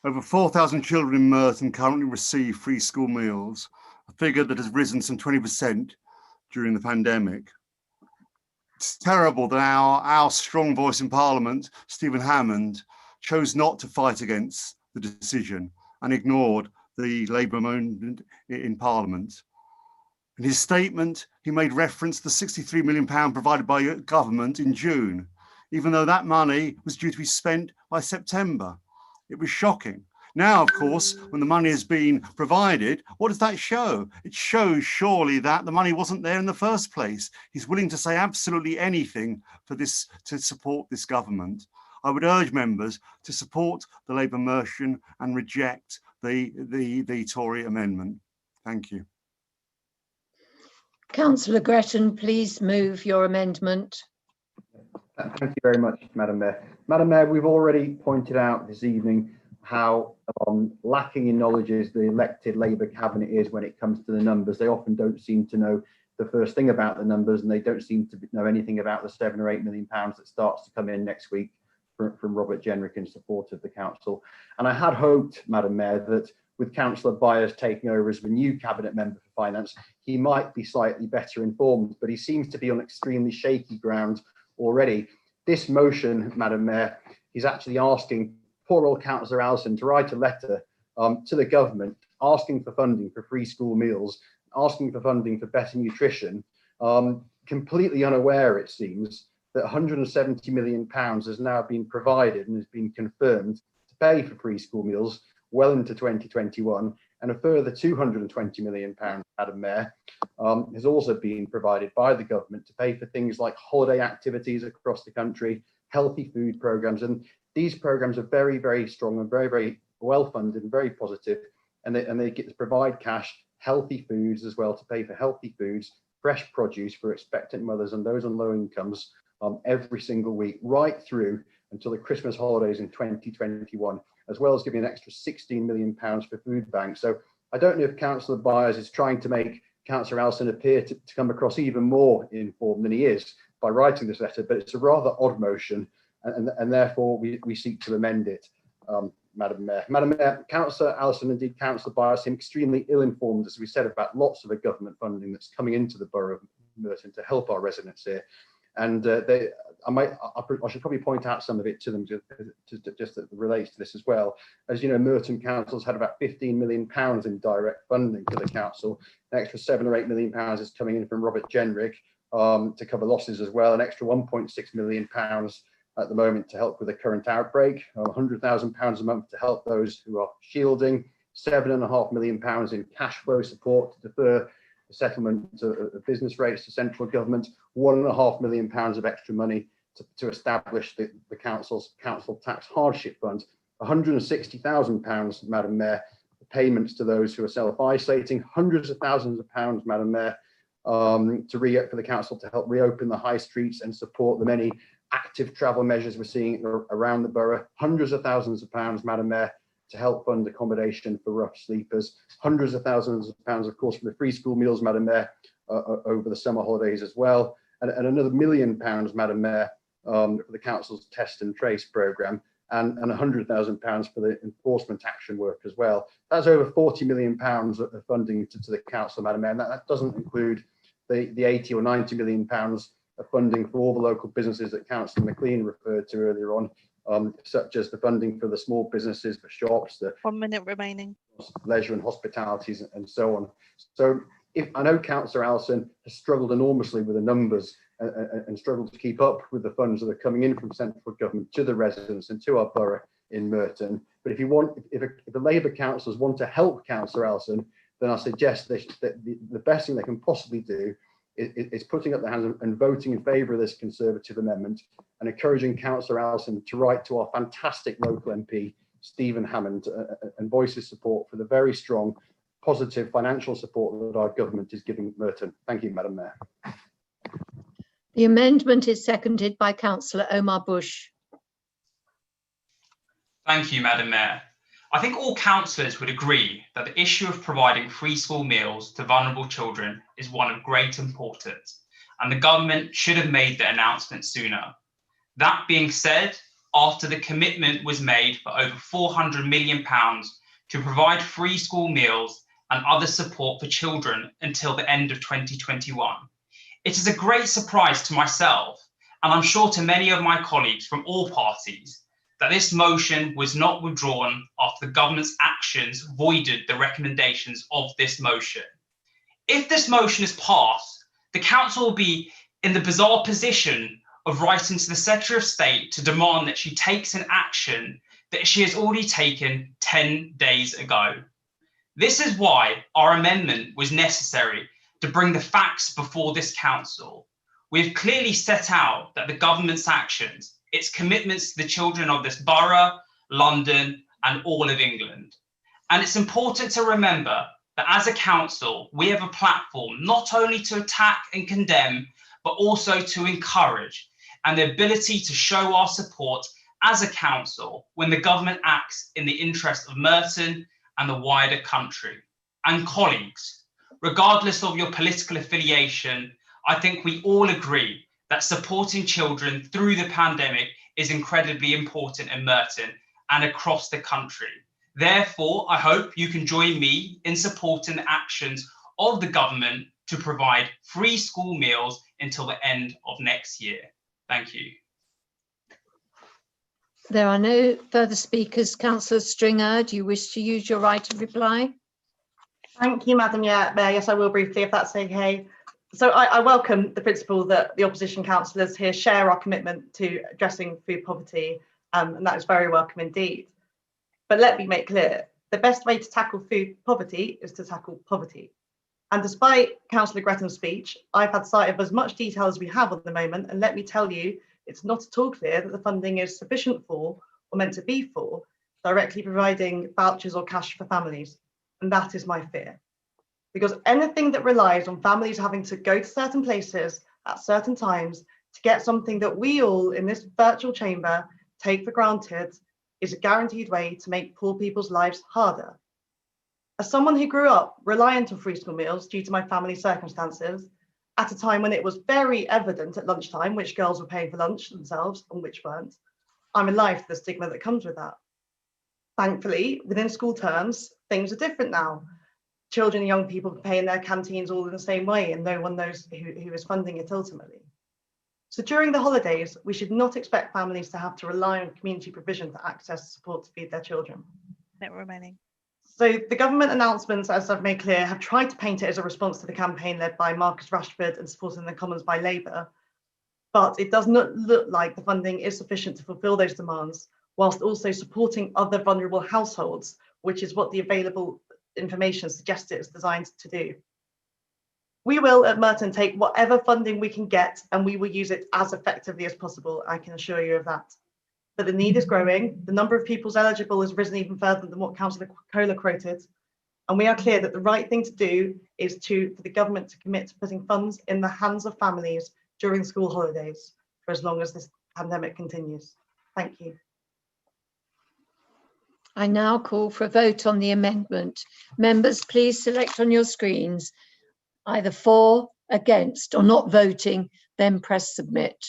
Over 4,000 children in Merton currently receive free school meals, a figure that has risen some 20% during the pandemic. It's terrible that our strong voice in Parliament, Stephen Hammond, chose not to fight against the decision and ignored the Labour movement in Parliament. In his statement, he made reference to the £63 million provided by government in June, even though that money was due to be spent by September. It was shocking. Now, of course, when the money has been provided, what does that show? It shows surely that the money wasn't there in the first place. He's willing to say absolutely anything for this, to support this government. I would urge members to support the Labour motion and reject the Tory amendment. Thank you. Councillor Gretton, please move your amendment. Thank you very much, Madam Mayor. Madam Mayor, we've already pointed out this evening how lacking in knowledge is the elected Labour cabinet is when it comes to the numbers. They often don't seem to know the first thing about the numbers, and they don't seem to know anything about the £7 or £8 million that starts to come in next week from Robert Jenrick in support of the council. And I had hoped, Madam Mayor, that with Councillor Byers taking over as the new cabinet member for finance, he might be slightly better informed, but he seems to be on extremely shaky ground already. This motion, Madam Mayor, he's actually asking poor old Councillor Allison to write a letter to the government asking for funding for free school meals, asking for funding for better nutrition, completely unaware, it seems, that £170 million has now been provided and has been confirmed to pay for free school meals well into 2021, and a further £220 million, Madam Mayor, has also been provided by the government to pay for things like holiday activities across the country, healthy food programmes, and these programmes are very, very strong and very, very well funded and very positive, and they get to provide cash, healthy foods as well, to pay for healthy foods, fresh produce for expectant mothers and those on low incomes every single week, right through until the Christmas holidays in 2021, as well as giving an extra £16 million for food banks. So I don't know if Councillor Byers is trying to make Councillor Allison appear to come across even more informed than he is by writing this letter, but it's a rather odd motion, and therefore we seek to amend it, Madam Mayor. Madam Mayor, Councillor Allison, indeed Councillor Byers, seem extremely ill-informed, as we said, about lots of the government funding that's coming into the borough of Merton to help our residents here. And I should probably point out some of it to them just that relates to this as well. As you know, Merton Council's had about £15 million in direct funding for the council. An extra £7 or £8 million is coming in from Robert Jenrick to cover losses as well. An extra £1.6 million at the moment to help with the current outbreak. £100,000 a month to help those who are shielding. £7.5 million in cash flow support to defer the settlement of business rates to central government, £1.5 million of extra money to establish the council tax hardship fund, £160,000, Madam Mayor, payments to those who are self-isolating, hundreds of thousands of pounds, Madam Mayor, for the council to help reopen the high streets and support the many active travel measures we're seeing around the borough, hundreds of thousands of pounds, Madam Mayor, to help fund accommodation for rough sleepers, hundreds of thousands of pounds, of course, for the free school meals, Madam Mayor, over the summer holidays as well, and another £1 million, Madam Mayor, for the council's test and trace programme, and £100,000 for the enforcement action work as well. That's over £40 million of funding to the council, Madam Mayor, and that doesn't include the 80 or 90 million pounds of funding for all the local businesses that Councillor McLean referred to earlier on, such as the funding for the small businesses, the shops, the 1 minute remaining, leisure and hospitalities, and so on. So I know Councillor Allison has struggled enormously with the numbers and struggled to keep up with the funds that are coming in from central government to the residents and to our borough in Merton. But if the Labour councillors want to help Councillor Allison, then I suggest that the best thing they can possibly do is putting up their hands and voting in favour of this Conservative amendment, and encouraging Councillor Allison to write to our fantastic local MP, Stephen Hammond, and voice his support for the very strong, positive financial support that our government is giving Merton. Thank you, Madam Mayor. The amendment is seconded by Councillor Omar Bush. Thank you, Madam Mayor. I think all councillors would agree that the issue of providing free school meals to vulnerable children is one of great importance, and the government should have made the announcement sooner. That being said, after the commitment was made for over £400 million to provide free school meals and other support for children until the end of 2021, it is a great surprise to myself, and I'm sure to many of my colleagues from all parties, that this motion was not withdrawn after the government's actions voided the recommendations of this motion. If this motion is passed, the council will be in the bizarre position of writing to the Secretary of State to demand that she takes an action that she has already taken 10 days ago. This is why our amendment was necessary, to bring the facts before this council. We have clearly set out that the government's actions, its commitments to the children of this borough, London, and all of England. And it's important to remember that as a council, we have a platform not only to attack and condemn, but also to encourage, and the ability to show our support as a council when the government acts in the interest of Merton and the wider country. And colleagues, regardless of your political affiliation, I think we all agree that supporting children through the pandemic is incredibly important in Merton and across the country. Therefore, I hope you can join me in supporting the actions of the government to provide free school meals until the end of next year. Thank you. There are no further speakers. Councillor Stringer, do you wish to use your right of reply? Thank you, Madam Mayor. Yes, I will briefly, if that's okay. So I welcome the principle that the opposition councillors here share our commitment to addressing food poverty, and that is very welcome indeed. But let me make clear, the best way to tackle food poverty is to tackle poverty. And despite Councillor Gretton's speech, I've had sight of as much detail as we have at the moment, and let me tell you, it's not at all clear that the funding is sufficient for, or meant to be for, directly providing vouchers or cash for families. And that is my fear. Because anything that relies on families having to go to certain places at certain times to get something that we all in this virtual chamber take for granted is a guaranteed way to make poor people's lives harder. As someone who grew up reliant on free school meals due to my family's circumstances, at a time when it was very evident at lunchtime which girls were paying for lunch themselves and which weren't, I'm alive to the stigma that comes with that. Thankfully, within school terms, things are different now. Children and young people pay in their canteens all in the same way, and no one knows who is funding it ultimately. So during the holidays, we should not expect families to have to rely on community provision to access support to feed their children. minute remaining. So the government announcements, as I've made clear, have tried to paint it as a response to the campaign led by Marcus Rashford and supported in the Commons by Labour. But it does not look like the funding is sufficient to fulfil those demands, whilst also supporting other vulnerable households, which is what the available information suggests it is designed to do. We will at Merton take whatever funding we can get, and we will use it as effectively as possible, I can assure you of that. But the need is growing. The number of pupils eligible has risen even further than what Councillor Kohler quoted. And we are clear that the right thing to do is for the government to commit to putting funds in the hands of families during school holidays for as long as this pandemic continues. Thank you. I now call for a vote on the amendment. Members, please select on your screens either for, against, or not voting, then press submit.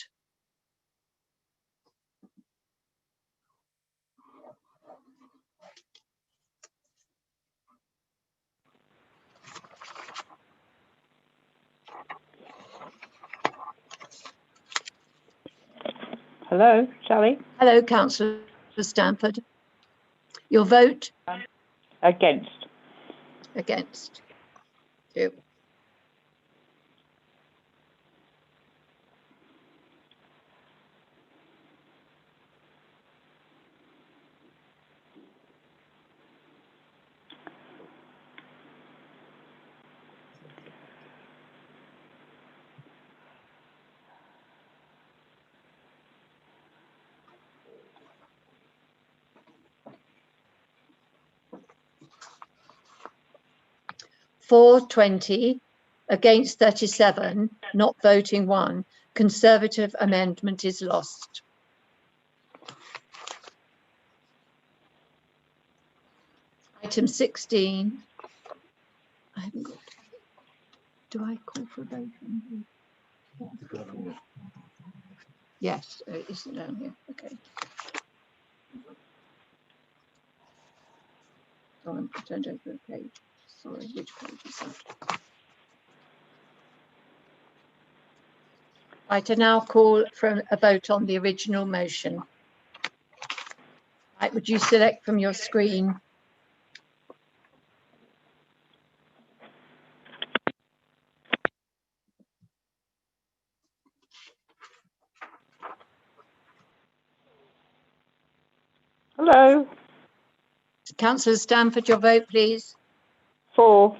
Hello, Sally? Hello, Councillor Stanford. Your vote? Against. Against. Thank you. For 20, against 37, not voting 1. Conservative amendment is lost. Item 16. I haven't got. Do I call for a vote? Yes, it's down here. Okay. Oh, I turned over the page. Sorry, which page is that? Right, I now call for a vote on the original motion. Right, would you select from your screen? Hello. Councillor Stanford, your vote, please. For.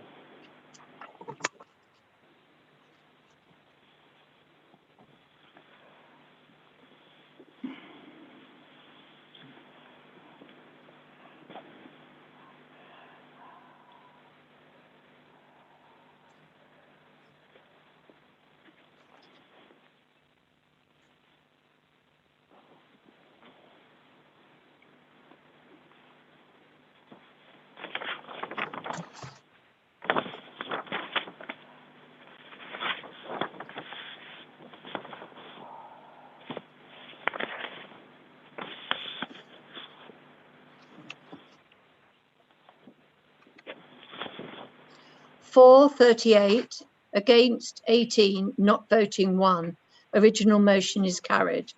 For 38, against 18, not voting 1. Original motion is carried.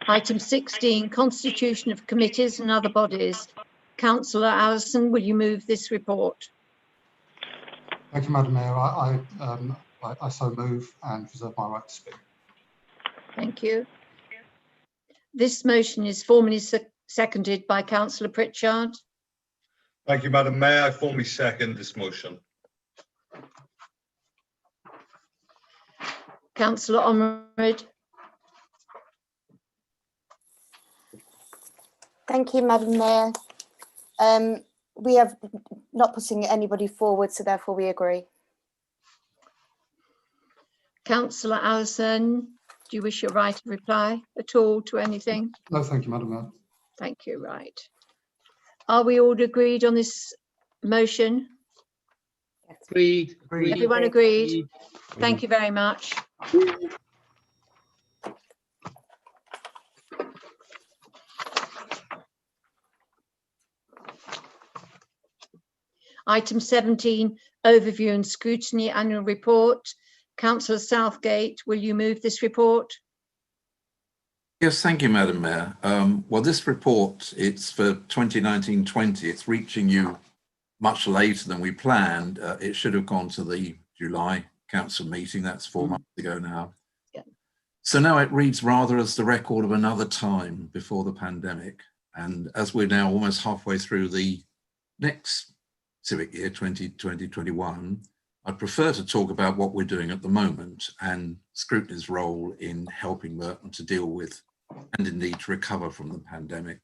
Item 16, constitution of committees and other bodies. Councillor Allison, will you move this report? Thank you, Madam Mayor. I so move and reserve my right to speak. Thank you. This motion is formally seconded by Councillor Pritchard. Thank you, Madam Mayor. I formally second this motion. Councillor Ormerod. Thank you, Madam Mayor. We have not putting anybody forward, so therefore we agree. Councillor Allison, do you wish your right of reply at all to anything? No, thank you, Madam Mayor. Thank you, right. Are we all agreed on this motion? Agreed. Everyone agreed? Thank you very much. Item 17, overview and scrutiny annual report. Councillor Southgate, will you move this report? Yes, thank you, Madam Mayor. Well, this report, it's for 2019-20. It's reaching you much later than we planned. It should have gone to the July council meeting. That's 4 months ago now. Yeah. So now it reads rather as the record of another time before the pandemic. And as we're now almost halfway through the next civic year, 2020-21, I'd prefer to talk about what we're doing at the moment and scrutiny's role in helping Morden to deal with and indeed to recover from the pandemic.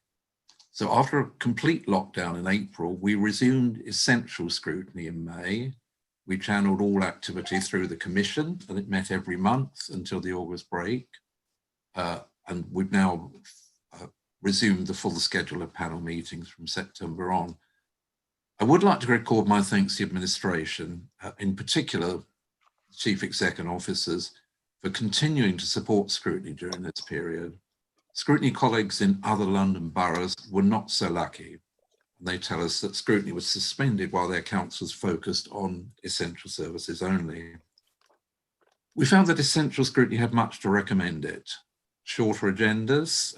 So after a complete lockdown in April, we resumed essential scrutiny in May. We channeled all activity through the Commission, and it met every month until the August break. And we've now resumed the full schedule of panel meetings from September on. I would like to record my thanks to the administration, in particular, Chief Exec and officers, for continuing to support scrutiny during this period. Scrutiny colleagues in other London boroughs were not so lucky. They tell us that scrutiny was suspended while their councils focused on essential services only. We found that essential scrutiny had much to recommend it. Shorter agendas,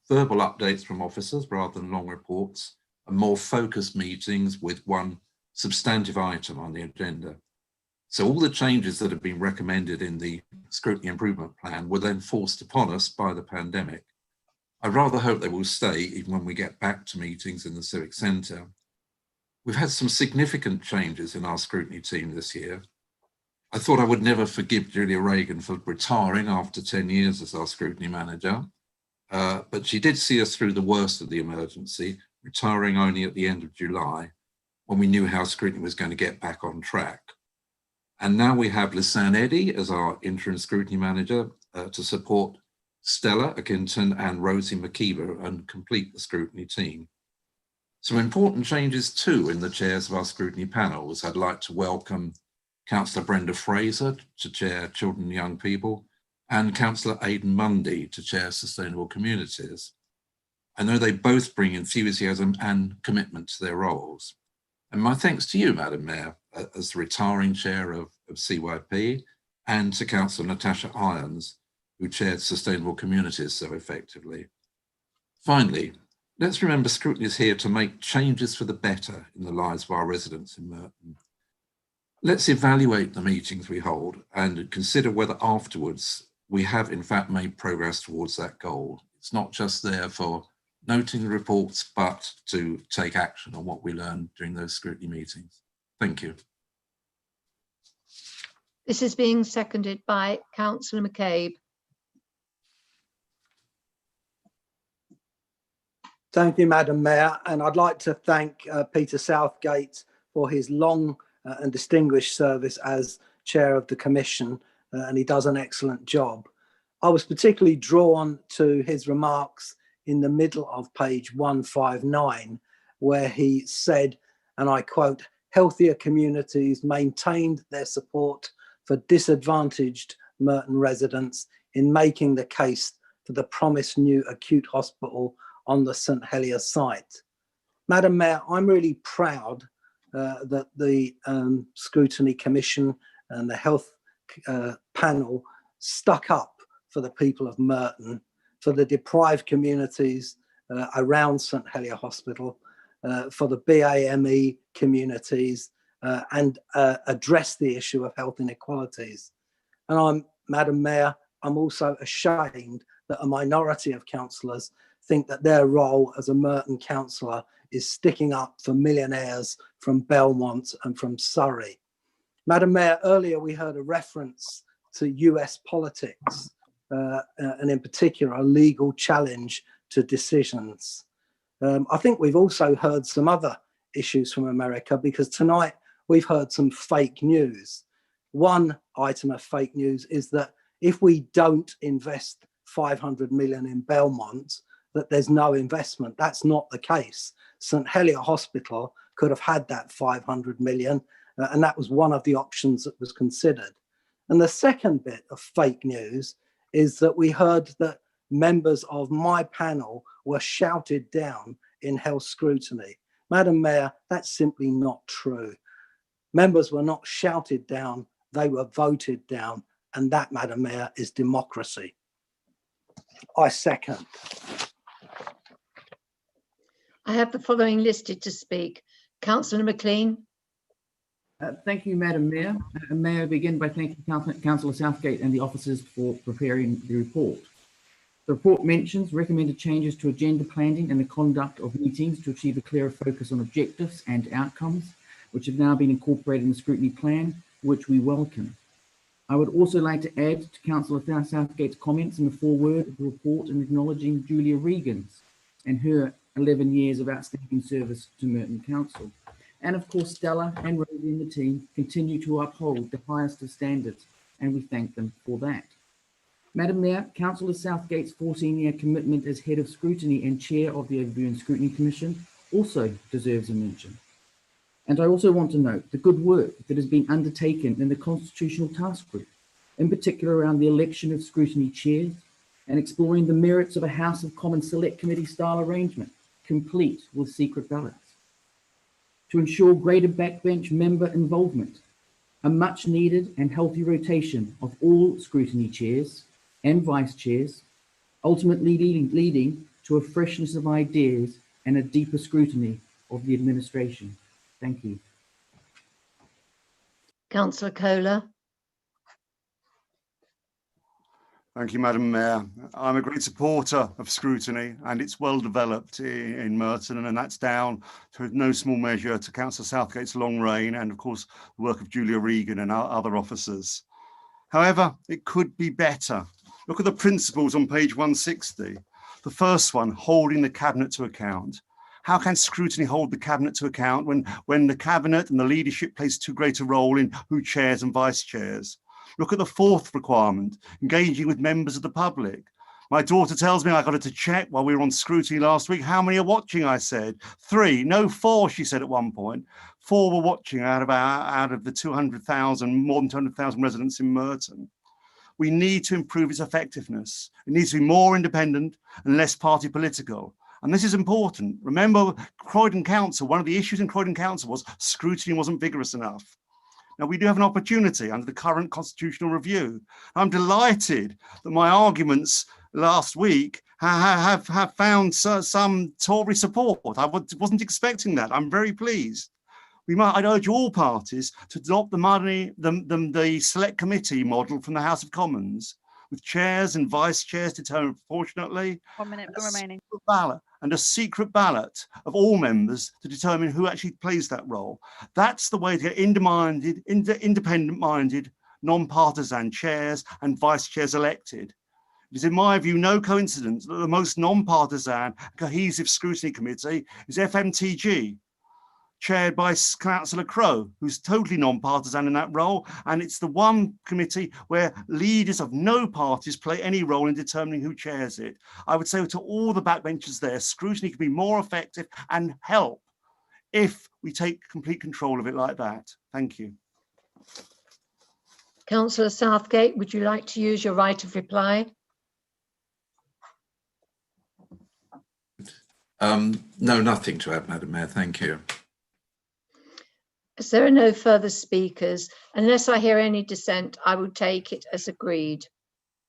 verbal updates from officers rather than long reports, and more focused meetings with one substantive item on the agenda. So all the changes that have been recommended in the scrutiny improvement plan were then forced upon us by the pandemic. I rather hope they will stay even when we get back to meetings in the Civic Centre. We've had some significant changes in our scrutiny team this year. I thought I would never forgive Julia Reagan for retiring after 10 years as our scrutiny manager, but she did see us through the worst of the emergency, retiring only at the end of July, when we knew how scrutiny was going to get back on track. And now we have Lisanne Eddy as our interim scrutiny manager to support Stella Akinton and Rosie McKeever and complete the scrutiny team. Some important changes too in the chairs of our scrutiny panels. I'd like to welcome Councillor Brenda Fraser to chair Children and Young People and Councillor Aidan Mundy to chair Sustainable Communities. I know they both bring enthusiasm and commitment to their roles. And my thanks to you, Madam Mayor, as the retiring chair of CYP, and to Councillor Natasha Irons, who chaired Sustainable Communities so effectively. Finally, let's remember scrutiny is here to make changes for the better in the lives of our residents in Merton. Let's evaluate the meetings we hold and consider whether afterwards we have in fact made progress towards that goal. It's not just there for noting the reports, but to take action on what we learned during those scrutiny meetings. Thank you. This is being seconded by Councillor McCabe. Thank you, Madam Mayor, and I'd like to thank Peter Southgate for his long and distinguished service as chair of the Commission, and he does an excellent job. I was particularly drawn to his remarks in the middle of page 159, where he said, and I quote, "Healthier communities maintained their support for disadvantaged Merton residents in making the case for the promised new acute hospital on the St Helier site." Madam Mayor, I'm really proud that the Scrutiny Commission and the Health Panel stuck up for the people of Merton, for the deprived communities around St Helier Hospital, for the BAME communities, and address the issue of health inequalities. And Madam Mayor, I'm also ashamed that a minority of councillors think that their role as a Merton councillor is sticking up for millionaires from Belmont and from Surrey. Madam Mayor, earlier we heard a reference to US politics, and in particular a legal challenge to decisions. I think we've also heard some other issues from America, because tonight we've heard some fake news. One item of fake news is that if we don't invest 500 million in Belmont, that there's no investment. That's not the case. St Helier Hospital could have had that 500 million, and that was one of the options that was considered. And the second bit of fake news is that we heard that members of my panel were shouted down in health scrutiny. Madam Mayor, that's simply not true. Members were not shouted down, they were voted down, and that, Madam Mayor, is democracy. I second. I have the following listed to speak. Councillor McLean. Thank you, Madam Mayor. May I begin by thanking Councillor Southgate and the officers for preparing the report. The report mentions recommended changes to agenda planning and the conduct of meetings to achieve a clearer focus on objectives and outcomes, which have now been incorporated in the scrutiny plan, which we welcome. I would also like to add to Councillor Southgate's comments in the foreword of the report and acknowledging Julia Regan's and her 11 years of outstanding service to Merton Council. And of course, Stella and Rosie and the team continue to uphold the highest of standards, and we thank them for that. Madam Mayor, Councillor Southgate's 14-year commitment as Head of Scrutiny and Chair of the Overview and Scrutiny Commission also deserves a mention. And I also want to note the good work that has been undertaken in the Constitutional Task Group, in particular around the election of scrutiny chairs and exploring the merits of a House of Commons Select Committee style arrangement, complete with secret ballots. To ensure greater backbench member involvement, a much needed and healthy rotation of all scrutiny chairs and vice chairs, ultimately leading to a freshness of ideas and a deeper scrutiny of the administration. Thank you. Councillor Kohler. Thank you, Madam Mayor. I'm a great supporter of scrutiny, and it's well developed in Merton, and that's down to no small measure to Councillor Southgate's long reign and, of course, the work of Julia Regan and our other officers. However, it could be better. Look at the principles on page 160. The first one, holding the Cabinet to account. How can scrutiny hold the Cabinet to account when the Cabinet and the leadership plays too great a role in who chairs and vice chairs? Look at the fourth requirement, engaging with members of the public. My daughter tells me I got her to check while we were on scrutiny last week. How many are watching, I said. 3, no 4, she said at one point. 4 were watching out of the 200,000, more than 200,000 residents in Merton. We need to improve its effectiveness. It needs to be more independent and less party political. And this is important. Remember, Croydon Council, one of the issues in Croydon Council was scrutiny wasn't vigorous enough. Now, we do have an opportunity under the current constitutional review. I'm delighted that my arguments last week have found some Tory support. I wasn't expecting that. I'm very pleased. I'd urge all parties to adopt the select committee model from the House of Commons, with chairs and vice chairs determined proportionately. 1 minute remaining. And a secret ballot of all members to determine who actually plays that role. That's the way to get independent-minded, non-partisan chairs and vice chairs elected. It is, in my view, no coincidence that the most non-partisan, cohesive scrutiny committee is FMTG, chaired by Councillor Crowe, who's totally non-partisan in that role. And it's the one committee where leaders of no parties play any role in determining who chairs it. I would say to all the backbenchers there, scrutiny can be more effective and help if we take complete control of it like that. Thank you. Councillor Southgate, would you like to use your right of reply? No, nothing to add, Madam Mayor. Thank you. As there are no further speakers, unless I hear any dissent, I will take it as agreed.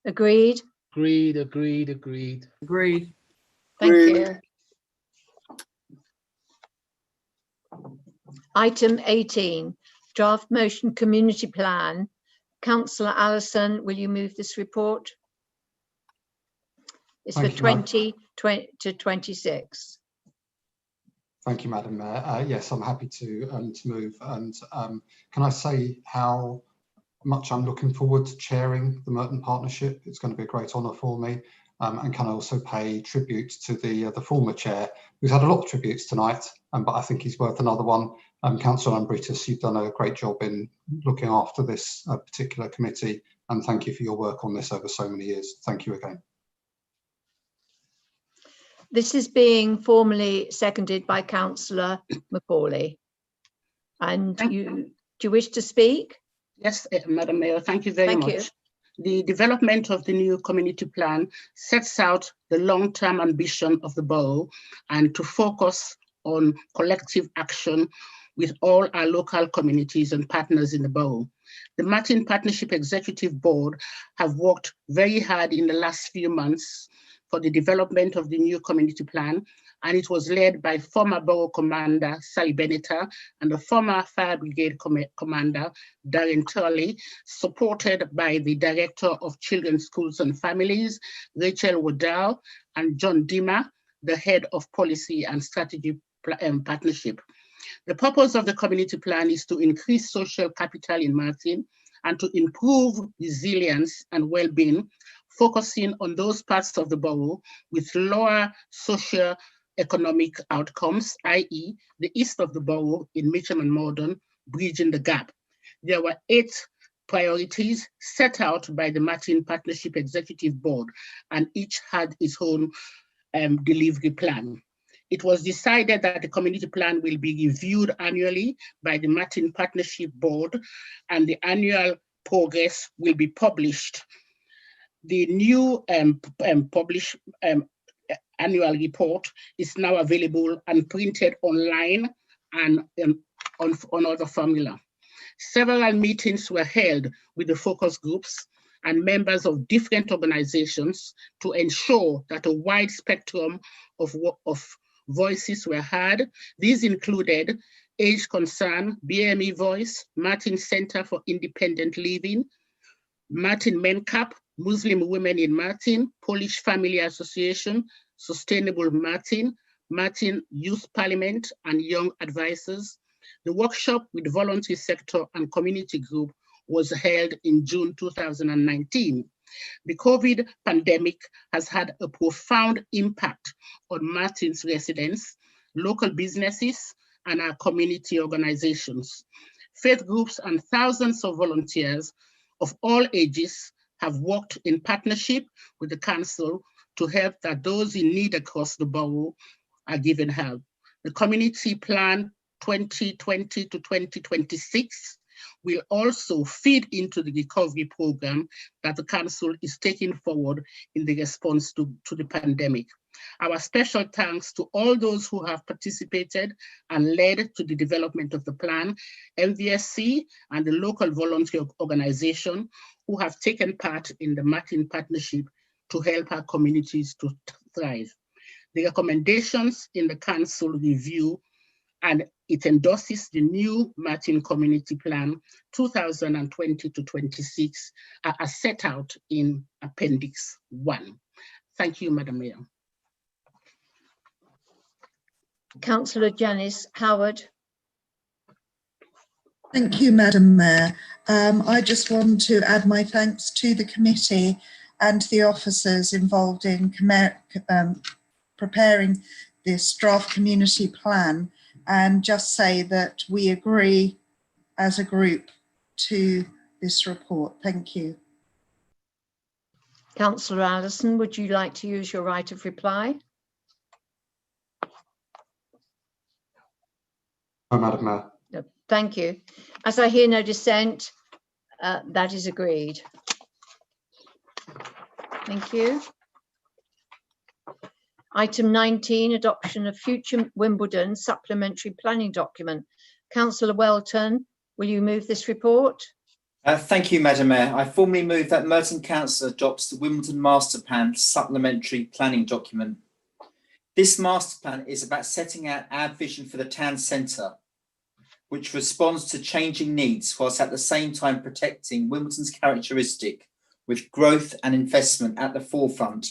Agreed? Agreed, agreed, agreed. Agreed. Thank you. Item 18, draft motion community plan. Councillor Allison, will you move this report? It's for 20 to 26. Thank you, Madam Mayor. Yes, I'm happy to move. And can I say how much I'm looking forward to chairing the Merton Partnership? It's going to be a great honour for me. And can I also pay tribute to the former chair, who's had a lot of tributes tonight, but I think he's worth another one. Councillor Ambritis, you've done a great job in looking after this particular committee, and thank you for your work on this over so many years. Thank you again. This is being formally seconded by Councillor Macaulay. And do you wish to speak? Yes, Madam Mayor, thank you very much. Thank you. The development of the new community plan sets out the long-term ambition of the borough and to focus on collective action with all our local communities and partners in the borough. The Merton Partnership Executive Board have worked very hard in the last few months for the development of the new community plan, and it was led by former Borough Commander Sally Beneta and the former Fire Brigade Commander Darren Turley, supported by the Director of Children's Schools and Families, Rachel Waddell, and John Dimmer, the Head of Policy and Strategy Partnership. The purpose of the community plan is to increase social capital in Merton and to improve resilience and well-being, focusing on those parts of the borough with lower social economic outcomes, i.e. the east of the borough in Mitcham and Morden, bridging the gap. There were 8 priorities set out by the Martin Partnership Executive Board, and each had its own delivery plan. It was decided that the community plan will be reviewed annually by the Martin Partnership Board, and the annual progress will be published. The new published annual report is now available and printed online and on other formula. Several meetings were held with the focus groups and members of different organizations to ensure that a wide spectrum of voices were heard. These included Age Concern, BME Voice, Martin Center for Independent Living, Martin MENCAP, Muslim Women in Martin, Polish Family Association, Sustainable Martin, Martin Youth Parliament, and Young Advisors. The workshop with voluntary sector and community group was held in June 2019. The COVID pandemic has had a profound impact on Martin's residents, local businesses, and our community organizations. Faith groups and thousands of volunteers of all ages have worked in partnership with the council to help that those in need across the borough are given help. The community plan 2020 to 2026 will also feed into the recovery program that the council is taking forward in the response to the pandemic. Our special thanks to all those who have participated and led to the development of the plan, MVSC and the local volunteer organization who have taken part in the Martin Partnership to help our communities to thrive. The recommendations in the council review, and it endorses the new Martin Community Plan 2020 to 26 are set out in Appendix 1. Thank you, Madam Mayor. Councillor Janice Howard. Thank you, Madam Mayor. I just want to add my thanks to the committee and the officers involved in preparing this draft community plan, and just say that we agree as a group to this report. Thank you. Councillor Allison, would you like to use your right of reply? No, Madam Mayor. No, thank you. As I hear no dissent, that is agreed. Thank you. Item 19, adoption of future Wimbledon supplementary planning document. Councillor Welton, will you move this report? Thank you, Madam Mayor. I formally move that Merton Council adopts the Wimbledon Master Plan supplementary planning document. This master plan is about setting out our vision for the town centre, which responds to changing needs whilst at the same time protecting Wimbledon's characteristic with growth and investment at the forefront.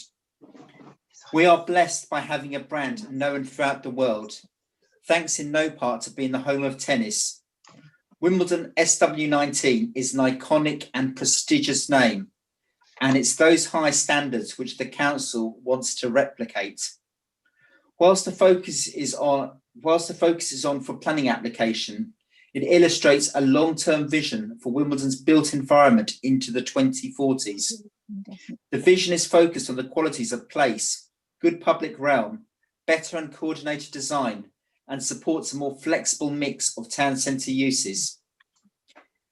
We are blessed by having a brand known throughout the world, thanks in no part to being the home of tennis. Wimbledon SW19 is an iconic and prestigious name, and it's those high standards which the council wants to replicate. Whilst the focus is on for planning application, it illustrates a long-term vision for Wimbledon's built environment into the 2040s. The vision is focused on the qualities of place, good public realm, better and coordinated design, and supports a more flexible mix of town centre uses.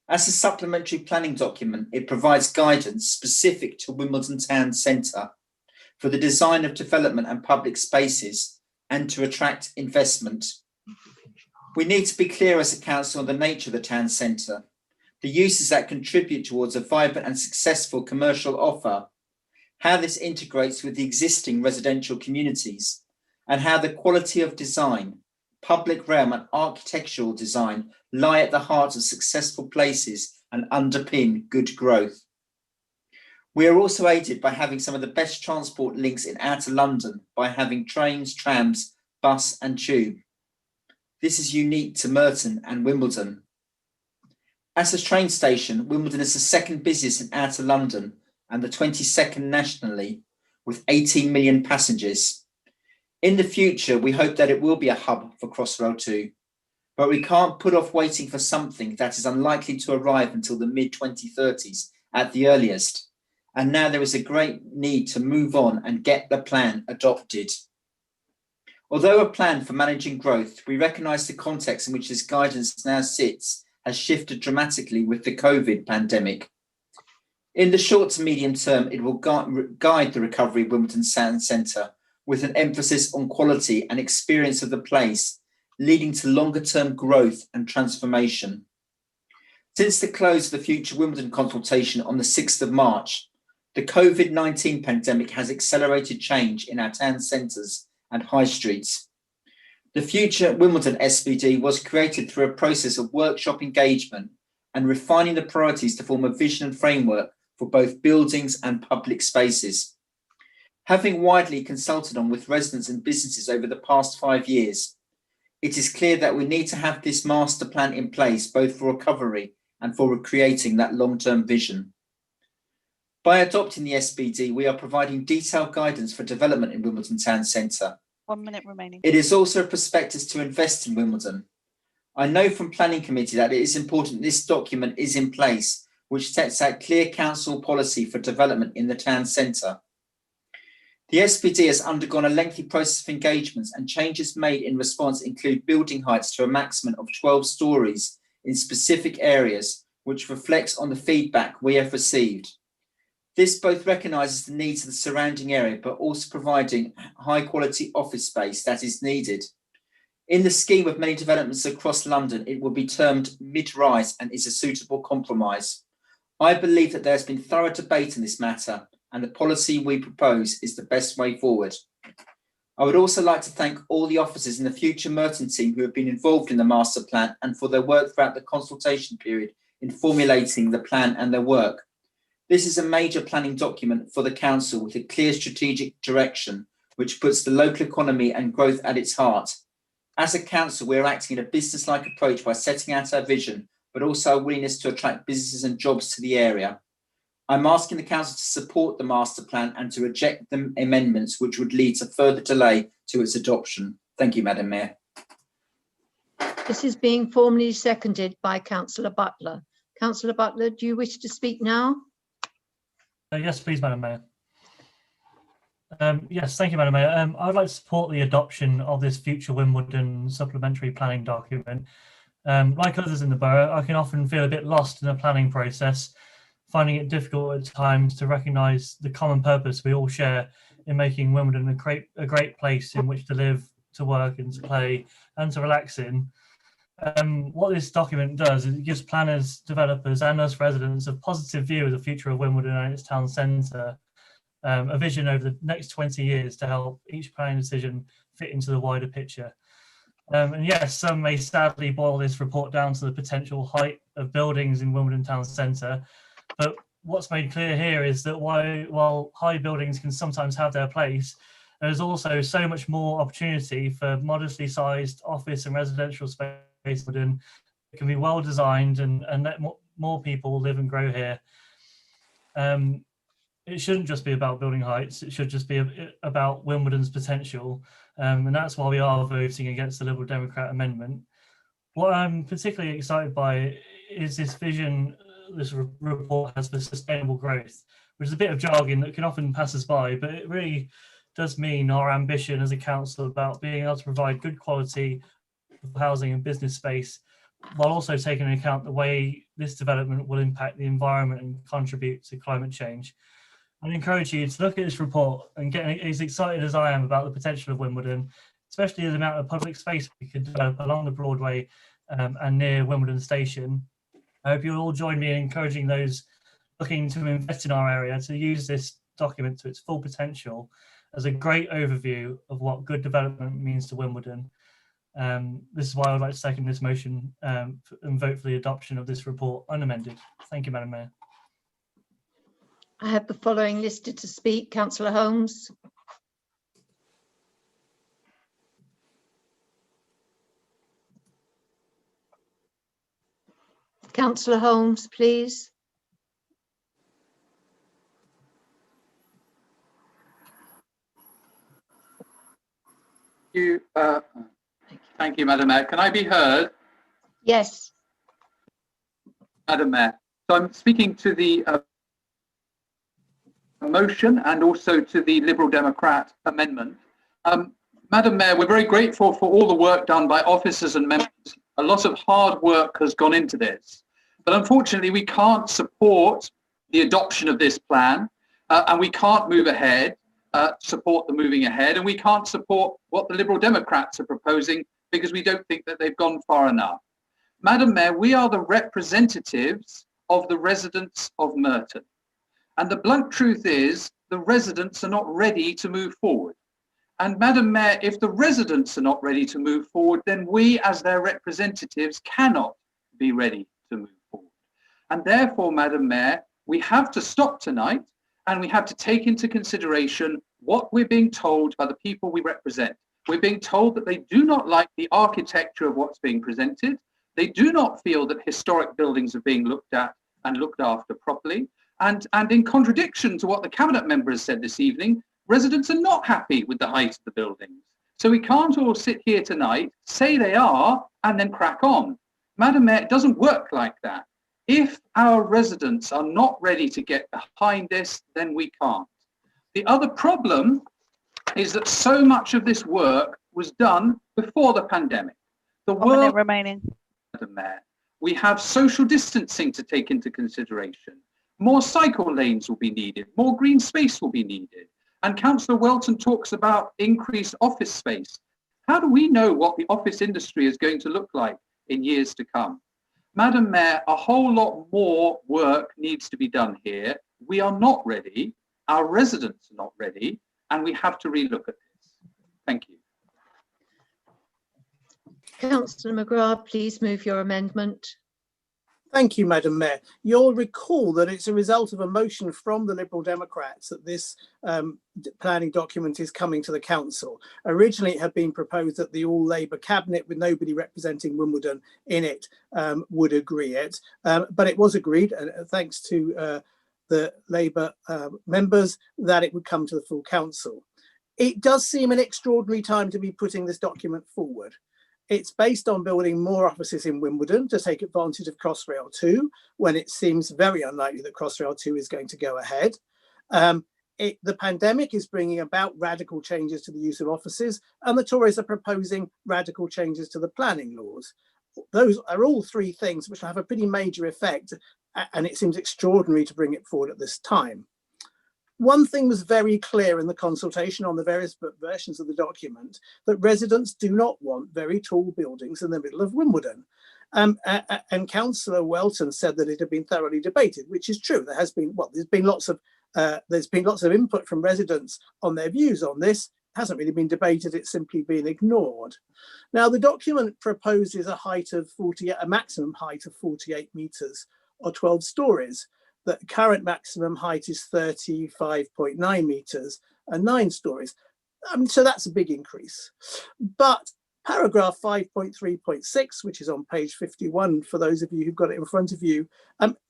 As a supplementary planning document, it provides guidance specific to Wimbledon Town Centre for the design of development and public spaces and to attract investment. We need to be clear as a council on the nature of the town centre, the uses that contribute towards a vibrant and successful commercial offer, how this integrates with the existing residential communities, and how the quality of design, public realm and architectural design lie at the heart of successful places and underpin good growth. We are also aided by having some of the best transport links in outer London by having trains, trams, bus and tube. This is unique to Merton and Wimbledon. As a train station, Wimbledon is the second busiest in outer London and the 22nd nationally, with 18 million passengers. In the future, we hope that it will be a hub for Crossrail 2, but we can't put off waiting for something that is unlikely to arrive until the mid-2030s at the earliest. And now there is a great need to move on and get the plan adopted. Although a plan for managing growth, we recognise the context in which this guidance now sits has shifted dramatically with the COVID pandemic. In the short to medium term, it will guide the recovery of Wimbledon Town Centre with an emphasis on quality and experience of the place, leading to longer term growth and transformation. Since the close of the Future Wimbledon consultation on the 6th of March, the COVID-19 pandemic has accelerated change in our town centres and high streets. The Future Wimbledon SPD was created through a process of workshop engagement and refining the priorities to form a vision and framework for both buildings and public spaces. Having widely consulted on with residents and businesses over the past 5 years, it is clear that we need to have this master plan in place both for recovery and for creating that long-term vision. By adopting the SPD, we are providing detailed guidance for development in Wimbledon Town Centre. 1 minute remaining. It is also a prospectus to invest in Wimbledon. I know from Planning Committee that it is important this document is in place, which sets out clear council policy for development in the town centre. The SPD has undergone a lengthy process of engagements, and changes made in response include building heights to a maximum of 12 stories in specific areas, which reflects on the feedback we have received. This both recognises the needs of the surrounding area, but also providing high quality office space that is needed. In the scheme of many developments across London, it will be termed mid-rise and is a suitable compromise. I believe that there has been thorough debate in this matter, and the policy we propose is the best way forward. I would also like to thank all the officers in the Future Merton team who have been involved in the master plan and for their work throughout the consultation period in formulating the plan and their work. This is a major planning document for the council with a clear strategic direction, which puts the local economy and growth at its heart. As a council, we are acting in a business-like approach by setting out our vision, but also our willingness to attract businesses and jobs to the area. I'm asking the council to support the master plan and to reject the amendments which would lead to further delay to its adoption. Thank you, Madam Mayor. This is being formally seconded by Councillor Butler. Councillor Butler, do you wish to speak now? Yes, please, Madam Mayor. Yes, thank you, Madam Mayor. I would like to support the adoption of this Future Wimbledon supplementary planning document. Like others in the borough, I can often feel a bit lost in the planning process, finding it difficult at times to recognise the common purpose we all share in making Wimbledon a great place in which to live, to work and to play and to relax in. What this document does is it gives planners, developers and us residents a positive view of the future of Wimbledon and its town centre, a vision over the next 20 years to help each planning decision fit into the wider picture. And yes, some may sadly boil this report down to the potential height of buildings in Wimbledon town centre, but what's made clear here is that while high buildings can sometimes have their place, there's also so much more opportunity for modestly sized office and residential space that can be well designed and let more people live and grow here. It shouldn't just be about building heights, it should just be about Wimbledon's potential, and that's why we are voting against the Liberal Democrat amendment. What I'm particularly excited by is this vision this report has for sustainable growth, which is a bit of jargon that can often pass us by, but it really does mean our ambition as a council about being able to provide good quality of housing and business space, while also taking into account the way this development will impact the environment and contribute to climate change. I encourage you to look at this report and get as excited as I am about the potential of Wimbledon, especially the amount of public space we could develop along the Broadway and near Wimbledon Station. I hope you'll all join me in encouraging those looking to invest in our area to use this document to its full potential as a great overview of what good development means to Wimbledon. This is why I would like to second this motion and vote for the adoption of this report unamended. Thank you, Madam Mayor. I have the following listed to speak. Councillor Holmes. Councillor Holmes, please. Thank you, Madam Mayor. Can I be heard? Yes. Madam Mayor. So I'm speaking to the motion and also to the Liberal Democrat amendment. Madam Mayor, we're very grateful for all the work done by officers and members. A lot of hard work has gone into this, but unfortunately we can't support the adoption of this plan and we can't move ahead, support the moving ahead, and we can't support what the Liberal Democrats are proposing because we don't think that they've gone far enough. Madam Mayor, we are the representatives of the residents of Merton. And the blunt truth is the residents are not ready to move forward. And Madam Mayor, if the residents are not ready to move forward, then we as their representatives cannot be ready to move forward. And therefore, Madam Mayor, we have to stop tonight and we have to take into consideration what we're being told by the people we represent. We're being told that they do not like the architecture of what's being presented. They do not feel that historic buildings are being looked at and looked after properly. And in contradiction to what the Cabinet member has said this evening, residents are not happy with the height of the buildings. So we can't all sit here tonight, say they are, and then crack on. Madam Mayor, it doesn't work like that. If our residents are not ready to get behind this, then we can't. The other problem is that so much of this work was done before the pandemic. The One minute remaining. Madam Mayor, we have social distancing to take into consideration. More cycle lanes will be needed, more green space will be needed. And Councillor Welton talks about increased office space. How do we know what the office industry is going to look like in years to come? Madam Mayor, a whole lot more work needs to be done here. We are not ready, our residents are not ready, and we have to relook at this. Thank you. Councillor McGrath, please move your amendment. Thank you, Madam Mayor. You'll recall that it's a result of a motion from the Liberal Democrats that this planning document is coming to the council. Originally, it had been proposed that the all Labour cabinet, with nobody representing Wimbledon in it, would agree it. But it was agreed, thanks to the Labour members, that it would come to the full council. It does seem an extraordinary time to be putting this document forward. It's based on building more offices in Wimbledon to take advantage of Crossrail 2, when it seems very unlikely that Crossrail 2 is going to go ahead. The pandemic is bringing about radical changes to the use of offices, and the Tories are proposing radical changes to the planning laws. Those are all three things which will have a pretty major effect, and it seems extraordinary to bring it forward at this time. One thing was very clear in the consultation on the various versions of the document, that residents do not want very tall buildings in the middle of Wimbledon. And Councillor Welton said that it had been thoroughly debated, which is true. There has been, well, there's been lots of input from residents on their views on this. It hasn't really been debated, it's simply been ignored. Now, the document proposes a maximum height of 48 metres or 12 stories. The current maximum height is 35.9 metres and 9 stories. So that's a big increase. But paragraph 5.3.6, which is on page 51, for those of you who've got it in front of you,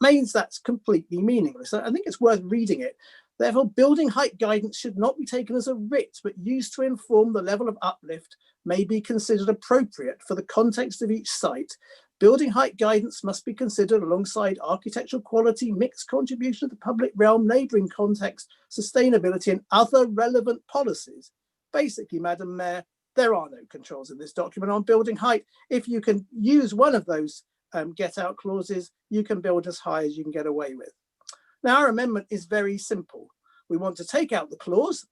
means that's completely meaningless. I think it's worth reading it. Therefore, building height guidance should not be taken as a writ, but used to inform the level of uplift may be considered appropriate for the context of each site. Building height guidance must be considered alongside architectural quality, mixed contribution to the public realm, neighbouring context, sustainability, and other relevant policies. Basically, Madam Mayor, there are no controls in this document on building height. If you can use one of those get out clauses, you can build as high as you can get away with. Now, our amendment is very simple. We want to take out the clause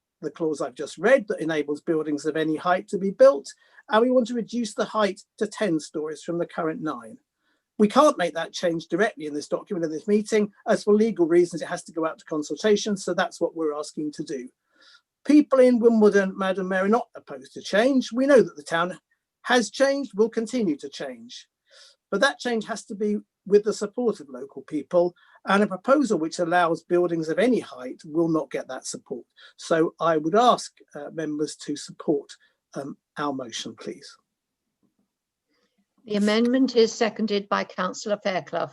I've just read, that enables buildings of any height to be built, and we want to reduce the height to 10 stories from the current 9. We can't make that change directly in this document, in this meeting, as for legal reasons it has to go out to consultation, so that's what we're asking to do. People in Wimbledon, Madam Mayor, are not opposed to change. We know that the town has changed, will continue to change. But that change has to be with the support of local people, and a proposal which allows buildings of any height will not get that support. So I would ask members to support our motion, please. The amendment is seconded by Councillor Fairclough.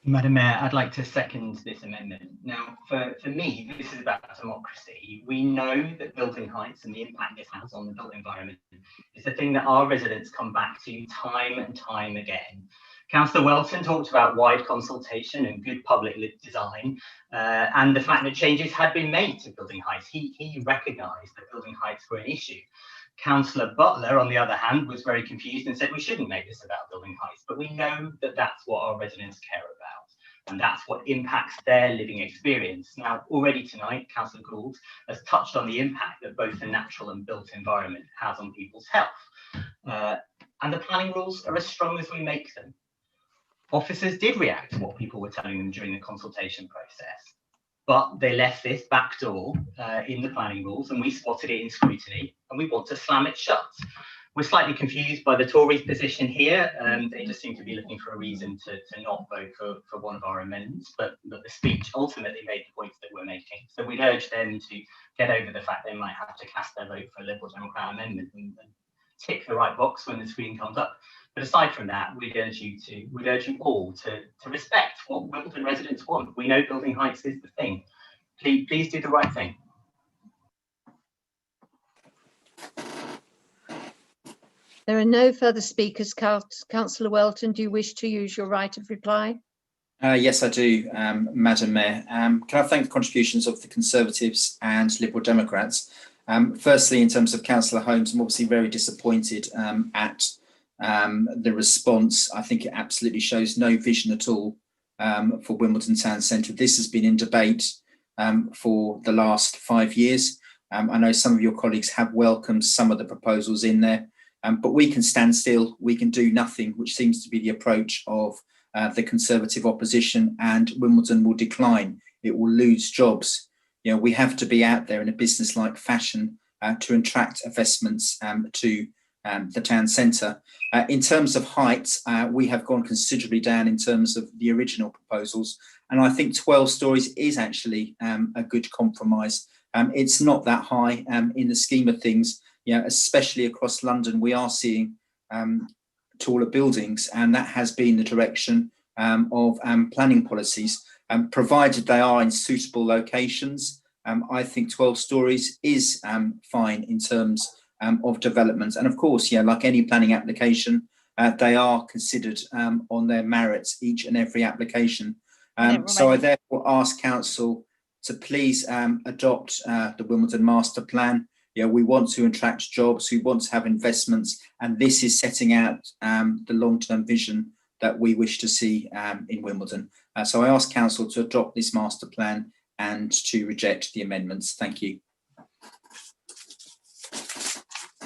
Madam Mayor, I'd like to second this amendment. Now, for me, this is about democracy. We know that building heights and the impact this has on the built environment is the thing that our residents come back to time and time again. Councillor Welton talked about wide consultation and good public design and the fact that changes had been made to building heights. He recognised that building heights were an issue. Councillor Butler, on the other hand, was very confused and said we shouldn't make this about building heights, but we know that that's what our residents care about, and that's what impacts their living experience. Now, already tonight, Councillor Gould has touched on the impact that both the natural and built environment has on people's health. And the planning rules are as strong as we make them. Officers did react to what people were telling them during the consultation process, but they left this back door in the planning rules, and we spotted it in scrutiny, and we want to slam it shut. We're slightly confused by the Tories' position here. They just seem to be looking for a reason to not vote for one of our amendments, but the speech ultimately made the points that we're making. So we'd urge them to get over the fact they might have to cast their vote for a Liberal Democrat amendment and tick the right box when the screen comes up. But aside from that, we'd urge you all to respect what Wimbledon residents want. We know building heights is the thing. Please do the right thing. There are no further speakers. Councillor Welton, do you wish to use your right of reply? Yes, I do, Madam Mayor. Can I thank the contributions of the Conservatives and Liberal Democrats? Firstly, in terms of Councillor Holmes, I'm obviously very disappointed at the response. I think it absolutely shows no vision at all for Wimbledon Town Centre. This has been in debate for the last 5 years. I know some of your colleagues have welcomed some of the proposals in there, but we can stand still, we can do nothing, which seems to be the approach of the Conservative opposition, and Wimbledon will decline. It will lose jobs. You know, we have to be out there in a business-like fashion to attract investments to the town centre. In terms of heights, we have gone considerably down in terms of the original proposals, and I think 12 stories is actually a good compromise. It's not that high in the scheme of things. You know, especially across London, we are seeing taller buildings, and that has been the direction of planning policies, provided they are in suitable locations. I think 12 stories is fine in terms of development. And of course, yeah, like any planning application, they are considered on their merits, each and every application. So I therefore ask Council to please adopt the Wimbledon Master Plan. Yeah, we want to attract jobs, we want to have investments, and this is setting out the long-term vision that we wish to see in Wimbledon. So I ask Council to adopt this master plan and to reject the amendments. Thank you.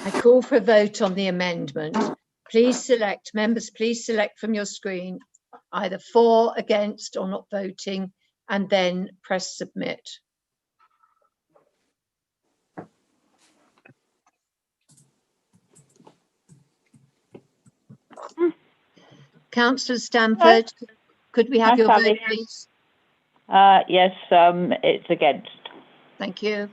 I call for a vote on the amendment. Please select, members, please select from your screen either for, against, or not voting, and then press submit. Councillor Stamford, could we have your vote, please? Yes, it's against. Thank you.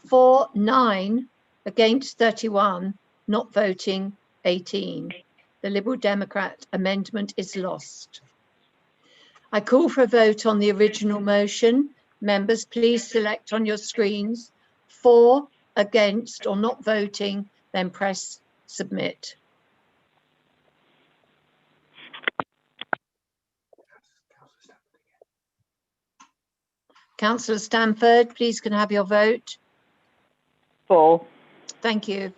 For 9, against 31, not voting 18. The Liberal Democrat amendment is lost. I call for a vote on the original motion. Members, please select on your screens for, against, or not voting, then press submit. Councillor Stamford, please can I have your vote? For. Thank you.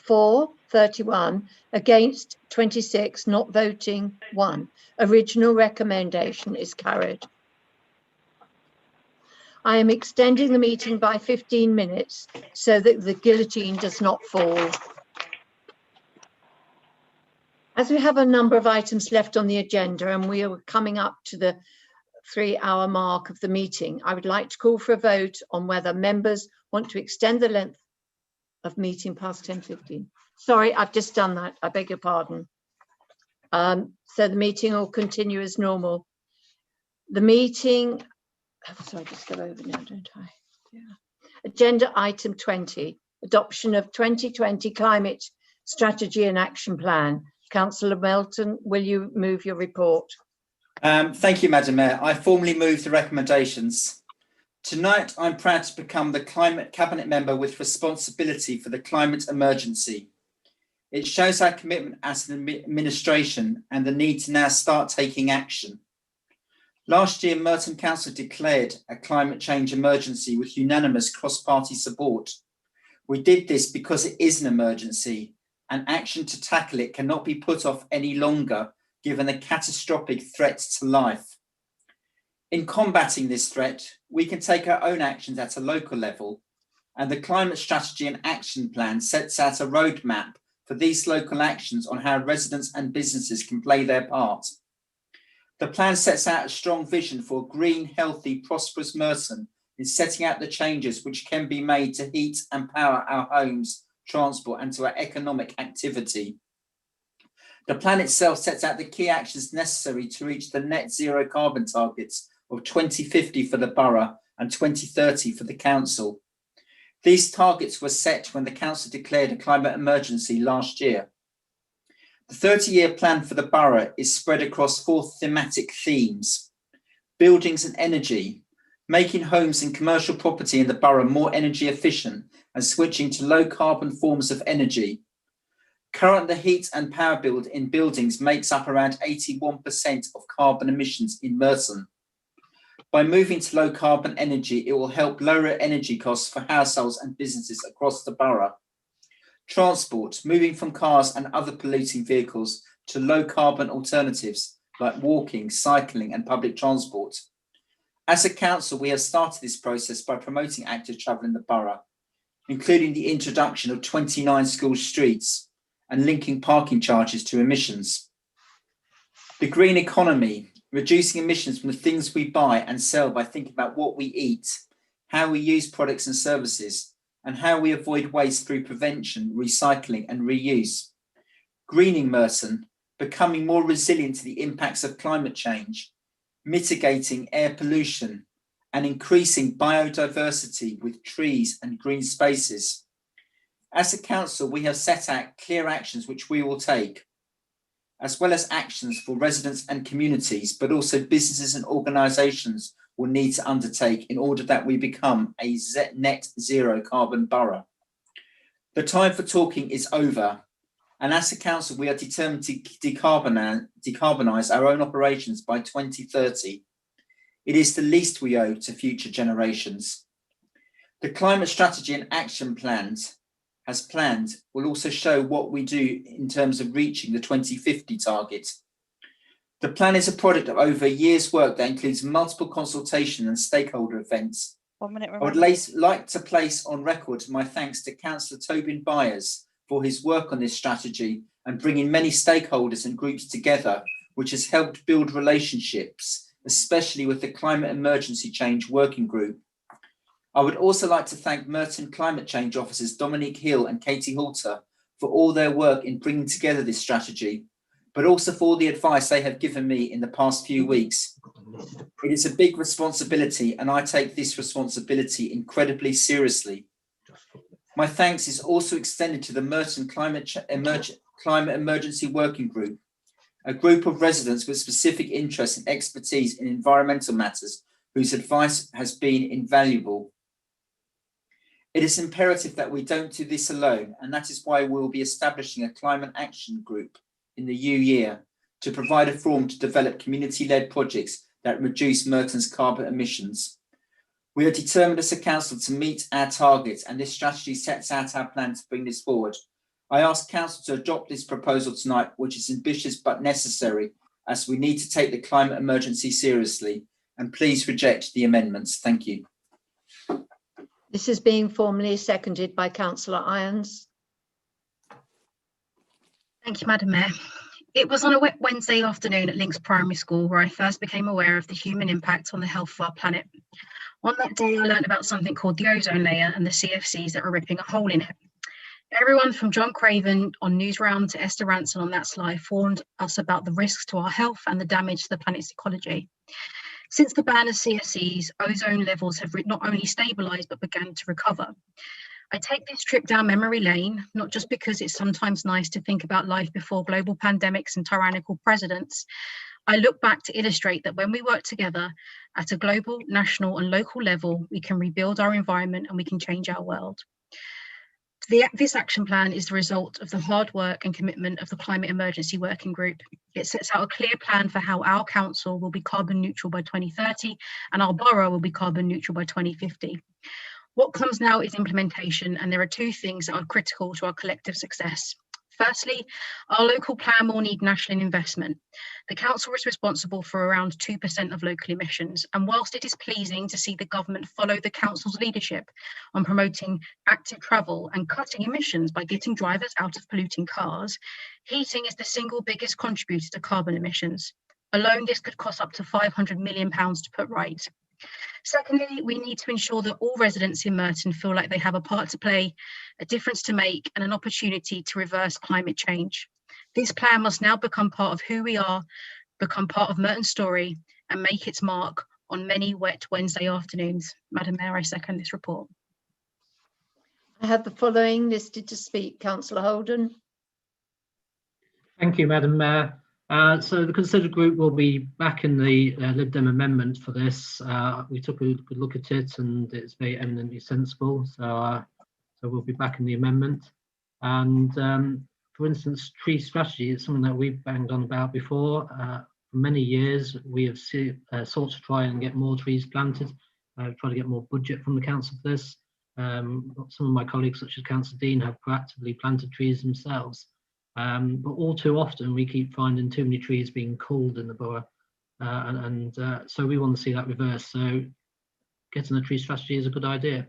For 31, against 26, not voting 1. Original recommendation is carried. I am extending the meeting by 15 minutes so that the guillotine does not fall. As we have a number of items left on the agenda and we are coming up to the 3-hour mark of the meeting, I would like to call for a vote on whether members want to extend the length of meeting past 10:15. Sorry, I've just done that. I beg your pardon. So the meeting will continue as normal. The meeting, sorry, just go over now, don't I? Yeah. Agenda item 20, adoption of 2020 climate strategy and action plan. Councillor Melton, will you move your report? Thank you, Madam Mayor. I formally move the recommendations. Tonight, I'm proud to become the Climate Cabinet Member with responsibility for the climate emergency. It shows our commitment as an administration and the need to now start taking action. Last year, Morden Council declared a climate change emergency with unanimous cross-party support. We did this because it is an emergency, and action to tackle it cannot be put off any longer, given the catastrophic threat to life. In combating this threat, we can take our own actions at a local level, and the Climate Strategy and Action Plan sets out a roadmap for these local actions on how residents and businesses can play their part. The plan sets out a strong vision for a green, healthy, prosperous Merton in setting out the changes which can be made to heat and power our homes, transport, and to our economic activity. The plan itself sets out the key actions necessary to reach the net zero carbon targets of 2050 for the borough and 2030 for the council. These targets were set when the council declared a climate emergency last year. The 30-year plan for the borough is spread across 4 thematic themes: buildings and energy, making homes and commercial property in the borough more energy efficient and switching to low carbon forms of energy. Currently, the heat and power bill in buildings makes up around 81% of carbon emissions in Merton. By moving to low carbon energy, it will help lower energy costs for households and businesses across the borough. Transport, moving from cars and other polluting vehicles to low carbon alternatives like walking, cycling and public transport. As a council, we have started this process by promoting active travel in the borough, including the introduction of 29 school streets and linking parking charges to emissions. The green economy, reducing emissions from the things we buy and sell by thinking about what we eat, how we use products and services, and how we avoid waste through prevention, recycling and reuse. Greening Merton, becoming more resilient to the impacts of climate change, mitigating air pollution, and increasing biodiversity with trees and green spaces. As a council, we have set out clear actions which we will take, as well as actions for residents and communities, but also businesses and organisations will need to undertake in order that we become a net zero carbon borough. The time for talking is over, and as a council, we are determined to decarbonise our own operations by 2030. It is the least we owe to future generations. The Climate Strategy and Action Plans will also show what we do in terms of reaching the 2050 target. The plan is a product of over a year's work that includes multiple consultation and stakeholder events. 1 minute I would remaining. like to place on record my thanks to Councillor Tobin Byers for his work on this strategy and bringing many stakeholders and groups together, which has helped build relationships, especially with the Climate Emergency Change Working Group. I would also like to thank Merton Climate Change Officers Dominique Hill and Katie Halter for all their work in bringing together this strategy, but also for all the advice they have given me in the past few weeks. It is a big responsibility and I take this responsibility incredibly seriously. My thanks is also extended to the Merton Climate Emergency Working Group, a group of residents with specific interests and expertise in environmental matters whose advice has been invaluable. It is imperative that we don't do this alone, and that is why we'll be establishing a climate action group in the new year to provide a forum to develop community-led projects that reduce Merton's carbon emissions. We are determined as a council to meet our targets, and this strategy sets out our plan to bring this forward. I ask Council to adopt this proposal tonight, which is ambitious but necessary, as we need to take the climate emergency seriously, and please reject the amendments. Thank you. This is being formally seconded by Councillor Irons. Thank you, Madam Mayor. It was on a wet Wednesday afternoon at Links Primary School where I first became aware of the human impact on the health of our planet. On that day, I learned about something called the ozone layer and the CFCs that are ripping a hole in it. Everyone from John Craven on Newsround to Esther Ranson on That's Life warned us about the risks to our health and the damage to the planet's ecology. Since the ban of CFCs, ozone levels have not only stabilised but began to recover. I take this trip down memory lane, not just because it's sometimes nice to think about life before global pandemics and tyrannical presidents. I look back to illustrate that when we work together at a global, national and local level, we can rebuild our environment and we can change our world. This action plan is the result of the hard work and commitment of the Climate Emergency Working Group. It sets out a clear plan for how our council will be carbon neutral by 2030 and our borough will be carbon neutral by 2050. What comes now is implementation, and there are two things that are critical to our collective success. Firstly, our local plan will need national investment. The council is responsible for around 2% of local emissions, and whilst it is pleasing to see the government follow the council's leadership on promoting active travel and cutting emissions by getting drivers out of polluting cars, heating is the single biggest contributor to carbon emissions. Alone, this could cost up to £500 million to put right. Secondly, we need to ensure that all residents in Merton feel like they have a part to play, a difference to make, and an opportunity to reverse climate change. This plan must now become part of who we are, become part of Merton's story, and make its mark on many wet Wednesday afternoons. Madam Mayor, I second this report. I have the following listed to speak. Councillor Holden. Thank you, Madam Mayor. So the Considered Group will be back in the Lib Dem amendment for this. We took a good look at it and it's very eminently sensible. So we'll be back in the amendment. And for instance, tree strategy is something that we've banged on about before. For many years, we have sought to try and get more trees planted, try to get more budget from the council for this. Some of my colleagues, such as Councillor Dean, have proactively planted trees themselves. But all too often we keep finding too many trees being culled in the borough, so we want to see that reversed. So getting a tree strategy is a good idea,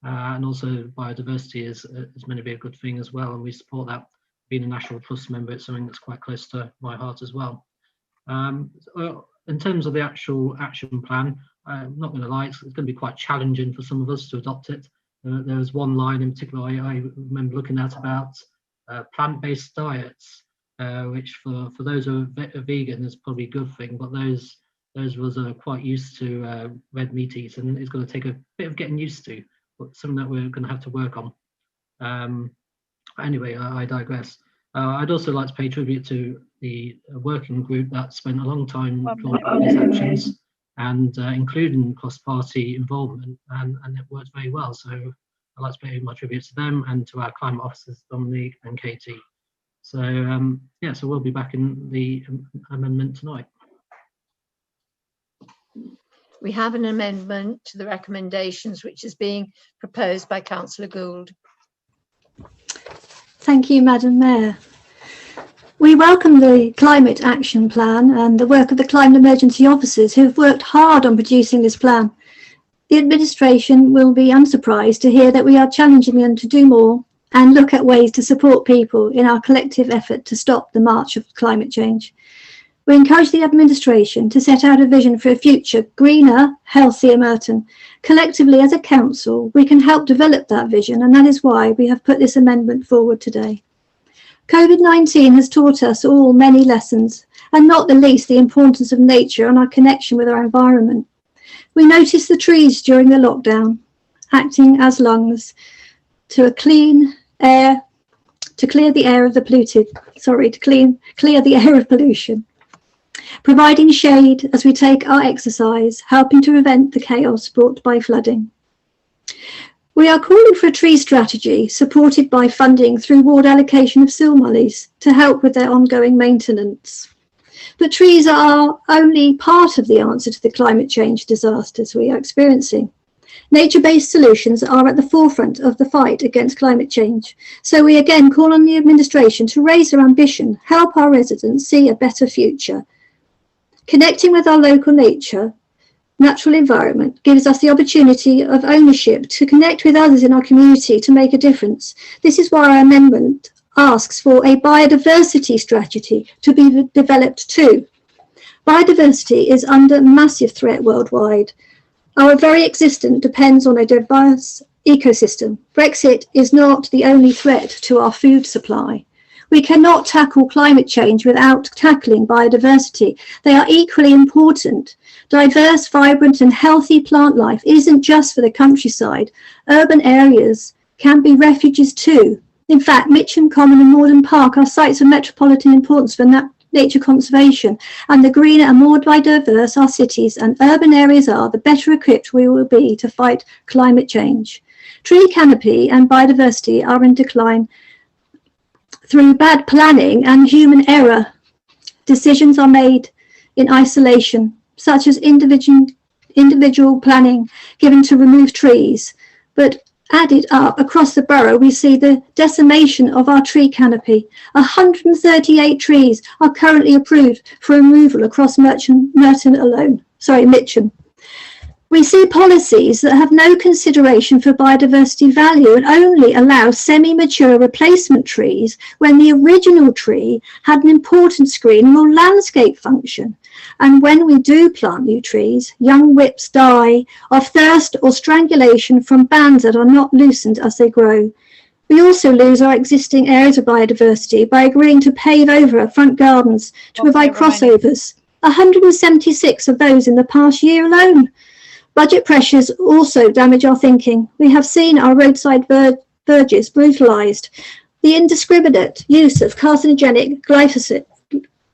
and also biodiversity is meant to be a good thing as well, and we support that. Being a National Trust member, it's something that's quite close to my heart as well. In terms of the actual action plan, I'm not going to lie, it's going to be quite challenging for some of us to adopt it. There was one line in particular I remember looking at about plant-based diets, which for those who are vegan is probably a good thing, but those of us are quite used to red meat eating, and it's going to take a bit of getting used to, but something that we're going to have to work on. Anyway, I digress. I'd also like to pay tribute to the working group that spent a long time drawing up these actions and including cross-party involvement, and it worked very well. So I'd like to pay my tribute to them and to our climate officers, Dominique and Katie. So yeah, so we'll be back in the amendment tonight. We have an amendment to the recommendations which is being proposed by Councillor Gould. Thank you, Madam Mayor. We welcome the Climate Action Plan and the work of the Climate Emergency Officers who have worked hard on producing this plan. The administration will be unsurprised to hear that we are challenging them to do more and look at ways to support people in our collective effort to stop the march of climate change. We encourage the administration to set out a vision for a future greener, healthier Merton. Collectively as a council, we can help develop that vision, and that is why we have put this amendment forward today. COVID-19 has taught us all many lessons, and not the least the importance of nature and our connection with our environment. We noticed the trees during the lockdown, acting as lungs to clear the air of the polluted, clear the air of pollution, providing shade as we take our exercise, helping to prevent the chaos brought by flooding. We are calling for a tree strategy supported by funding through ward allocation of seal monies to help with their ongoing maintenance. But trees are only part of the answer to the climate change disasters we are experiencing. Nature-based solutions are at the forefront of the fight against climate change. So we again call on the administration to raise their ambition, help our residents see a better future. Connecting with our local natural environment gives us the opportunity of ownership to connect with others in our community to make a difference. This is why our amendment asks for a biodiversity strategy to be developed too. Biodiversity is under massive threat worldwide. Our very existence depends on a diverse ecosystem. Brexit is not the only threat to our food supply. We cannot tackle climate change without tackling biodiversity. They are equally important. Diverse, vibrant and healthy plant life isn't just for the countryside. Urban areas can be refuges too. In fact, Mitcham Common and Morden Park are sites of metropolitan importance for nature conservation, and the greener and more diverse our cities and urban areas are, the better equipped we will be to fight climate change. Tree canopy and biodiversity are in decline through bad planning and human error. Decisions are made in isolation, such as individual planning given to remove trees, but added up across the borough, we see the decimation of our tree canopy. 138 trees are currently approved for removal across Mitcham alone. We see policies that have no consideration for biodiversity value and only allow semi-mature replacement trees when the original tree had an important screening or landscape function. And when we do plant new trees, young whips die of thirst or strangulation from bands that are not loosened as they grow. We also lose our existing areas of biodiversity by agreeing to pave over our front gardens to provide crossovers. 176 of those in the past year alone. Budget pressures also damage our thinking. We have seen our roadside verges brutalised. The indiscriminate use of carcinogenic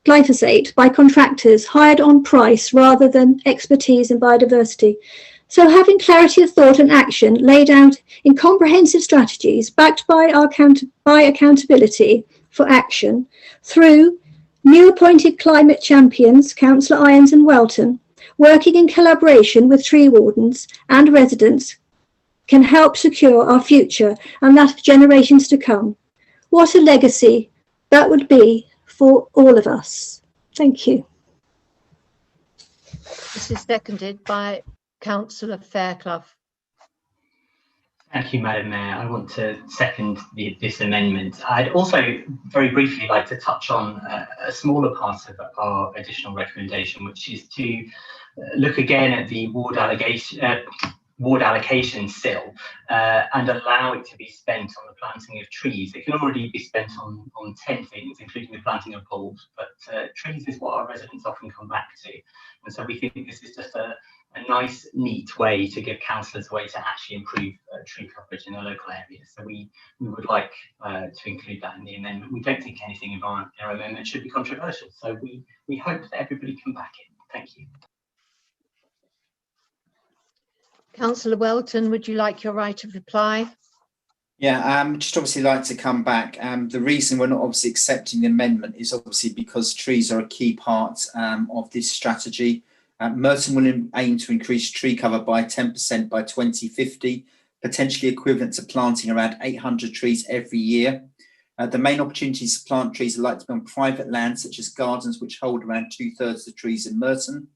glyphosate by contractors hired on price rather than expertise in biodiversity. So having clarity of thought and action laid out in comprehensive strategies backed by accountability for action through new appointed climate champions, Councillor Irons and Welton, working in collaboration with tree wardens and residents can help secure our future and that of generations to come. What a legacy that would be for all of us. Thank you. This is seconded by Councillor Fairclough. Thank you, Madam Mayor. I want to second this amendment. I'd also very briefly like to touch on a smaller part of our additional recommendation, which is to look again at the ward allocation still and allow it to be spent on the planting of trees. It can already be spent on 10 things, including the planting of bulbs, but trees is what our residents often come back to. And so we think this is just a nice, neat way to give councillors a way to actually improve tree coverage in their local areas. So we would like to include that in the amendment. We don't think anything in our amendment should be controversial. So we hope that everybody can back it. Thank you. Councillor Welton, would you like your right of reply? Yeah, just obviously like to come back. The reason we're not obviously accepting the amendment is obviously because trees are a key part of this strategy. Merton will aim to increase tree cover by 10% by 2050, potentially equivalent to planting around 800 trees every year. The main opportunities to plant trees are likely to be on private land, such as gardens, which hold around 2/3 of the trees in Merton.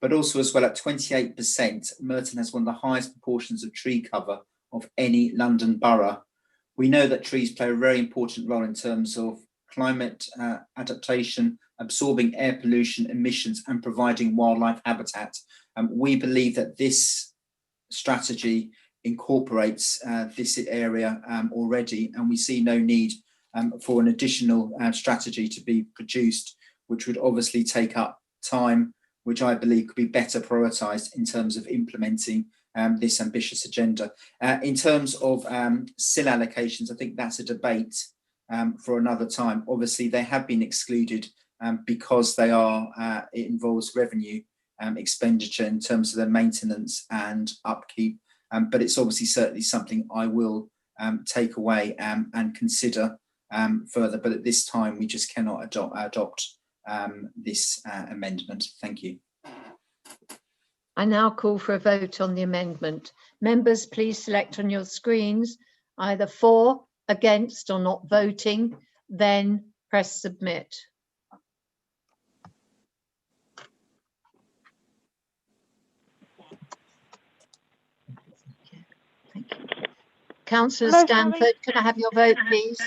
But also as well at 28%, Merton has one of the highest proportions of tree cover of any London borough. We know that trees play a very important role in terms of climate adaptation, absorbing air pollution emissions and providing wildlife habitat. We believe that this strategy incorporates this area already, and we see no need for an additional strategy to be produced, which would obviously take up time, which I believe could be better prioritised in terms of implementing this ambitious agenda. In terms of SIL allocations, I think that's a debate for another time. Obviously, they have been excluded because they are, it involves revenue expenditure in terms of their maintenance and upkeep. But it's obviously certainly something I will take away and consider further. But at this time, we just cannot adopt this amendment. Thank you. I now call for a vote on the amendment. Members, please select on your screens either for, against, or not voting, then press submit. Thank you. Councillor Hello, Stanford, can I have your vote, please?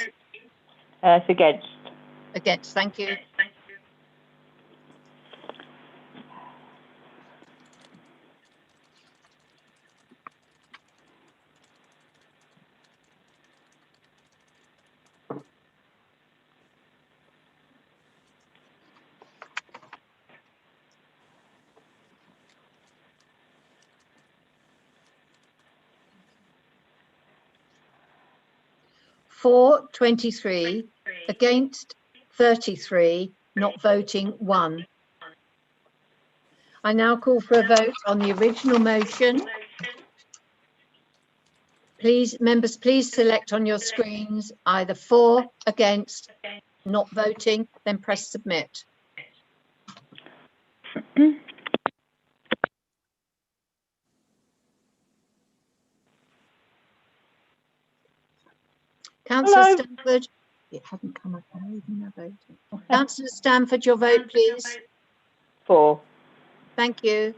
It's against. Against, thank you. For 23, against 33, not voting 1. I now call for a vote on the original motion. Please, members, please select on your screens either for, against, not voting, then press submit. Councillor Stanford, it hadn't come up. Councillor Stanford, your vote, please. For. Thank you.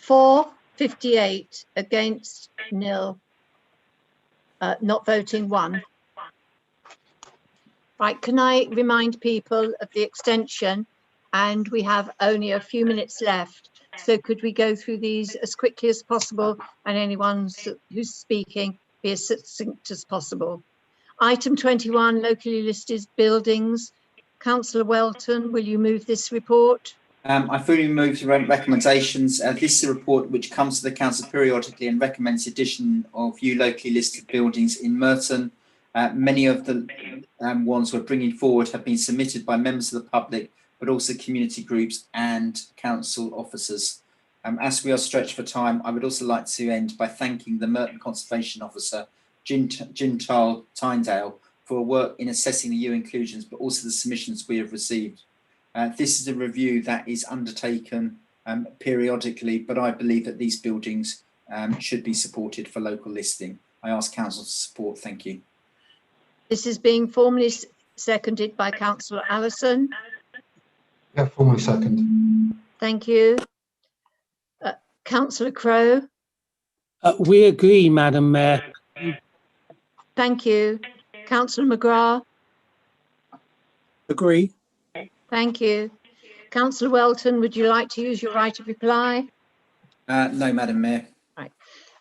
For 58, against 0, not voting 1. Right, can I remind people of the extension, and we have only a few minutes left, so could we go through these as quickly as possible, and anyone who's speaking be as succinct as possible. Item 21, locally listed buildings. Councillor Welton, will you move this report? I fully move the recommendations. This is a report which comes to the council periodically and recommends the addition of new locally listed buildings in Morden. Many of the ones we're bringing forward have been submitted by members of the public, but also community groups and council officers. As we are stretched for time, I would also like to end by thanking the Morden Conservation Officer, Gintal Tyndale, for work in assessing the EU inclusions, but also the submissions we have received. This is a review that is undertaken periodically, but I believe that these buildings should be supported for local listing. I ask council to support. Thank you. This is being formally seconded by Councillor Allison. Yeah, formally second. Thank you. Councillor Crowe. We agree, Madam Mayor. Thank you. Councillor McGrath. Agree. Thank you. Councillor Welton, would you like to use your right of reply? No, Madam Mayor. Right.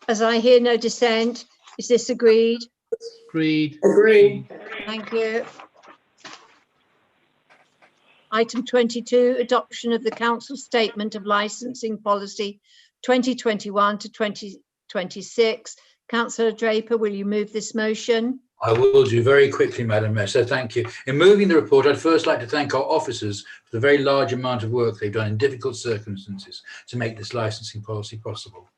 As I hear no dissent, is this agreed? Agreed. Agreed. Thank you. Item 22, adoption of the Council Statement of Licensing Policy 2021 to 2026. Councillor Draper, will you move this motion? I will do very quickly, Madam Mayor, so thank you. In moving the report, I'd first like to thank our officers for the very large amount of work they've done in difficult circumstances to make this licensing policy possible.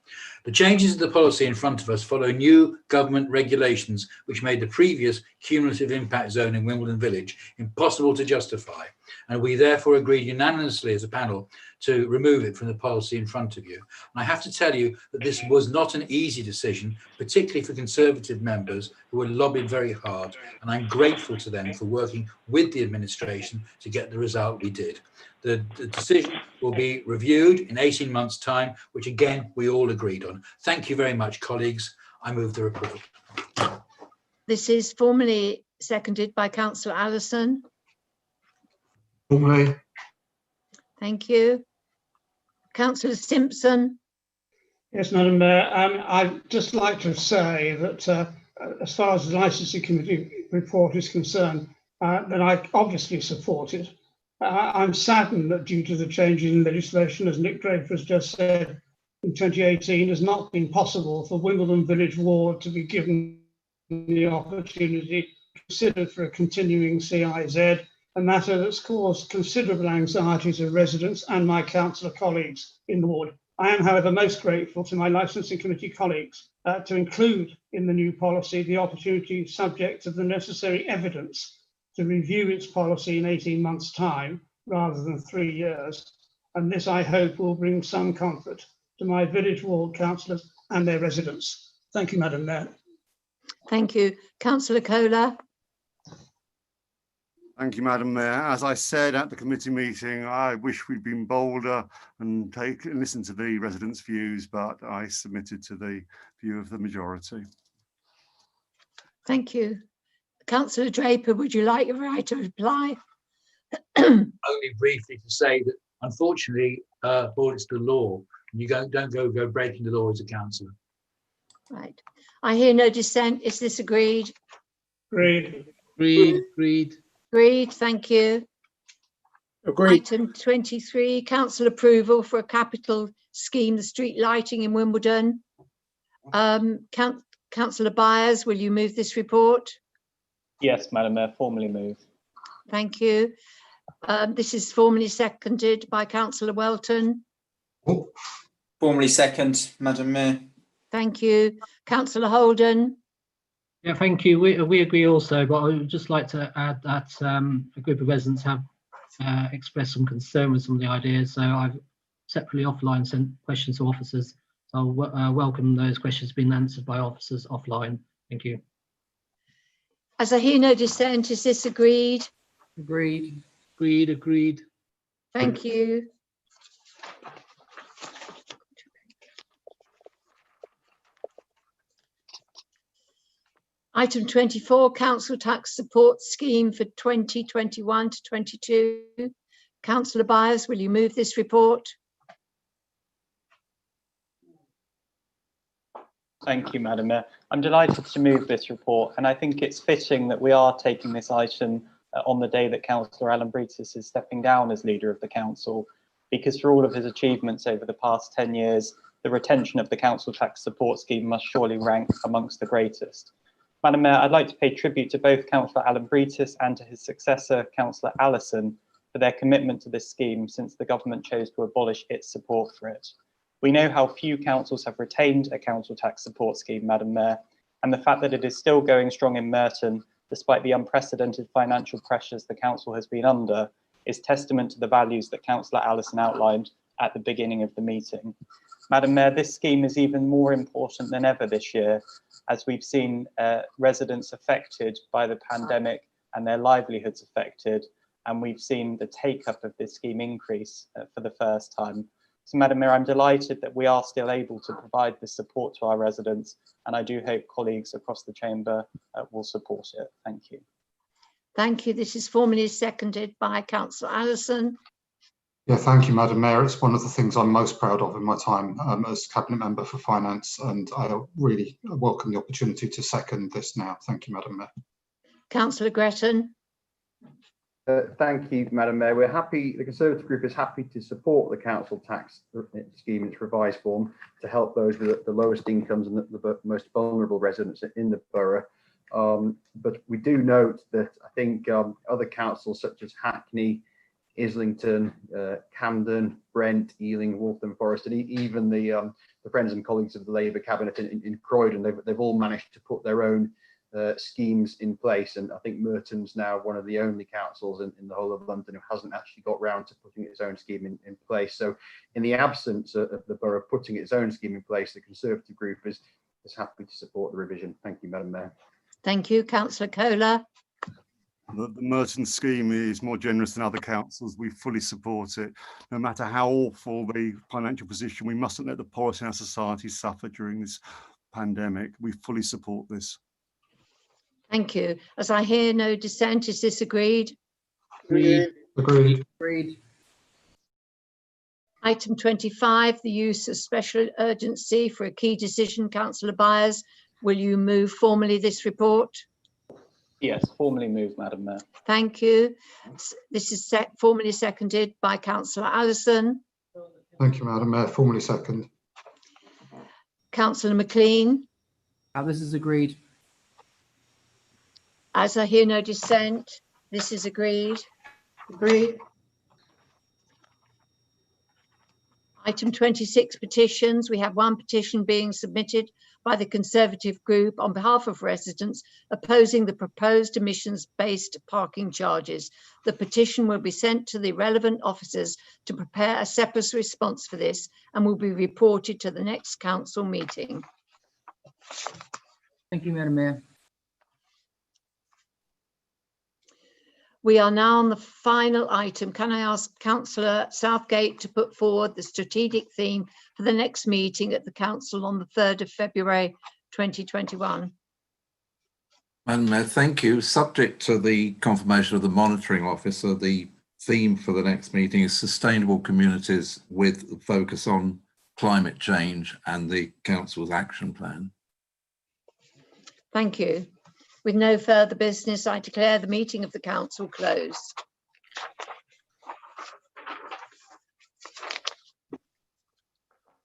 The changes to the policy in front of us follow new government regulations which made the previous cumulative impact zone in Wimbledon Village impossible to justify, and we therefore agreed unanimously as a panel to remove it from the policy in front of you. And I have to tell you that this was not an easy decision, particularly for Conservative members who were lobbied very hard, and I'm grateful to them for working with the administration to get the result we did. The decision will be reviewed in 18 months' time, which again, we all agreed on. Thank you very much, colleagues. I move the report. This is formally seconded by Councillor Allison. Formally. Thank you. Councillor Simpson. Yes, Madam Mayor. I'd just like to say that as far as the Licensing Committee report is concerned, then I obviously support it. I'm saddened that due to the changes in legislation, as Nick Draper has just said, in 2018 has not been possible for Wimbledon Village Ward to be given the opportunity to consider for a continuing CIZ, a matter that's caused considerable anxiety to residents and my councillor colleagues in the ward. I am, however, most grateful to my licensing committee colleagues to include in the new policy the opportunity, subject to the necessary evidence, to review its policy in 18 months' time rather than 3 years. And this, I hope, will bring some comfort to my village ward councillors and their residents. Thank you, Madam Mayor. Thank you. Councillor Kohler. Thank you, Madam Mayor. As I said at the committee meeting, I wish we'd been bolder and listened to the residents' views, but I submitted to the view of the majority. Thank you. Councillor Draper, would you like your right to reply? Only briefly to say that, unfortunately, it's the law. You don't go breaking the law as a councillor. Right. I hear no dissent. Is this agreed? Agreed. Agreed. Agreed. Agreed. Thank you. Agreed. Item 23, council approval for a capital scheme, the street lighting in Wimbledon. Councillor Byers, will you move this report? Yes, Madam Mayor, formally move. Thank you. This is formally seconded by Councillor Welton. Formally second, Madam Mayor. Thank you. Councillor Holden. Yeah, thank you. We agree also, but I would just like to add that a group of residents have expressed some concern with some of the ideas. So I've separately offline sent questions to officers. So I'll welcome those questions being answered by officers offline. Thank you. As I hear no dissent, is this agreed? Agreed. Agreed. Agreed. Thank you. Item 24, Council Tax Support Scheme for 2021 to 22. Councillor Byers, will you move this report? Thank you, Madam Mayor. I'm delighted to move this report, and I think it's fitting that we are taking this item on the day that Councillor Allambridis is stepping down as leader of the council, because for all of his achievements over the past 10 years, the retention of the Council Tax Support Scheme must surely rank amongst the greatest. Madam Mayor, I'd like to pay tribute to both Councillor Allambridis and to his successor, Councillor Allison, for their commitment to this scheme since the government chose to abolish its support for it. We know how few councils have retained a council tax support scheme, Madam Mayor, and the fact that it is still going strong in Merton, despite the unprecedented financial pressures the council has been under, is testament to the values that Councillor Allison outlined at the beginning of the meeting. Madam Mayor, this scheme is even more important than ever this year, as we've seen residents affected by the pandemic and their livelihoods affected, and we've seen the take-up of this scheme increase for the first time. So, Madam Mayor, I'm delighted that we are still able to provide this support to our residents, and I do hope colleagues across the chamber will support it. Thank you. Thank you. This is formally seconded by Councillor Allison. Yeah, thank you, Madam Mayor. It's one of the things I'm most proud of in my time as Cabinet Member for Finance, and I really welcome the opportunity to second this now. Thank you, Madam Mayor. Councillor Gretton. Thank you, Madam Mayor. We're happy, the Conservative Group is happy to support the council tax scheme in its revised form to help those with the lowest incomes and the most vulnerable residents in the borough. But we do note that I think other councils such as Hackney, Islington, Camden, Brent, Ealing, Waltham Forest, and even the friends and colleagues of the Labour Cabinet in Croydon, they've all managed to put their own schemes in place, and I think Merton's now one of the only councils in the whole of London who hasn't actually got round to putting its own scheme in place. So in the absence of the borough putting its own scheme in place, the Conservative Group is happy to support the revision. Thank you, Madam Mayor. Thank you. Councillor Kohler. The Merton scheme is more generous than other councils. We fully support it. No matter how awful the financial position, we mustn't let the poorest in our society suffer during this pandemic. We fully support this. Thank you. As I hear no dissent, is this agreed? Agreed. Agreed. Agreed. Item 25, the use of special urgency for a key decision. Councillor Byers, will you move formally this report? Yes, formally move, Madam Mayor. Thank you. This is formally seconded by Councillor Allison. Thank you, Madam Mayor. Formally second. Councillor McLean. This is agreed. As I hear no dissent, this is agreed. Agreed. Item 26, petitions. We have one petition being submitted by the Conservative group on behalf of residents opposing the proposed emissions-based parking charges. The petition will be sent to the relevant officers to prepare a separate response for this and will be reported to the next council meeting. Thank you, Madam Mayor. We are now on the final item. Can I ask Councillor Southgate to put forward the strategic theme for the next meeting at the council on the 3rd of February 2021? Madam Mayor, thank you. Subject to the confirmation of the monitoring officer, the theme for the next meeting is sustainable communities with focus on climate change and the council's action plan. Thank you. With no further business, I declare the meeting of the council closed.